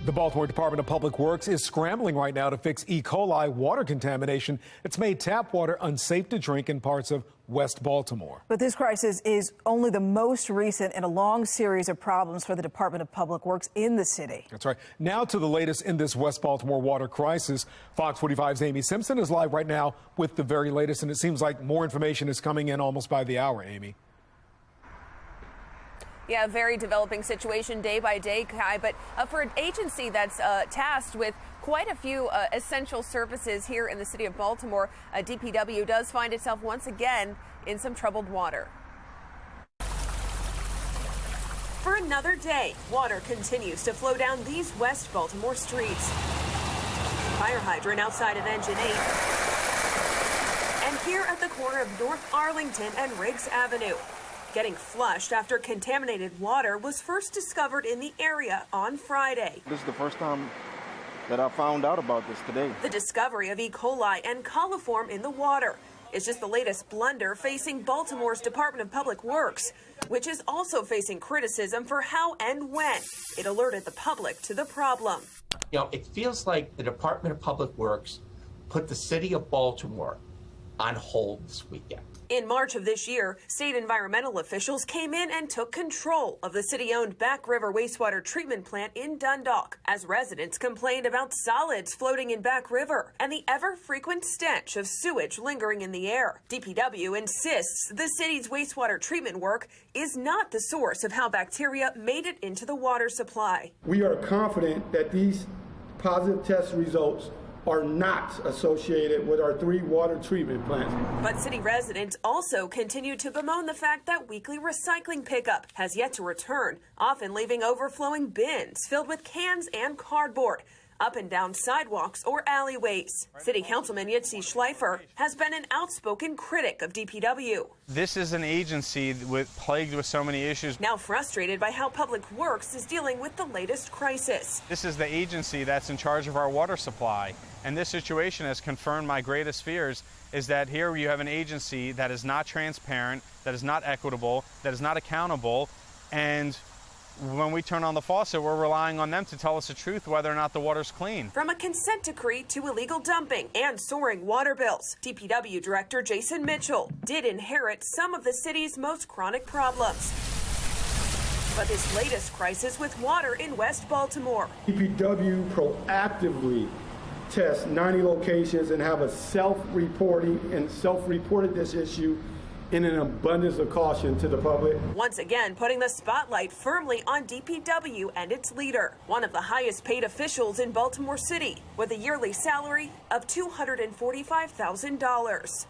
The Baltimore Department of Public Works is scrambling right now to fix E. coli water contamination. It's made tap water unsafe to drink in parts of West Baltimore. But this crisis is only the most recent in a long series of problems for the Department of Public Works in the city. That's right. Now to the latest in this West Baltimore water crisis. Fox 45's Amy Simpson is live right now with the very latest, and it seems like more information is coming in almost by the hour, Amy. Yeah, very developing situation day by day, Kai. But for an agency that's tasked with quite a few essential services here in the city of Baltimore, DPW does find itself once again in some troubled water. For another day, water continues to flow down these West Baltimore streets. Fire hydrant outside of Engine 8. And here at the corner of North Arlington and Riggs Avenue. Getting flushed after contaminated water was first discovered in the area on Friday. This is the first time that I found out about this today. The discovery of E. coli and coliform in the water is just the latest blunder facing Baltimore's Department of Public Works, which is also facing criticism for how and when it alerted the public to the problem. You know, it feels like the Department of Public Works put the city of Baltimore on hold this weekend. In March of this year, state environmental officials came in and took control of the city-owned Back River wastewater treatment plant in Dundalk as residents complained about solids floating in Back River and the ever-frequent stench of sewage lingering in the air. DPW insists the city's wastewater treatment work is not the source of how bacteria made it into the water supply. We are confident that these positive test results are not associated with our 3 water treatment plants. But city residents also continue to bemoan the fact that weekly recycling pickup has yet to return, often leaving overflowing bins filled with cans and cardboard up and down sidewalks or alleyways. City Councilman Yitzi Schleifer has been an outspoken critic of DPW. This is an agency plagued with so many issues. Now frustrated by how Public Works is dealing with the latest crisis. This is the agency that's in charge of our water supply. And this situation has confirmed my greatest fears, is that here you have an agency that is not transparent, that is not equitable, that is not accountable, and when we turn on the faucet, we're relying on them to tell us the truth whether or not the water's clean. From a consent decree to illegal dumping and soaring water bills, DPW Director Jason Mitchell did inherit some of the city's most chronic problems. But this latest crisis with water in West Baltimore. DPW proactively tests 90 locations and have a self-reported this issue in an abundance of caution to the public. Once again, putting the spotlight firmly on DPW and its leader, one of the highest paid officials in Baltimore City, with a yearly salary of $245,000.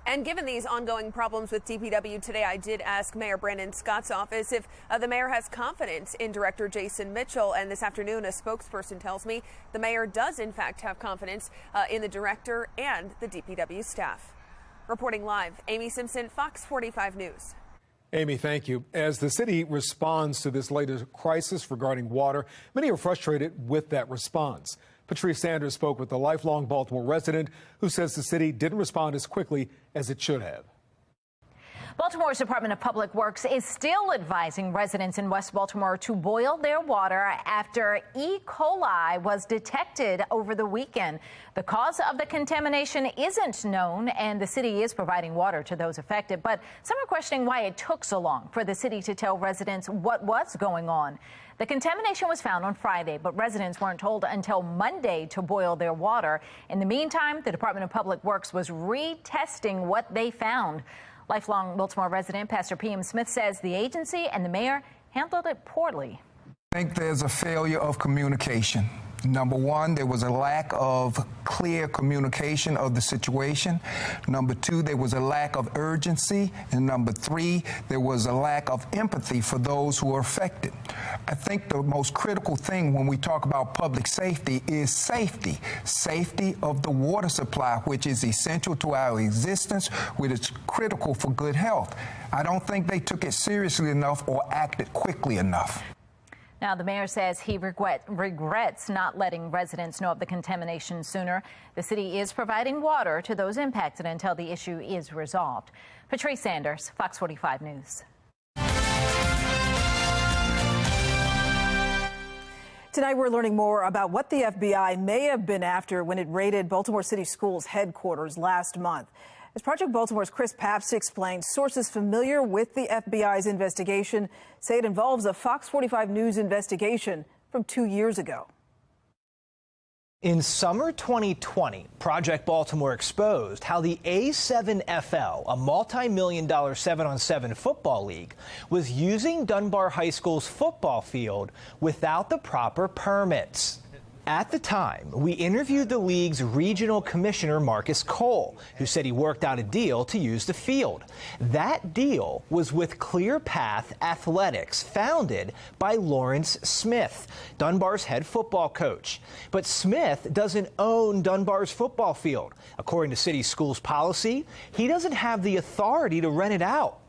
And given these ongoing problems with DPW today, I did ask Mayor Brandon Scott's office if the mayor has confidence in Director Jason Mitchell. And this afternoon, a spokesperson tells me the mayor does, in fact, have confidence in the director and the DPW staff. Reporting live, Amy Simpson, Fox 45 News. Amy, thank you. As the city responds to this latest crisis regarding water, many are frustrated with that response. Patrice Sanders spoke with a lifelong Baltimore resident who says the city didn't respond as quickly as it should have. Baltimore's Department of Public Works is still advising residents in West Baltimore to boil their water after E. coli was detected over the weekend. The cause of the contamination isn't known, and the city is providing water to those affected. But some are questioning why it took so long for the city to tell residents what was going on. The contamination was found on Friday, but residents weren't told until Monday to boil their water. In the meantime, the Department of Public Works was retesting what they found. Lifelong Baltimore resident Pastor P.M. Smith says the agency and the mayor handled it poorly. I think there's a failure of communication. Number one, there was a lack of clear communication of the situation. Number two, there was a lack of urgency. And number three, there was a lack of empathy for those who are affected. I think the most critical thing when we talk about public safety is safety. Safety of the water supply, which is essential to our existence, which is critical for good health. I don't think they took it seriously enough or acted quickly enough. Now, the mayor says he regrets not letting residents know of the contamination sooner. The city is providing water to those impacted until the issue is resolved. Patrice Sanders, Fox 45 News. Tonight, we're learning more about what the FBI may have been after when it raided Baltimore City Schools headquarters last month. As Project Baltimore's Chris Pabst explains, sources familiar with the FBI's investigation say it involves a FOX45 News investigation from 2 years ago. In summer 2020, Project Baltimore exposed how the A7FL, a multi-million-dollar 7-on-7 football league, was using Dunbar High School's football field without the proper permits. At the time, we interviewed the league's regional commissioner, Marcus Cole, who said he worked out a deal to use the field. That deal was with Clear Path Athletics, founded by Lawrence Smith, Dunbar's head football coach. But Smith doesn't own Dunbar's football field. According to city schools policy, he doesn't have the authority to rent it out.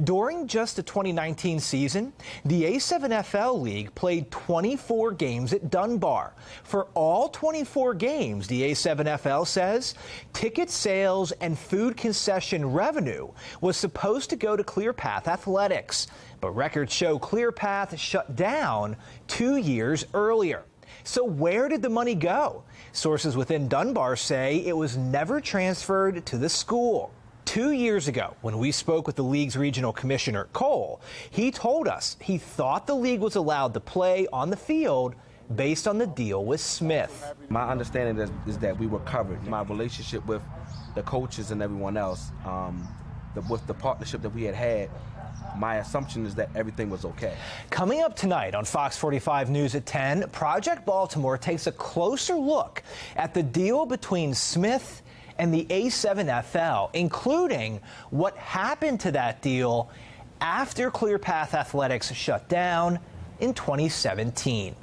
During just the 2019 season, the A7FL League played 24 games at Dunbar. For all 24 games, the A7FL says ticket sales and food concession revenue was supposed to go to Clear Path Athletics. But records show Clear Path shut down 2 years earlier. So where did the money go? Sources within Dunbar say it was never transferred to the school. 2 years ago, when we spoke with the league's regional commissioner, Cole, he told us he thought the league was allowed to play on the field based on the deal with Smith. My understanding is that we were covered. My relationship with the coaches and everyone else, with the partnership that we had, my assumption is that everything was okay. Coming up tonight on Fox 45 News at 10, Project Baltimore takes a closer look at the deal between Smith and the A7FL, including what happened to that deal after Clear Path Athletics shut down in 2017.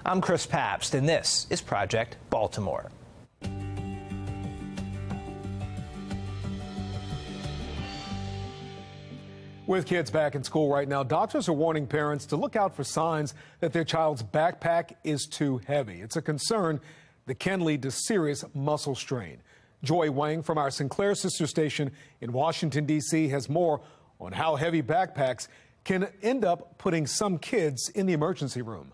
I'm Chris Pabst, and this is Project Baltimore. With kids back in school right now, doctors are warning parents to look out for signs that their child's backpack is too heavy. It's a concern that can lead to serious muscle strain. Joy Wang from our Sinclair sister station in Washington, D.C. has more on how heavy backpacks can end up putting some kids in the emergency room.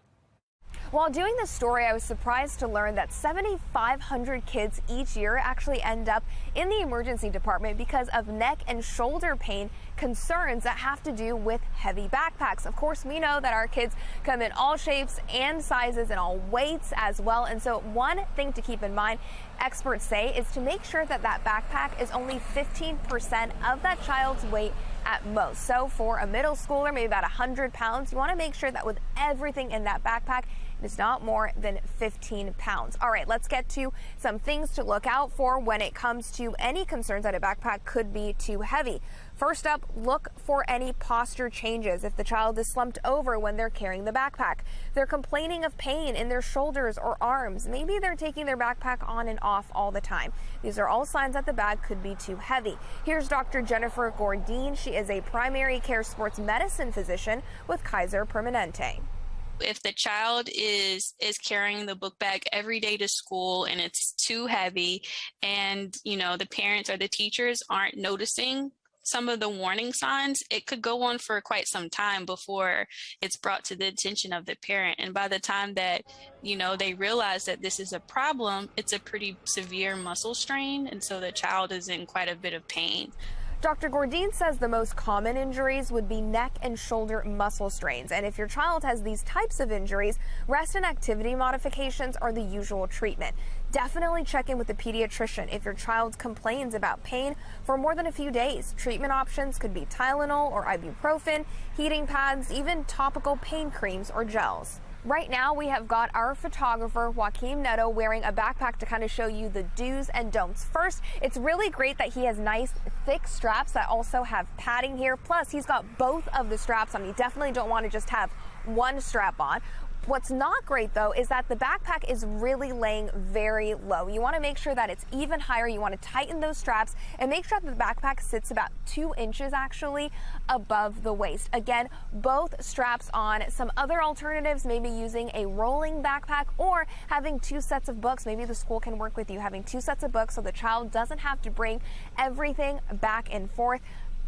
While doing this story, I was surprised to learn that 7,500 kids each year actually end up in the emergency department because of neck and shoulder pain concerns that have to do with heavy backpacks. Of course, we know that our kids come in all shapes and sizes and all weights as well. And so one thing to keep in mind, experts say, is to make sure that that backpack is only 15% of that child's weight at most. So for a middle schooler, maybe about 100 pounds, you want to make sure that with everything in that backpack, it's not more than 15 pounds. All right, let's get to some things to look out for when it comes to any concerns that a backpack could be too heavy. First up, look for any posture changes. If the child is slumped over when they're carrying the backpack, they're complaining of pain in their shoulders or arms, maybe they're taking their backpack on and off all the time. These are all signs that the bag could be too heavy. Here's Dr. Jennifer Gordine. She is a primary care sports medicine physician with Kaiser Permanente. If the child is carrying the book bag every day to school and it's too heavy, and the parents or the teachers aren't noticing some of the warning signs, it could go on for quite some time before it's brought to the attention of the parent. And by the time that they realize that this is a problem, it's a pretty severe muscle strain, and so the child is in quite a bit of pain. Dr. Gordine says the most common injuries would be neck and shoulder muscle strains. And if your child has these types of injuries, rest and activity modifications are the usual treatment. Definitely check in with the pediatrician if your child complains about pain for more than a few days. Treatment options could be Tylenol or ibuprofen, heating pads, even topical pain creams or gels. Right now, we have got our photographer, Joaquin Neto, wearing a backpack to kind of show you the do's and don'ts. First, it's really great that he has nice, thick straps that also have padding here. Plus, he's got both of the straps on. You definitely don't want to just have one strap on. What's not great, though, is that the backpack is really laying very low. You want to make sure that it's even higher. You want to tighten those straps and make sure that the backpack sits about 2 inches actually above the waist. Again, both straps on. Some other alternatives, maybe using a rolling backpack or having 2 sets of books. Maybe the school can work with you having 2 sets of books so the child doesn't have to bring everything back and forth.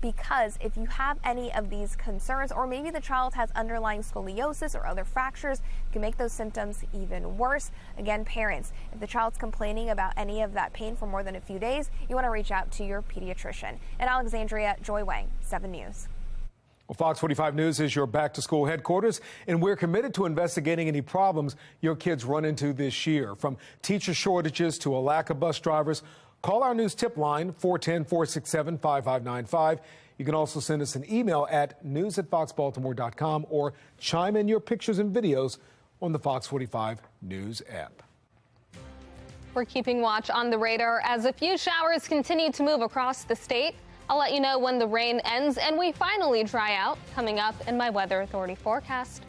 because if you have any of these concerns, or maybe the child has underlying scoliosis or other fractures, it can make those symptoms even worse. Again, parents, if the child's complaining about any of that pain for more than a few days, you want to reach out to your pediatrician. In Alexandria, Joy Wang, 7 News. Well, Fox 45 News is your back-to-school headquarters, and we're committed to investigating any problems your kids run into this year. From teacher shortages to a lack of bus drivers, call our news tip line, 410-467-5595. You can also send us an email at news@foxbaltimore.com or chime in your pictures and videos on the Fox 45 News app. We're keeping watch on the radar as a few showers continue to move across the state. I'll let you know when the rain ends and we finally dry out, coming up in my Weather Authority forecast.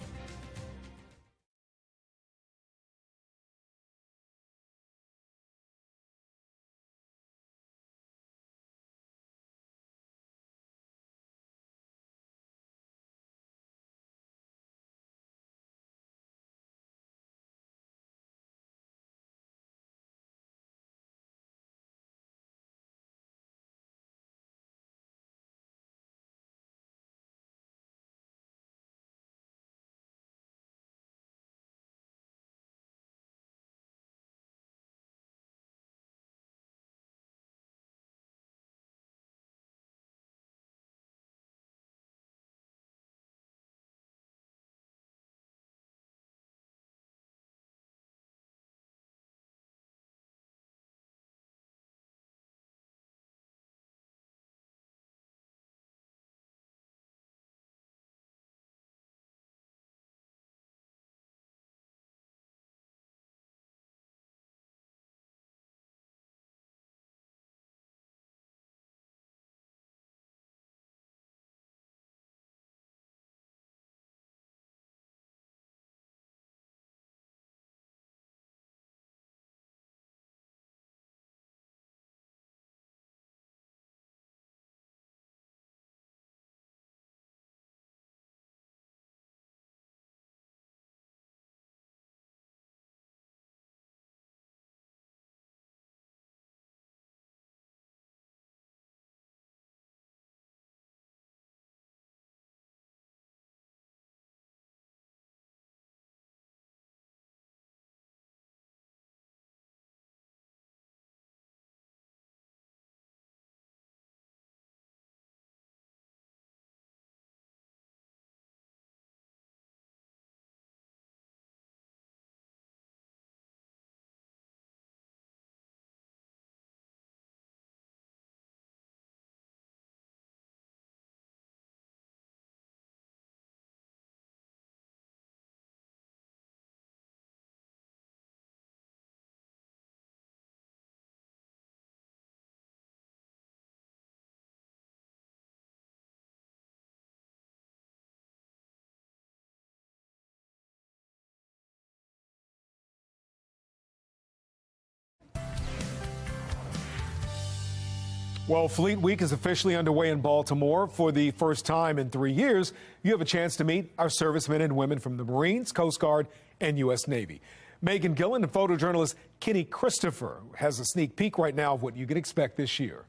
Well, Fleet Week is officially underway in Baltimore. For the first time in 3 years, you have a chance to meet our servicemen and women from the Marines, Coast Guard, and U.S. Navy. Megan Gillen and photojournalist Kenny Christopher has a sneak peek right now of what you can expect this year.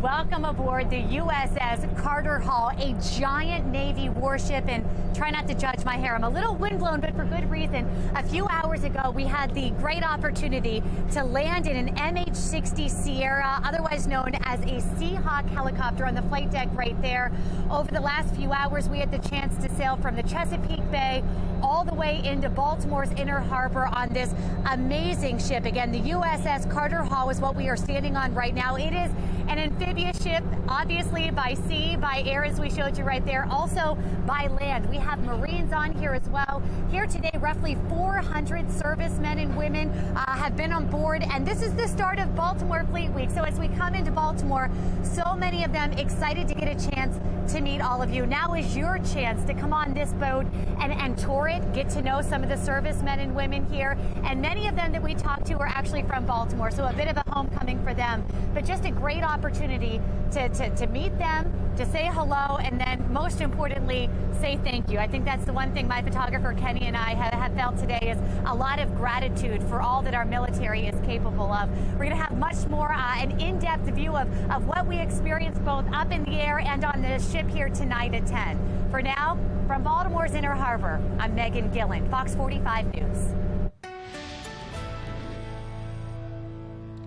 Welcome aboard the USS Carter Hall, a giant Navy warship. And try not to judge my hair. I'm a little windblown, but for good reason. A few hours ago, we had the great opportunity to land in an MH-60 Sierra, otherwise known as a Seahawk helicopter, on the flight deck right there. Over the last few hours, we had the chance to sail from the Chesapeake Bay all the way into Baltimore's Inner Harbor on this amazing ship. Again, the USS Carter Hall is what we are standing on right now. It is an amphibious ship, obviously by sea, by air, as we showed you right there, also by land. We have Marines on here as well. Here today, roughly 400 servicemen and women have been on board, and this is the start of Baltimore Fleet Week. So as we come into Baltimore, so many of them excited to get a chance to meet all of you. Now is your chance to come on this boat and tour it, get to know some of the servicemen and women here. And many of them that we talked to are actually from Baltimore, so a bit of a homecoming for them. But just a great opportunity to meet them, to say hello, and then most importantly, say thank you. I think that's the one thing my photographer Kenny and I have felt today is a lot of gratitude for all that our military is capable of. We're going to have much more an in-depth view of what we experienced both up in the air and on the ship here tonight at 10. For now, from Baltimore's Inner Harbor, I'm Megan Gillen, Fox 45 News.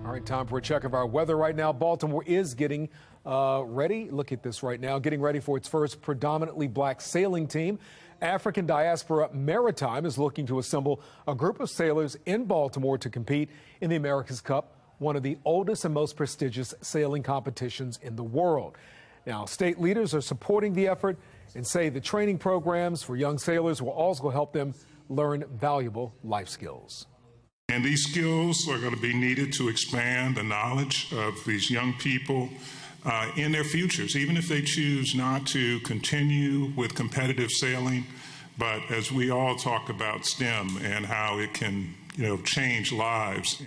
All right, time for a check of our weather right now. Baltimore is getting ready. Look at this right now. Getting ready for its first predominantly black sailing team. African Diaspora Maritime is looking to assemble a group of sailors in Baltimore to compete in the America's Cup, one of the oldest and most prestigious sailing competitions in the world. Now, state leaders are supporting the effort and say the training programs for young sailors will also help them learn valuable life skills. And these skills are going to be needed to expand the knowledge of these young people in their futures, even if they choose not to continue with competitive sailing. But as we all talk about STEM and how it can, change lives.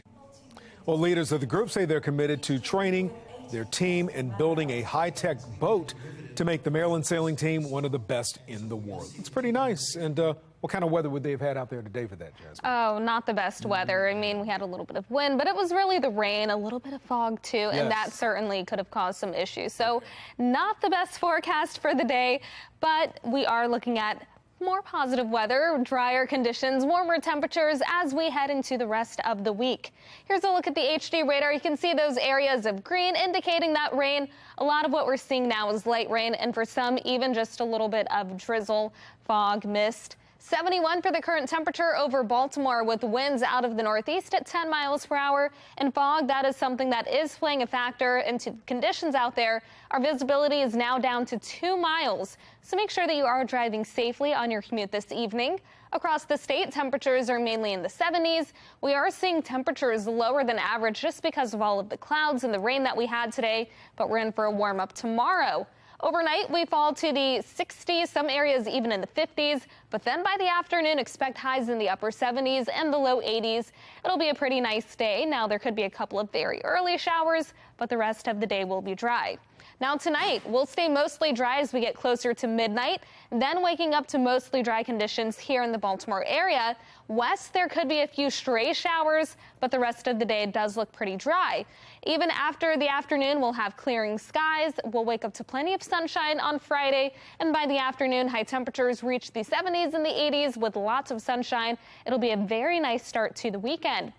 Well, leaders of the group say they're committed to training their team and building a high-tech boat to make the Maryland sailing team one of the best in the world. It's pretty nice. And what kind of weather would they have had out there today for that, Jasmine? Oh, not the best weather. I mean, we had a little bit of wind, but it was really the rain, a little bit of fog too, Yes. and that certainly could have caused some issues. So not the best forecast for the day, but we are looking at more positive weather, drier conditions, warmer temperatures as we head into the rest of the week. Here's a look at the HD radar. You can see those areas of green indicating that rain. A lot of what we're seeing now is light rain, and for some, even just a little bit of drizzle, fog, mist. 71 for the current temperature over Baltimore with winds out of the northeast at 10 miles per hour and fog. That is something that is playing a factor into conditions out there. Our visibility is now down to 2 miles. So make sure that you are driving safely on your commute this evening. Across the state, temperatures are mainly in the 70s. We are seeing temperatures lower than average just because of all of the clouds and the rain that we had today, but we're in for a warm up tomorrow. Overnight, we fall to the 60s, some areas even in the 50s, but then by the afternoon, expect highs in the upper 70s and the low 80s. It'll be a pretty nice day. Now, there could be a couple of very early showers, but the rest of the day will be dry. Now, tonight, we'll stay mostly dry as we get closer to midnight, then waking up to mostly dry conditions here in the Baltimore area. West, there could be a few stray showers, but the rest of the day does look pretty dry. Even after the afternoon, we'll have clearing skies. We'll wake up to plenty of sunshine on Friday, and by the afternoon, high temperatures reach the 70s and the 80s with lots of sunshine. It'll be a very nice start to the weekend.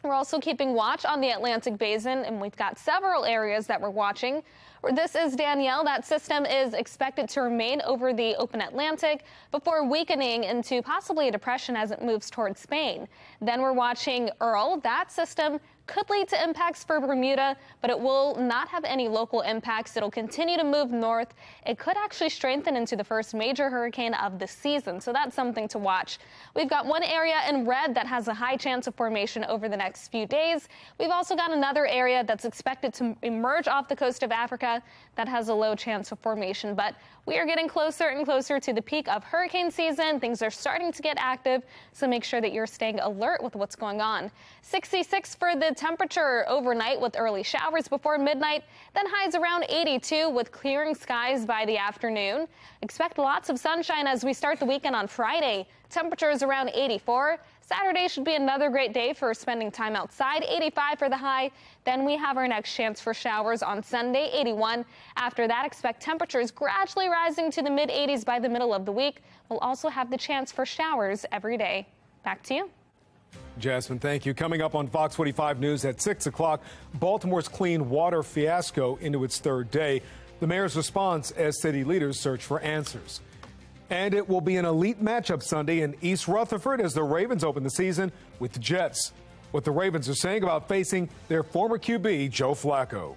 We're also keeping watch on the Atlantic Basin, and we've got several areas that we're watching. This is Danielle. That system is expected to remain over the open Atlantic before weakening into possibly a depression as it moves towards Spain. Then we're watching Earl. That system could lead to impacts for Bermuda, but it will not have any local impacts. It'll continue to move north. It could actually strengthen into the first major hurricane of the season, so that's something to watch. We've got one area in red that has a high chance of formation over the next few days. We've also got another area that's expected to emerge off the coast of Africa that has a low chance of formation, but we are getting closer and closer to the peak of hurricane season. Things are starting to get active, so make sure that you're staying alert with what's going on. 66 for the temperature overnight with early showers before midnight, then highs around 82 with clearing skies by the afternoon. Expect lots of sunshine as we start the weekend on Friday. Temperatures around 84. Saturday should be another great day for spending time outside, 85 for the high. Then we have our next chance for showers on Sunday, 81. After that, expect temperatures gradually rising to the mid-80s by the middle of the week. We'll also have the chance for showers every day. Back to you. Jasmine, thank you. Coming up on Fox 45 News at 6 o'clock, Baltimore's clean water fiasco into its third day. The mayor's response as city leaders search for answers. And it will be an elite matchup Sunday in East Rutherford as the Ravens open the season with the Jets. What the Ravens are saying about facing their former QB, Joe Flacco.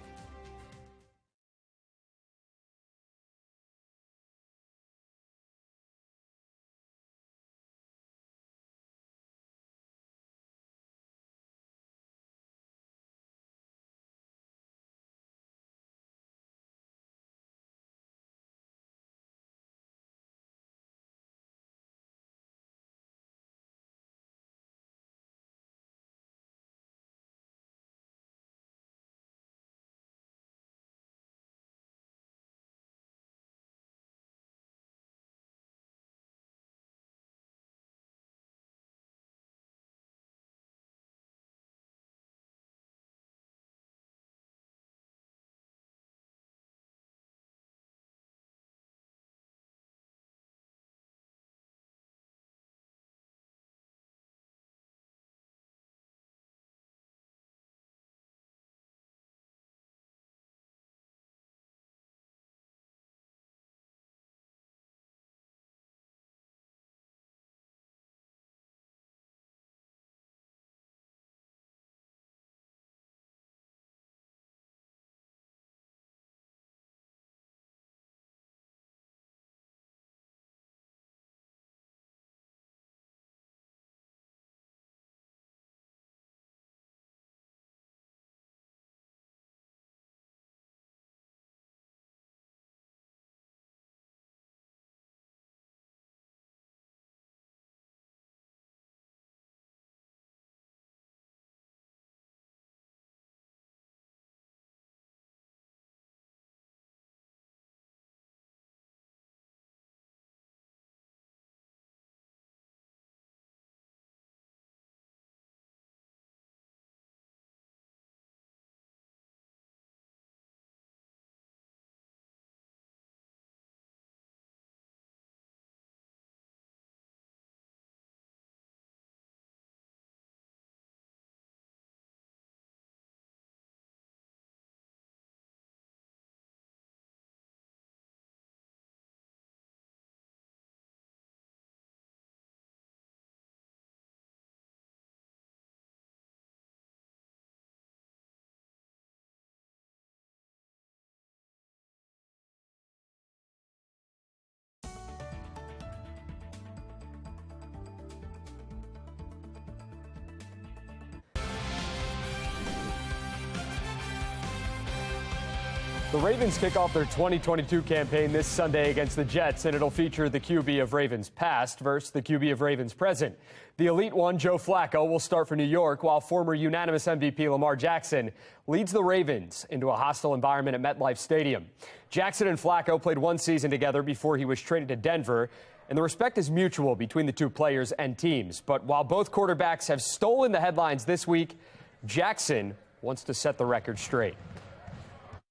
The Ravens kick off their 2022 campaign this Sunday against the Jets, and it'll feature the QB of Ravens past versus the QB of Ravens present. The elite one, Joe Flacco, will start for New York, while former unanimous MVP Lamar Jackson leads the Ravens into a hostile environment at MetLife Stadium. Jackson and Flacco played one season together before he was traded to Denver, and the respect is mutual between the two players and teams. But while both quarterbacks have stolen the headlines this week, Jackson wants to set the record straight.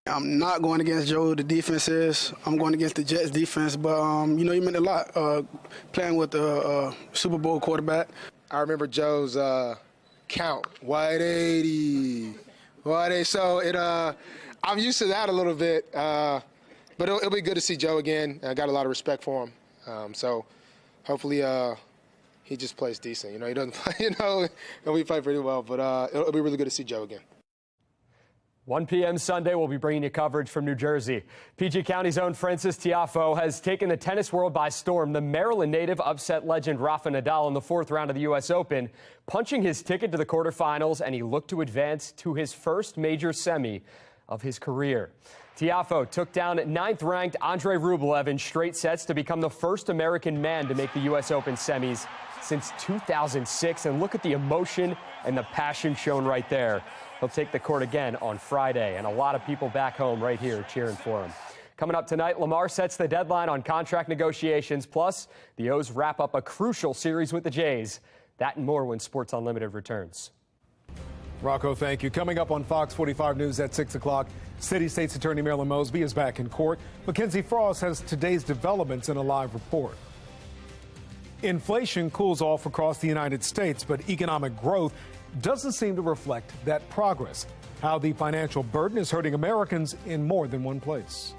I'm not going against Joe, the defense is. I'm going against the Jets defense, but, he meant a lot playing with a Super Bowl quarterback. I remember Joe's count, 180. So I'm used to that a little bit, but it'll be good to see Joe again. I got a lot of respect for him. So hopefully he just plays decent. He doesn't play, and we play pretty well, but it'll be really good to see Joe again. 1 p.m. Sunday, we'll be bringing you coverage from New Jersey. PG County's own Francis Tiafoe has taken the tennis world by storm. The Maryland native upset legend Rafa Nadal in the fourth round of the U.S. Open, punching his ticket to the quarterfinals, and he looked to advance to his first major semi of his career. Tiafoe took down 9th-ranked Andrei Rublev in straight sets to become the first American man to make the U.S. Open semis since 2006. And look at the emotion and the passion shown right there. He'll take the court again on Friday, and a lot of people back home right here cheering for him. Coming up tonight, Lamar sets the deadline on contract negotiations, plus the O's wrap up a crucial series with the Jays. That and more when Sports Unlimited returns. Rocco, thank you. Coming up on Fox 45 News at 6 o'clock, City State's Attorney Marilyn Mosby is back in court. Mackenzie Frost has today's developments in a live report. Inflation cools off across the United States, but economic growth doesn't seem to reflect that progress. How the financial burden is hurting Americans in more than one place.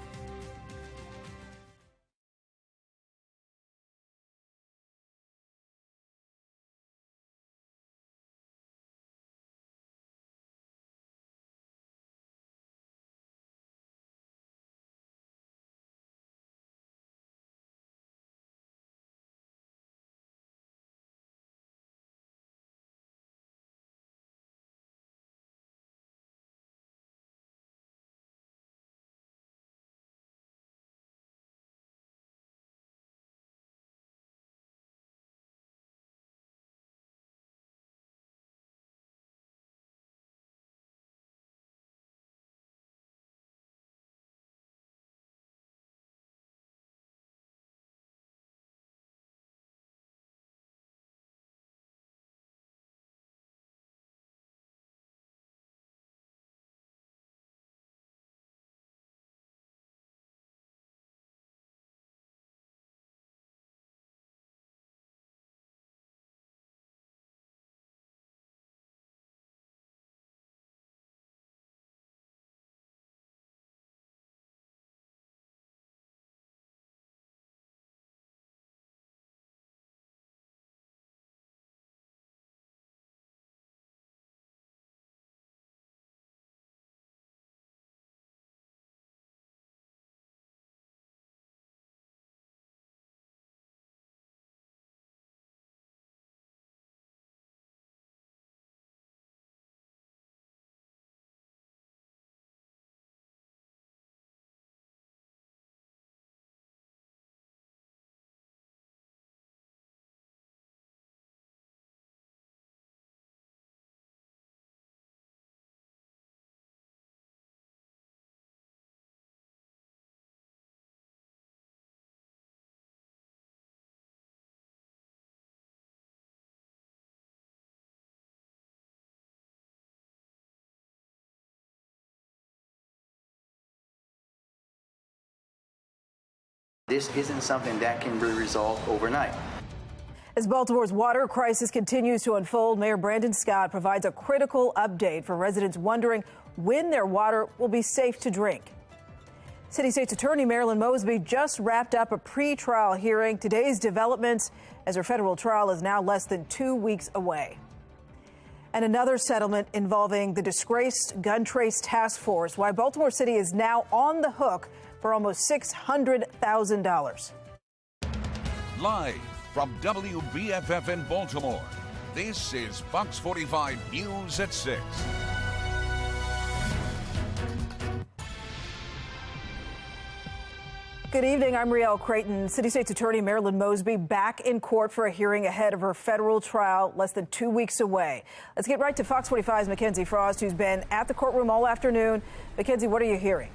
This isn't something that can be resolved overnight. As Baltimore's water crisis continues to unfold, Mayor Brandon Scott provides a critical update for residents wondering when their water will be safe to drink. City State's Attorney Marilyn Mosby just wrapped up a pre-trial hearing. Today's developments as her federal trial is now less than 2 weeks away. And another settlement involving the disgraced gun trace task force, why Baltimore City is now on the hook for almost $600,000. Live from WBFF in Baltimore, this is Fox 45 News at 6. Good evening. I'm Rielle Creighton. City State's Attorney Marilyn Mosby back in court for a hearing ahead of her federal trial less than 2 weeks away. Let's get right to Fox 45's Mackenzie Frost, who's been at the courtroom all afternoon. Mackenzie, what are you hearing?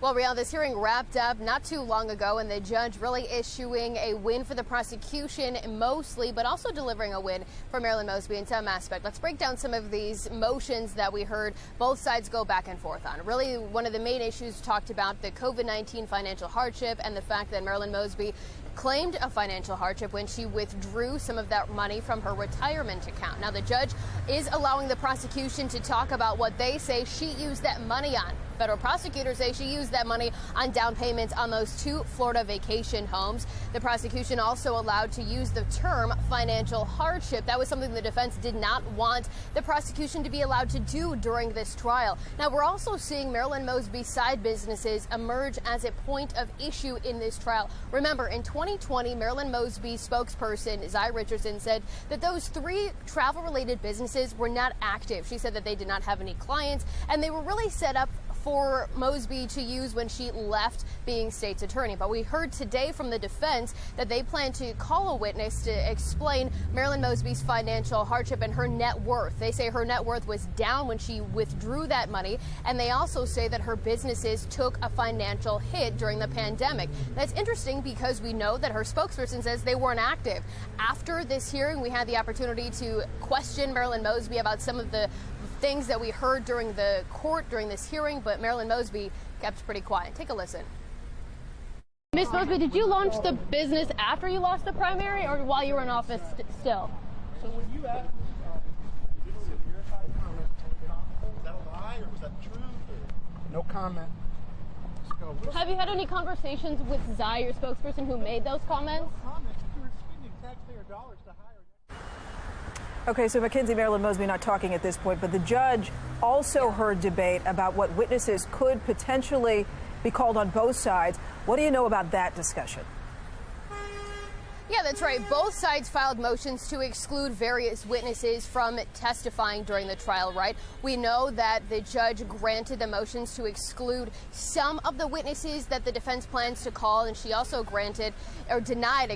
Well, Rielle, this hearing wrapped up not too long ago, and the judge really issuing a win for the prosecution mostly, but also delivering a win for Marilyn Mosby in some aspect. Let's break down some of these motions that we heard both sides go back and forth on. Really, one of the main issues talked about the COVID-19 financial hardship and the fact that Marilyn Mosby claimed a financial hardship when she withdrew some of that money from her retirement account. Now, the judge is allowing the prosecution to talk about what they say she used that money on. Federal prosecutors say she used that money on down payments on those 2 Florida vacation homes. The prosecution also allowed to use the term financial hardship. That was something the defense did not want the prosecution to be allowed to do during this trial. Now, we're also seeing Marilyn Mosby's side businesses emerge as a point of issue in this trial. Remember, in 2020, Marilyn Mosby's spokesperson, Zai Richardson, said that those 3 travel-related businesses were not active. She said that they did not have any clients, and they were really set up for Mosby to use when she left being state's attorney. But we heard today from the defense that they plan to call a witness to explain Marilyn Mosby's financial hardship and her net worth. They say her net worth was down when she withdrew that money, and they also say that her businesses took a financial hit during the pandemic. That's interesting because we know that her spokesperson says they weren't active. After this hearing, we had the opportunity to question Marilyn Mosby about some of the things that we heard during the court during this hearing, but Marilyn Mosby kept pretty quiet. Take a listen. Ms. Mosby, did you launch the business after you lost the primary or while you were in office still? So when you asked, did you verify the comment? Was that a lie or was that the truth? Or? No comment. Have you had any conversations with Zai, your spokesperson, who made those comments? No comments. You were spending taxpayer dollars to hire. Okay, so Mackenzie, Marilyn Mosby not talking at this point, but the judge also heard debate about what witnesses could potentially be called on both sides. What do you know about that discussion? Yeah, that's right. Both sides filed motions to exclude various witnesses from testifying during the trial, right? We know that the judge granted the motions to exclude some of the witnesses that the defense plans to call, and she also denied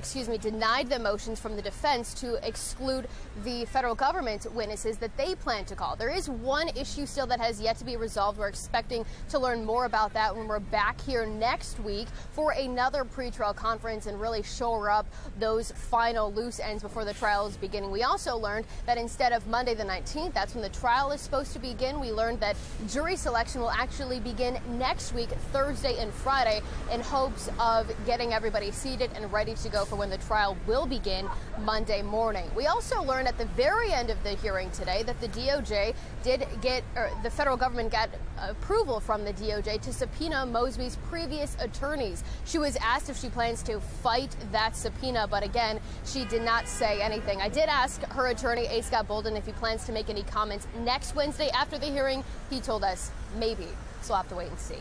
the motions from the defense to exclude the federal government's witnesses that they plan to call. There is one issue still that has yet to be resolved. We're expecting to learn more about that when we're back here next week for another pretrial conference and really shore up those final loose ends before the trial is beginning. We also learned that instead of Monday the 19th, that's when the trial is supposed to begin, we learned that jury selection will actually begin next week, Thursday and Friday, in hopes of getting everybody seated and ready to go for when the trial will begin Monday morning. We also learned at the very end of the hearing today that the DOJ the federal government got approval from the DOJ to subpoena Mosby's previous attorneys. She was asked if she plans to fight that subpoena, but again, she did not say anything. I did ask her attorney, A. Scott Bolden, if he plans to make any comments next Wednesday after the hearing. He told us maybe, so we'll have to wait and see.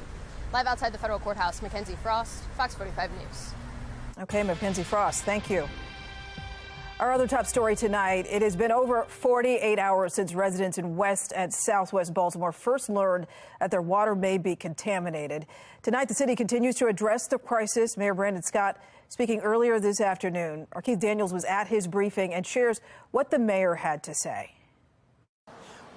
Live outside the federal courthouse, Mackenzie Frost, Fox 45 News. Okay, Mackenzie Frost, thank you. Our other top story tonight, it has been over 48 hours since residents in West and Southwest Baltimore first learned that their water may be contaminated. Tonight, the city continues to address the crisis. Mayor Brandon Scott speaking earlier this afternoon. Our Keith Daniels was at his briefing and shares what the mayor had to say.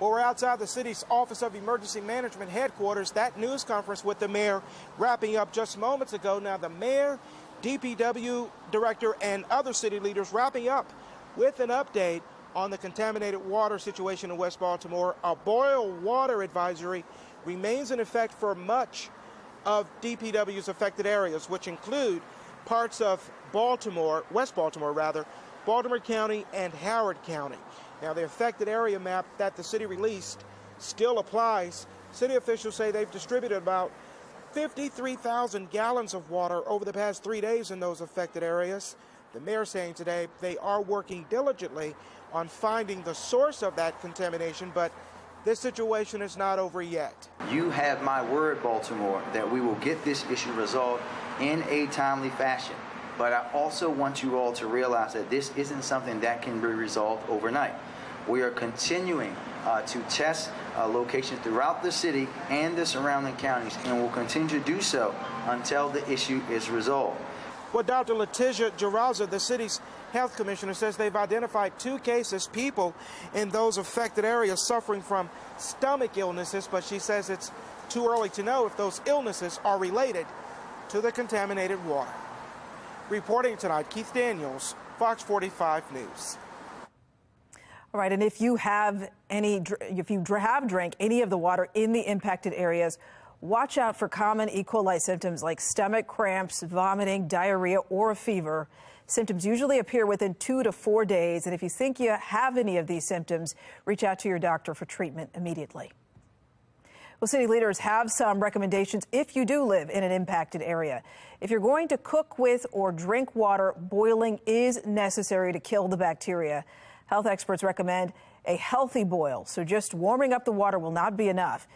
Well, we're outside the city's Office of Emergency Management headquarters. That news conference with the mayor wrapping up just moments ago. Now, the mayor, DPW director, and other city leaders wrapping up with an update on the contaminated water situation in West Baltimore. A boil water advisory remains in effect for much of DPW's affected areas, which include parts of Baltimore, West Baltimore rather, Baltimore County and Howard County. Now, the affected area map that the city released still applies. City officials say they've distributed about 53,000 gallons of water over the past 3 days in those affected areas. The mayor saying today they are working diligently on finding the source of that contamination, but this situation is not over yet. You have my word, Baltimore, that we will get this issue resolved in a timely fashion. But I also want you all to realize that this isn't something that can be resolved overnight. We are continuing to test locations throughout the city and the surrounding counties, and will continue to do so until the issue is resolved. Well, Dr. Letitia Geraza, the city's health commissioner, says they've identified 2 cases, people in those affected areas suffering from stomach illnesses, but she says it's too early to know if those illnesses are related to the contaminated water. Reporting tonight, Keith Daniels, Fox 45 News. All right, and if you have drank any of the water in the impacted areas, watch out for common E. coli symptoms like stomach cramps, vomiting, diarrhea, or a fever. Symptoms usually appear within 2 to 4 days, and if you think you have any of these symptoms, reach out to your doctor for treatment immediately. Well, city leaders have some recommendations if you do live in an impacted area. If you're going to cook with or drink water, boiling is necessary to kill the bacteria. Health experts recommend a healthy boil, so just warming up the water will not be enough.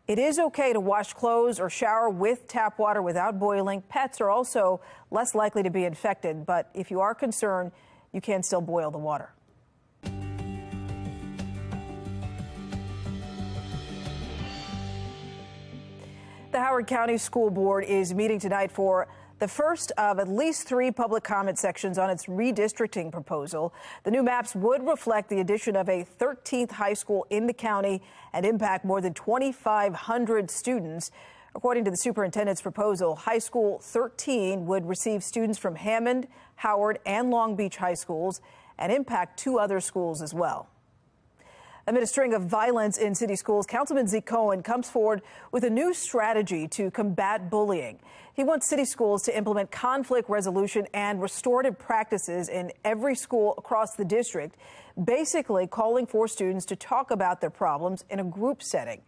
It is okay to wash clothes or shower with tap water without boiling. Pets are also less likely to be infected, but if you are concerned, you can still boil the water. The Howard County School Board is meeting tonight for the first of at least 3 public comment sections on its redistricting proposal. The new maps would reflect the addition of a 13th high school in the county and impact more than 2,500 students. According to the superintendent's proposal, High School 13 would receive students from Hammond, Howard, and Long Beach high schools and impact 2 other schools as well. Amid a string of violence in city schools, Councilman Zeke Cohen comes forward with a new strategy to combat bullying. He wants city schools to implement conflict resolution and restorative practices in every school across the district, basically calling for students to talk about their problems in a group setting.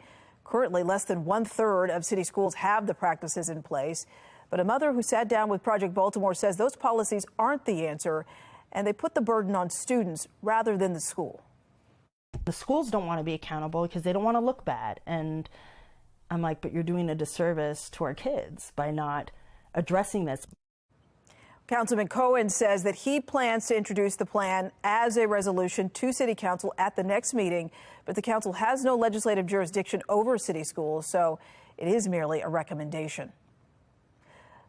Currently, less than 1/3 of city schools have the practices in place, but a mother who sat down with Project Baltimore says those policies aren't the answer, and they put the burden on students rather than the school. The schools don't want to be accountable because they don't want to look bad. And I'm like, but you're doing a disservice to our kids by not addressing this. Councilman Cohen says that he plans to introduce the plan as a resolution to City Council at the next meeting, but the council has no legislative jurisdiction over city schools, so it is merely a recommendation.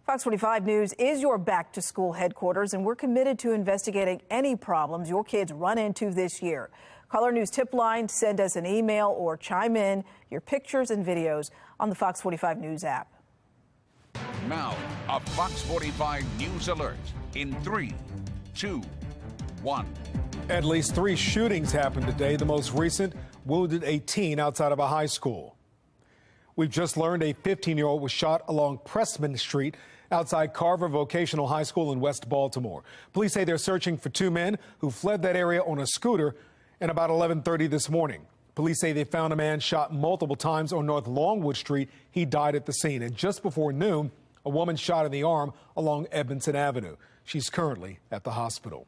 Fox 45 News is your back-to-school headquarters, and we're committed to investigating any problems your kids run into this year. Call our news tip line, send us an email, or chime in your pictures and videos on the Fox 45 News app. Now, a Fox 45 News alert in 3, 2, 1. At least 3 shootings happened today. The most recent wounded a teen outside of a high school. We've just learned a 15-year-old was shot along Pressman Street outside Carver Vocational High School in West Baltimore. Police say they're searching for 2 men who fled that area on a scooter and about 11:30 this morning. Police say they found a man shot multiple times on North Longwood Street. He died at the scene. And just before noon, a woman shot in the arm along Edmondson Avenue. She's currently at the hospital.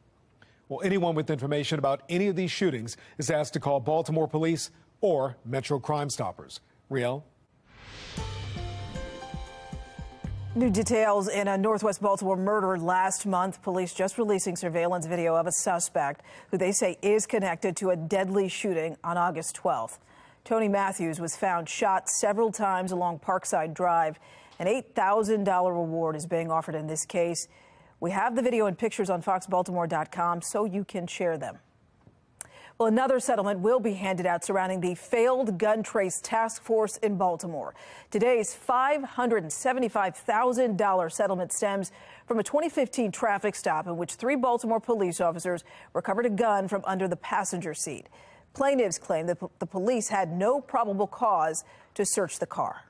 Well, anyone with information about any of these shootings is asked to call Baltimore Police or Metro Crime Stoppers. Riel? New details in a Northwest Baltimore murder last month. Police just releasing surveillance video of a suspect who they say is connected to a deadly shooting on August 12th. Tony Matthews was found shot several times along Parkside Drive. An $8,000 reward is being offered in this case. We have the video and pictures on foxbaltimore.com so you can share them. Well, another settlement will be handed out surrounding the failed gun trace task force in Baltimore. Today's $575,000 settlement stems from a 2015 traffic stop in which 3 Baltimore police officers recovered a gun from under the passenger seat. Plaintiffs claim that the police had no probable cause to search the car.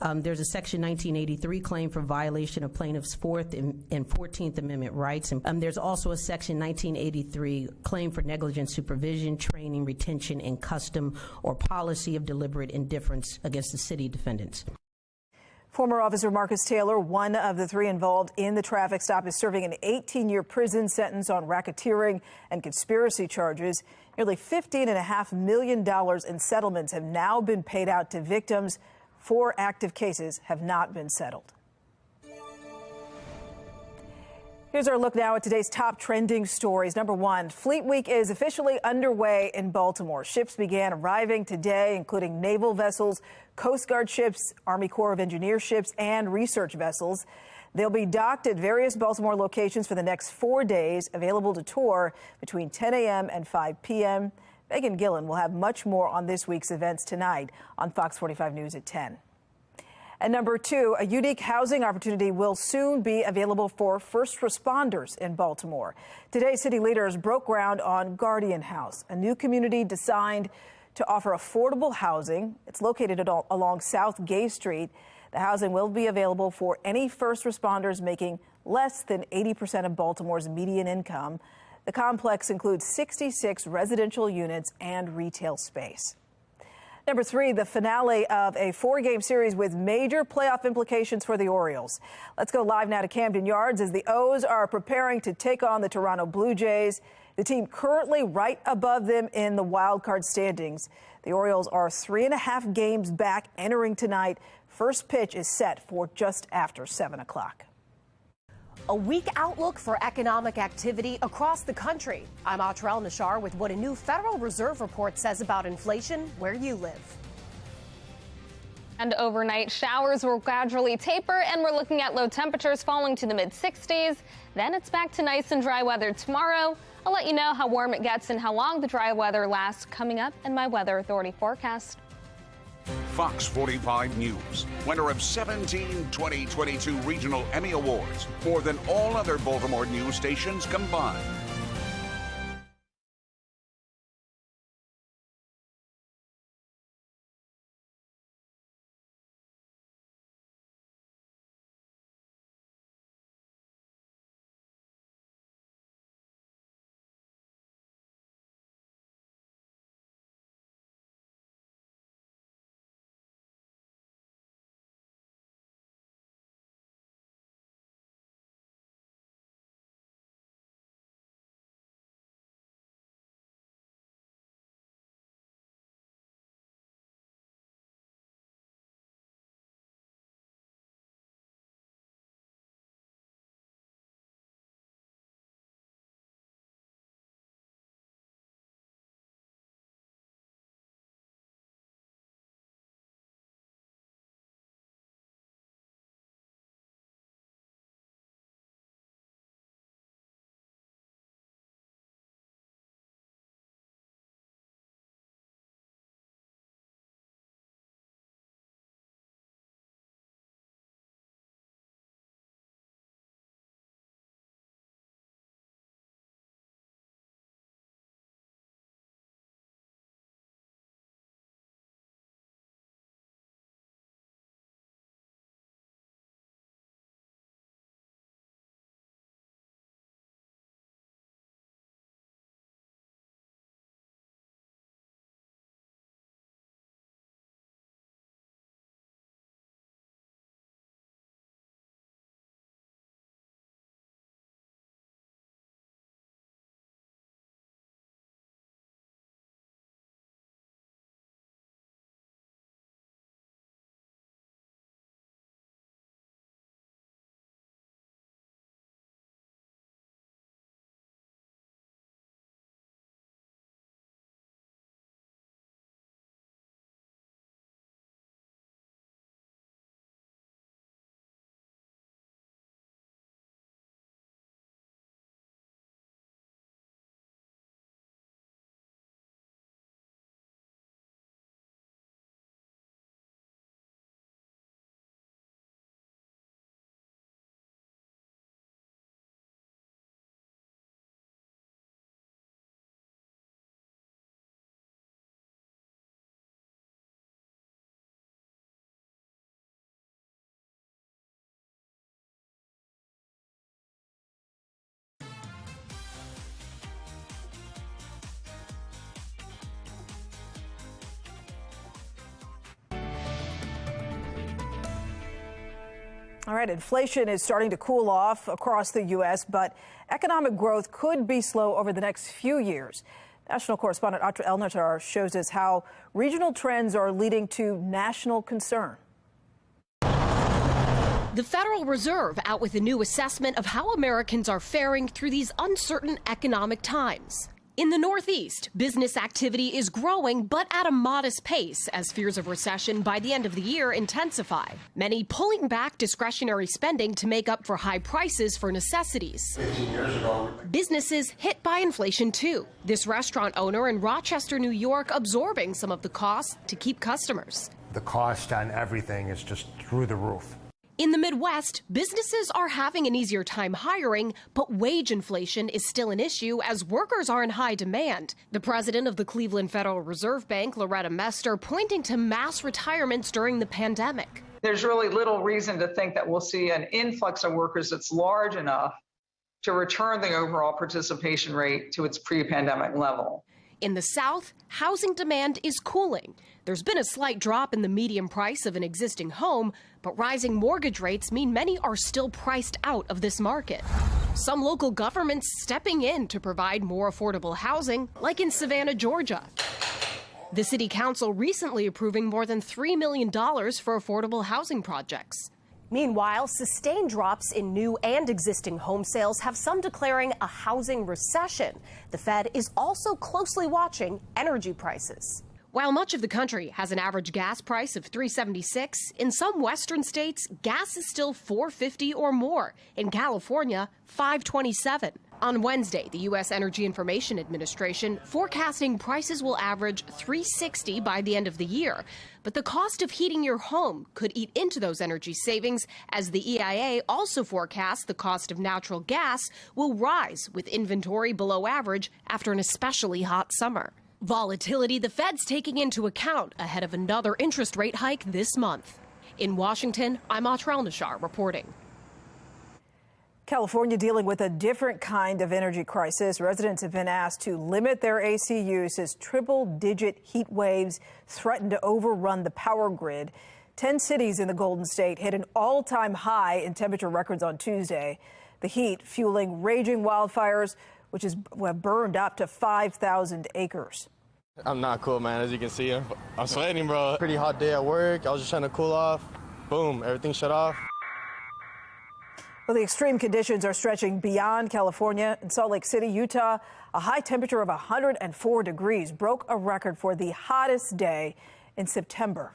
There's a Section 1983 claim for violation of plaintiff's 4th and 14th Amendment rights. And there's also a Section 1983 claim for negligent supervision, training, retention, and custom or policy of deliberate indifference against the city defendants. Former Officer Marcus Taylor, one of the 3 involved in the traffic stop, is serving an 18-year prison sentence on racketeering and conspiracy charges. Nearly $15.5 million in settlements have now been paid out to victims. 4 active cases have not been settled. Here's our look now at today's top trending stories. Number one, Fleet Week is officially underway in Baltimore. Ships began arriving today, including naval vessels, Coast Guard ships, Army Corps of Engineers ships, and research vessels. They'll be docked at various Baltimore locations for the next 4 days, available to tour between 10 a.m. and 5 p.m. Megan Gillen will have much more on this week's events tonight on Fox 45 News at 10. And number two, a unique housing opportunity will soon be available for first responders in Baltimore. Today, city leaders broke ground on Guardian House, a new community designed to offer affordable housing. It's located along South Gay Street. The housing will be available for any first responders making less than 80% of Baltimore's median income. The complex includes 66 residential units and retail space. Number three, the finale of a 4-game series with major playoff implications for the Orioles. Let's go live now to Camden Yards as the O's are preparing to take on the Toronto Blue Jays, the team currently right above them in the wild card standings. The Orioles are 3.5 games back entering tonight. First pitch is set for just after 7 o'clock. A weak outlook for economic activity across the country. I'm Atrell Nashar with what a new Federal Reserve report says about inflation where you live. And overnight showers will gradually taper, and we're looking at low temperatures falling to the mid-60s. Then it's back to nice and dry weather tomorrow. I'll let you know how warm it gets and how long the dry weather lasts coming up in my Weather Authority forecast. Fox 45 News, winner of 17 2022 Regional Emmy Awards, more than all other Baltimore news stations combined. All right, inflation is starting to cool off across the U.S., but economic growth could be slow over the next few years. National correspondent Atra El-Natar shows us how regional trends are leading to national concern. The Federal Reserve out with a new assessment of how Americans are faring through these uncertain economic times. In the Northeast, business activity is growing, but at a modest pace as fears of recession by the end of the year intensify. Many pulling back discretionary spending to make up for high prices for necessities. 15 years ago. Businesses hit by inflation too. This restaurant owner in Rochester, New York, absorbing some of the costs to keep customers. The cost on everything is just through the roof. In the Midwest, businesses are having an easier time hiring, but wage inflation is still an issue as workers are in high demand. The president of the Cleveland Federal Reserve Bank, Loretta Mester, pointing to mass retirements during the pandemic. There's really little reason to think that we'll see an influx of workers that's large enough to return the overall participation rate to its pre-pandemic level. In the South, housing demand is cooling. There's been a slight drop in the median price of an existing home, but rising mortgage rates mean many are still priced out of this market. Some local governments stepping in to provide more affordable housing, like in Savannah, Georgia. The city council recently approving more than $3 million for affordable housing projects. Meanwhile, sustained drops in new and existing home sales have some declaring a housing recession. The Fed is also closely watching energy prices. While much of the country has an average gas price of $3.76, in some western states, gas is still $4.50 or more. In California, $5.27. On Wednesday, the U.S. Energy Information Administration forecasting prices will average $3.60 by the end of the year. But the cost of heating your home could eat into those energy savings, as the EIA also forecasts the cost of natural gas will rise with inventory below average after an especially hot summer. Volatility the Fed's taking into account ahead of another interest rate hike this month. In Washington, I'm Atrel Nashar reporting. California dealing with a different kind of energy crisis. Residents have been asked to limit their AC use as triple-digit heat waves threaten to overrun the power grid. 10 cities in the Golden State hit an all-time high in temperature records on Tuesday. The heat fueling raging wildfires, which has burned up to 5,000 acres. I'm not cool, man. As you can see, I'm sweating, bro. Pretty hot day at work. I was just trying to cool off. Boom, everything shut off. Well, the extreme conditions are stretching beyond California. In Salt Lake City, Utah, a high temperature of 104 degrees broke a record for the hottest day in September.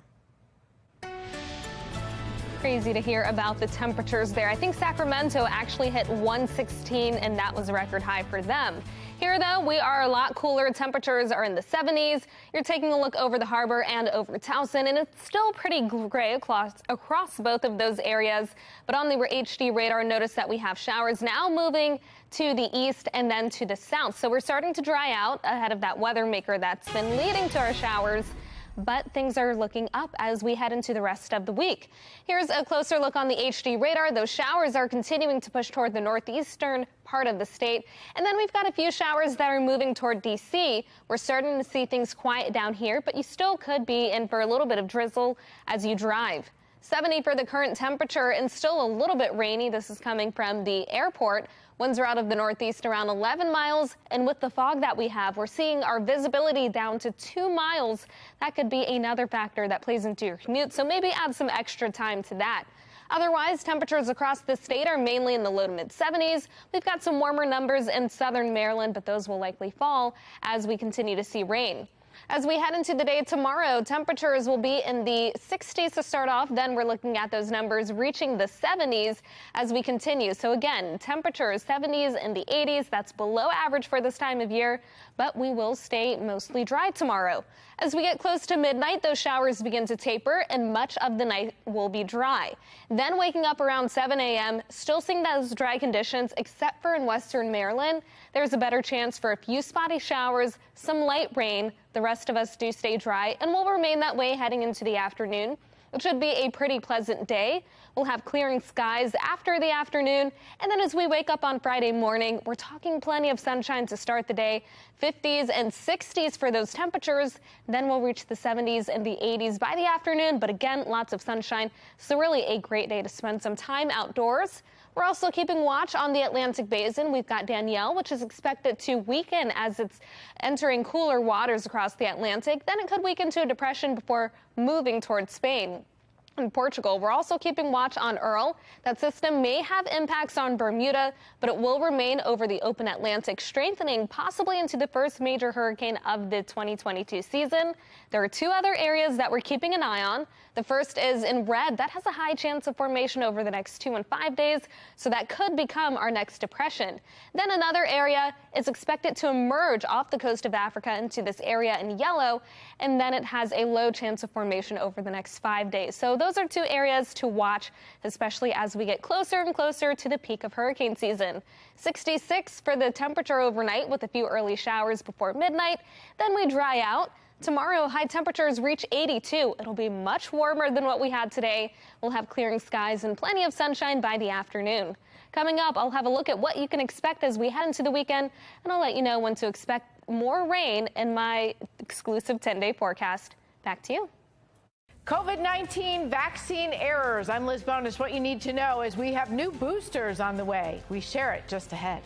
Crazy to hear about the temperatures there. I think Sacramento actually hit 116, and that was a record high for them. Here, though, we are a lot cooler. Temperatures are in the 70s. You're taking a look over the harbor and over Towson, and it's still pretty gray across both of those areas. But on the HD radar, notice that we have showers now moving to the east and then to the south. So we're starting to dry out ahead of that weather maker that's been leading to our showers. But things are looking up as we head into the rest of the week. Here's a closer look on the HD radar. Those showers are continuing to push toward the northeastern part of the state. And then we've got a few showers that are moving toward D.C. We're starting to see things quiet down here, but you still could be in for a little bit of drizzle as you drive. 70 for the current temperature and still a little bit rainy. This is coming from the airport. Winds are out of the northeast around 11 miles. And with the fog that we have, we're seeing our visibility down to 2 miles. That could be another factor that plays into your commute. So maybe add some extra time to that. Otherwise, temperatures across the state are mainly in the low to mid 70s. We've got some warmer numbers in southern Maryland, but those will likely fall as we continue to see rain. As we head into the day tomorrow, temperatures will be in the 60s to start off. Then we're looking at those numbers reaching the 70s as we continue. So again, temperatures 70s and the 80s. That's below average for this time of year, but we will stay mostly dry tomorrow. As we get close to midnight, those showers begin to taper and much of the night will be dry. Then waking up around 7 a.m., still seeing those dry conditions, except for in western Maryland. There's a better chance for a few spotty showers, some light rain. The rest of us do stay dry and will remain that way heading into the afternoon. It should be a pretty pleasant day. We'll have clearing skies after the afternoon. And then as we wake up on Friday morning, we're talking plenty of sunshine to start the day. 50s and 60s for those temperatures. Then we'll reach the 70s and the 80s by the afternoon. But again, lots of sunshine. So really a great day to spend some time outdoors. We're also keeping watch on the Atlantic Basin. We've got Danielle, which is expected to weaken as it's entering cooler waters across the Atlantic. Then it could weaken to a depression before moving towards Spain. In Portugal, we're also keeping watch on Earl. That system may have impacts on Bermuda, but it will remain over the open Atlantic, strengthening possibly into the first major hurricane of the 2022 season. There are two other areas that we're keeping an eye on. The first is in red. That has a high chance of formation over the next 2 and 5 days, so that could become our next depression. Then another area is expected to emerge off the coast of Africa into this area in yellow, and then it has a low chance of formation over the next 5 days. So those are two areas to watch, especially as we get closer and closer to the peak of hurricane season. 66 for the temperature overnight with a few early showers before midnight. Then we dry out. Tomorrow, high temperatures reach 82. It'll be much warmer than what we had today. We'll have clearing skies and plenty of sunshine by the afternoon. Coming up, I'll have a look at what you can expect as we head into the weekend, and I'll let you know when to expect more rain in my exclusive 10-day forecast. Back to you. COVID-19 vaccine errors. I'm Liz Bonus. What you need to know is we have new boosters on the way. We share it just ahead.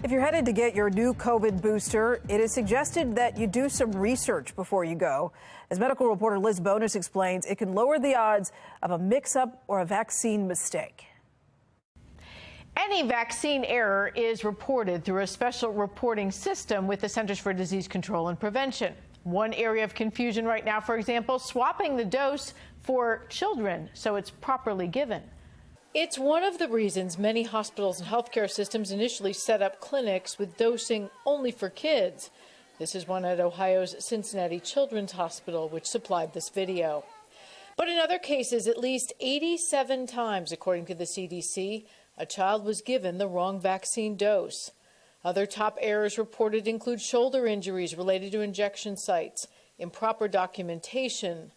If you're headed to get your new COVID booster, it is suggested that you do some research before you go. As medical reporter Liz Bonus explains, it can lower the odds of a mix-up or a vaccine mistake. Any vaccine error is reported through a special reporting system with the Centers for Disease Control and Prevention. One area of confusion right now, for example, swapping the dose for children so it's properly given. It's one of the reasons many hospitals and healthcare systems initially set up clinics with dosing only for kids. This is one at Ohio's Cincinnati Children's Hospital, which supplied this video. But in other cases, at least 87 times, according to the CDC, a child was given the wrong vaccine dose. Other top errors reported include shoulder injuries related to injection sites, improper documentation,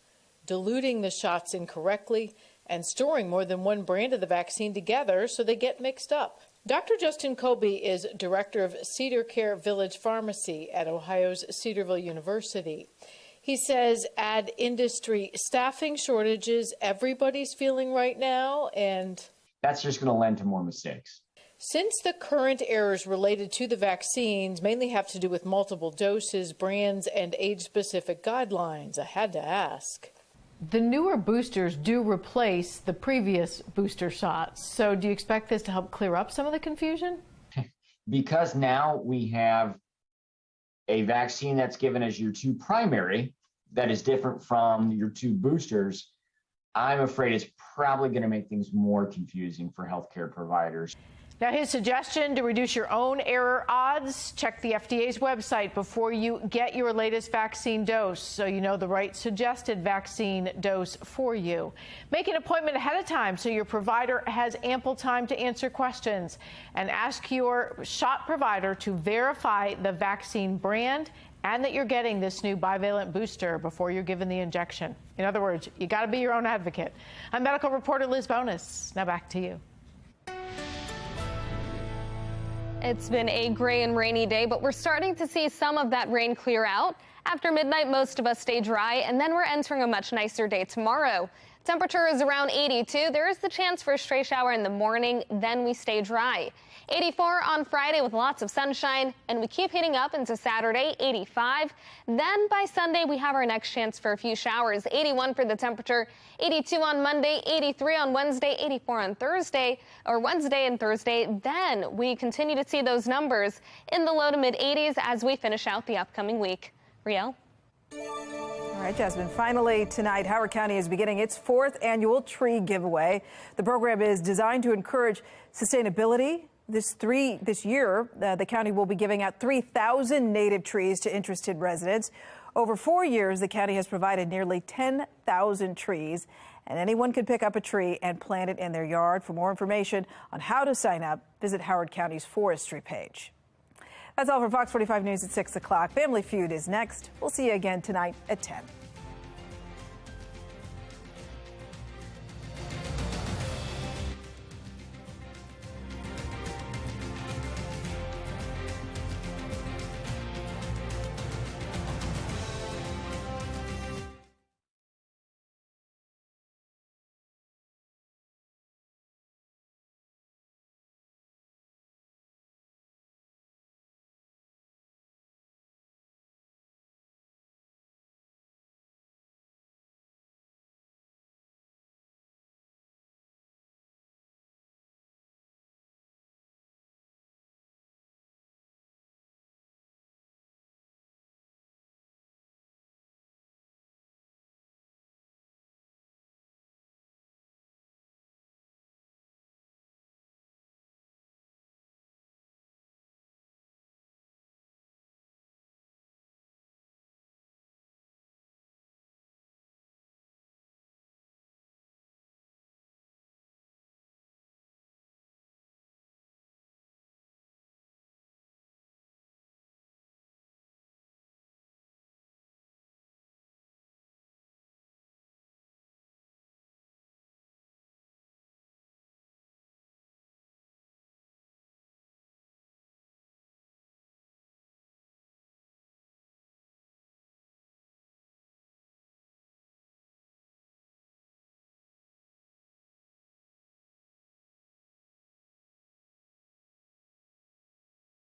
diluting the shots incorrectly, and storing more than one brand of the vaccine together so they get mixed up. Dr. Justin Colby is director of Cedar Care Village Pharmacy at Ohio's Cedarville University. He says add industry staffing shortages everybody's feeling right now, and that's just going to lend to more mistakes. Since the current errors related to the vaccines mainly have to do with multiple doses, brands, and age-specific guidelines, I had to ask. The newer boosters do replace the previous booster shots. So do you expect this to help clear up some of the confusion? Because now we have a vaccine that's given as your 2 primary that is different from your 2 boosters, I'm afraid it's probably going to make things more confusing for healthcare providers. Now, his suggestion to reduce your own error odds, check the FDA's website before you get your latest vaccine dose so you know the right suggested vaccine dose for you. Make an appointment ahead of time so your provider has ample time to answer questions, and ask your shot provider to verify the vaccine brand and that you're getting this new bivalent booster before you're given the injection. In other words, you got to be your own advocate. I'm medical reporter Liz Bonus. Now back to you. It's been a gray and rainy day, but we're starting to see some of that rain clear out. After midnight, most of us stay dry, and then we're entering a much nicer day tomorrow. Temperature is around 82. There is the chance for a stray shower in the morning, then we stay dry. 84 on Friday with lots of sunshine, and we keep heating up into Saturday, 85. Then by Sunday, we have our next chance for a few showers. 81 for the temperature, 82 on Monday, 83 on Wednesday, 84 on Thursday, or Wednesday and Thursday. Then we continue to see those numbers in the low to mid 80s as we finish out the upcoming week. Riel? All right, Jasmine, finally tonight, Howard County is beginning its 4th annual tree giveaway. The program is designed to encourage sustainability. This year, the county will be giving out 3,000 native trees to interested residents. Over 4 years, the county has provided nearly 10,000 trees, and anyone can pick up a tree and plant it in their yard. For more information on how to sign up, visit Howard County's forestry page. That's all for Fox 45 News at 6 o'clock. Family Feud is next. We'll see you again tonight at 10.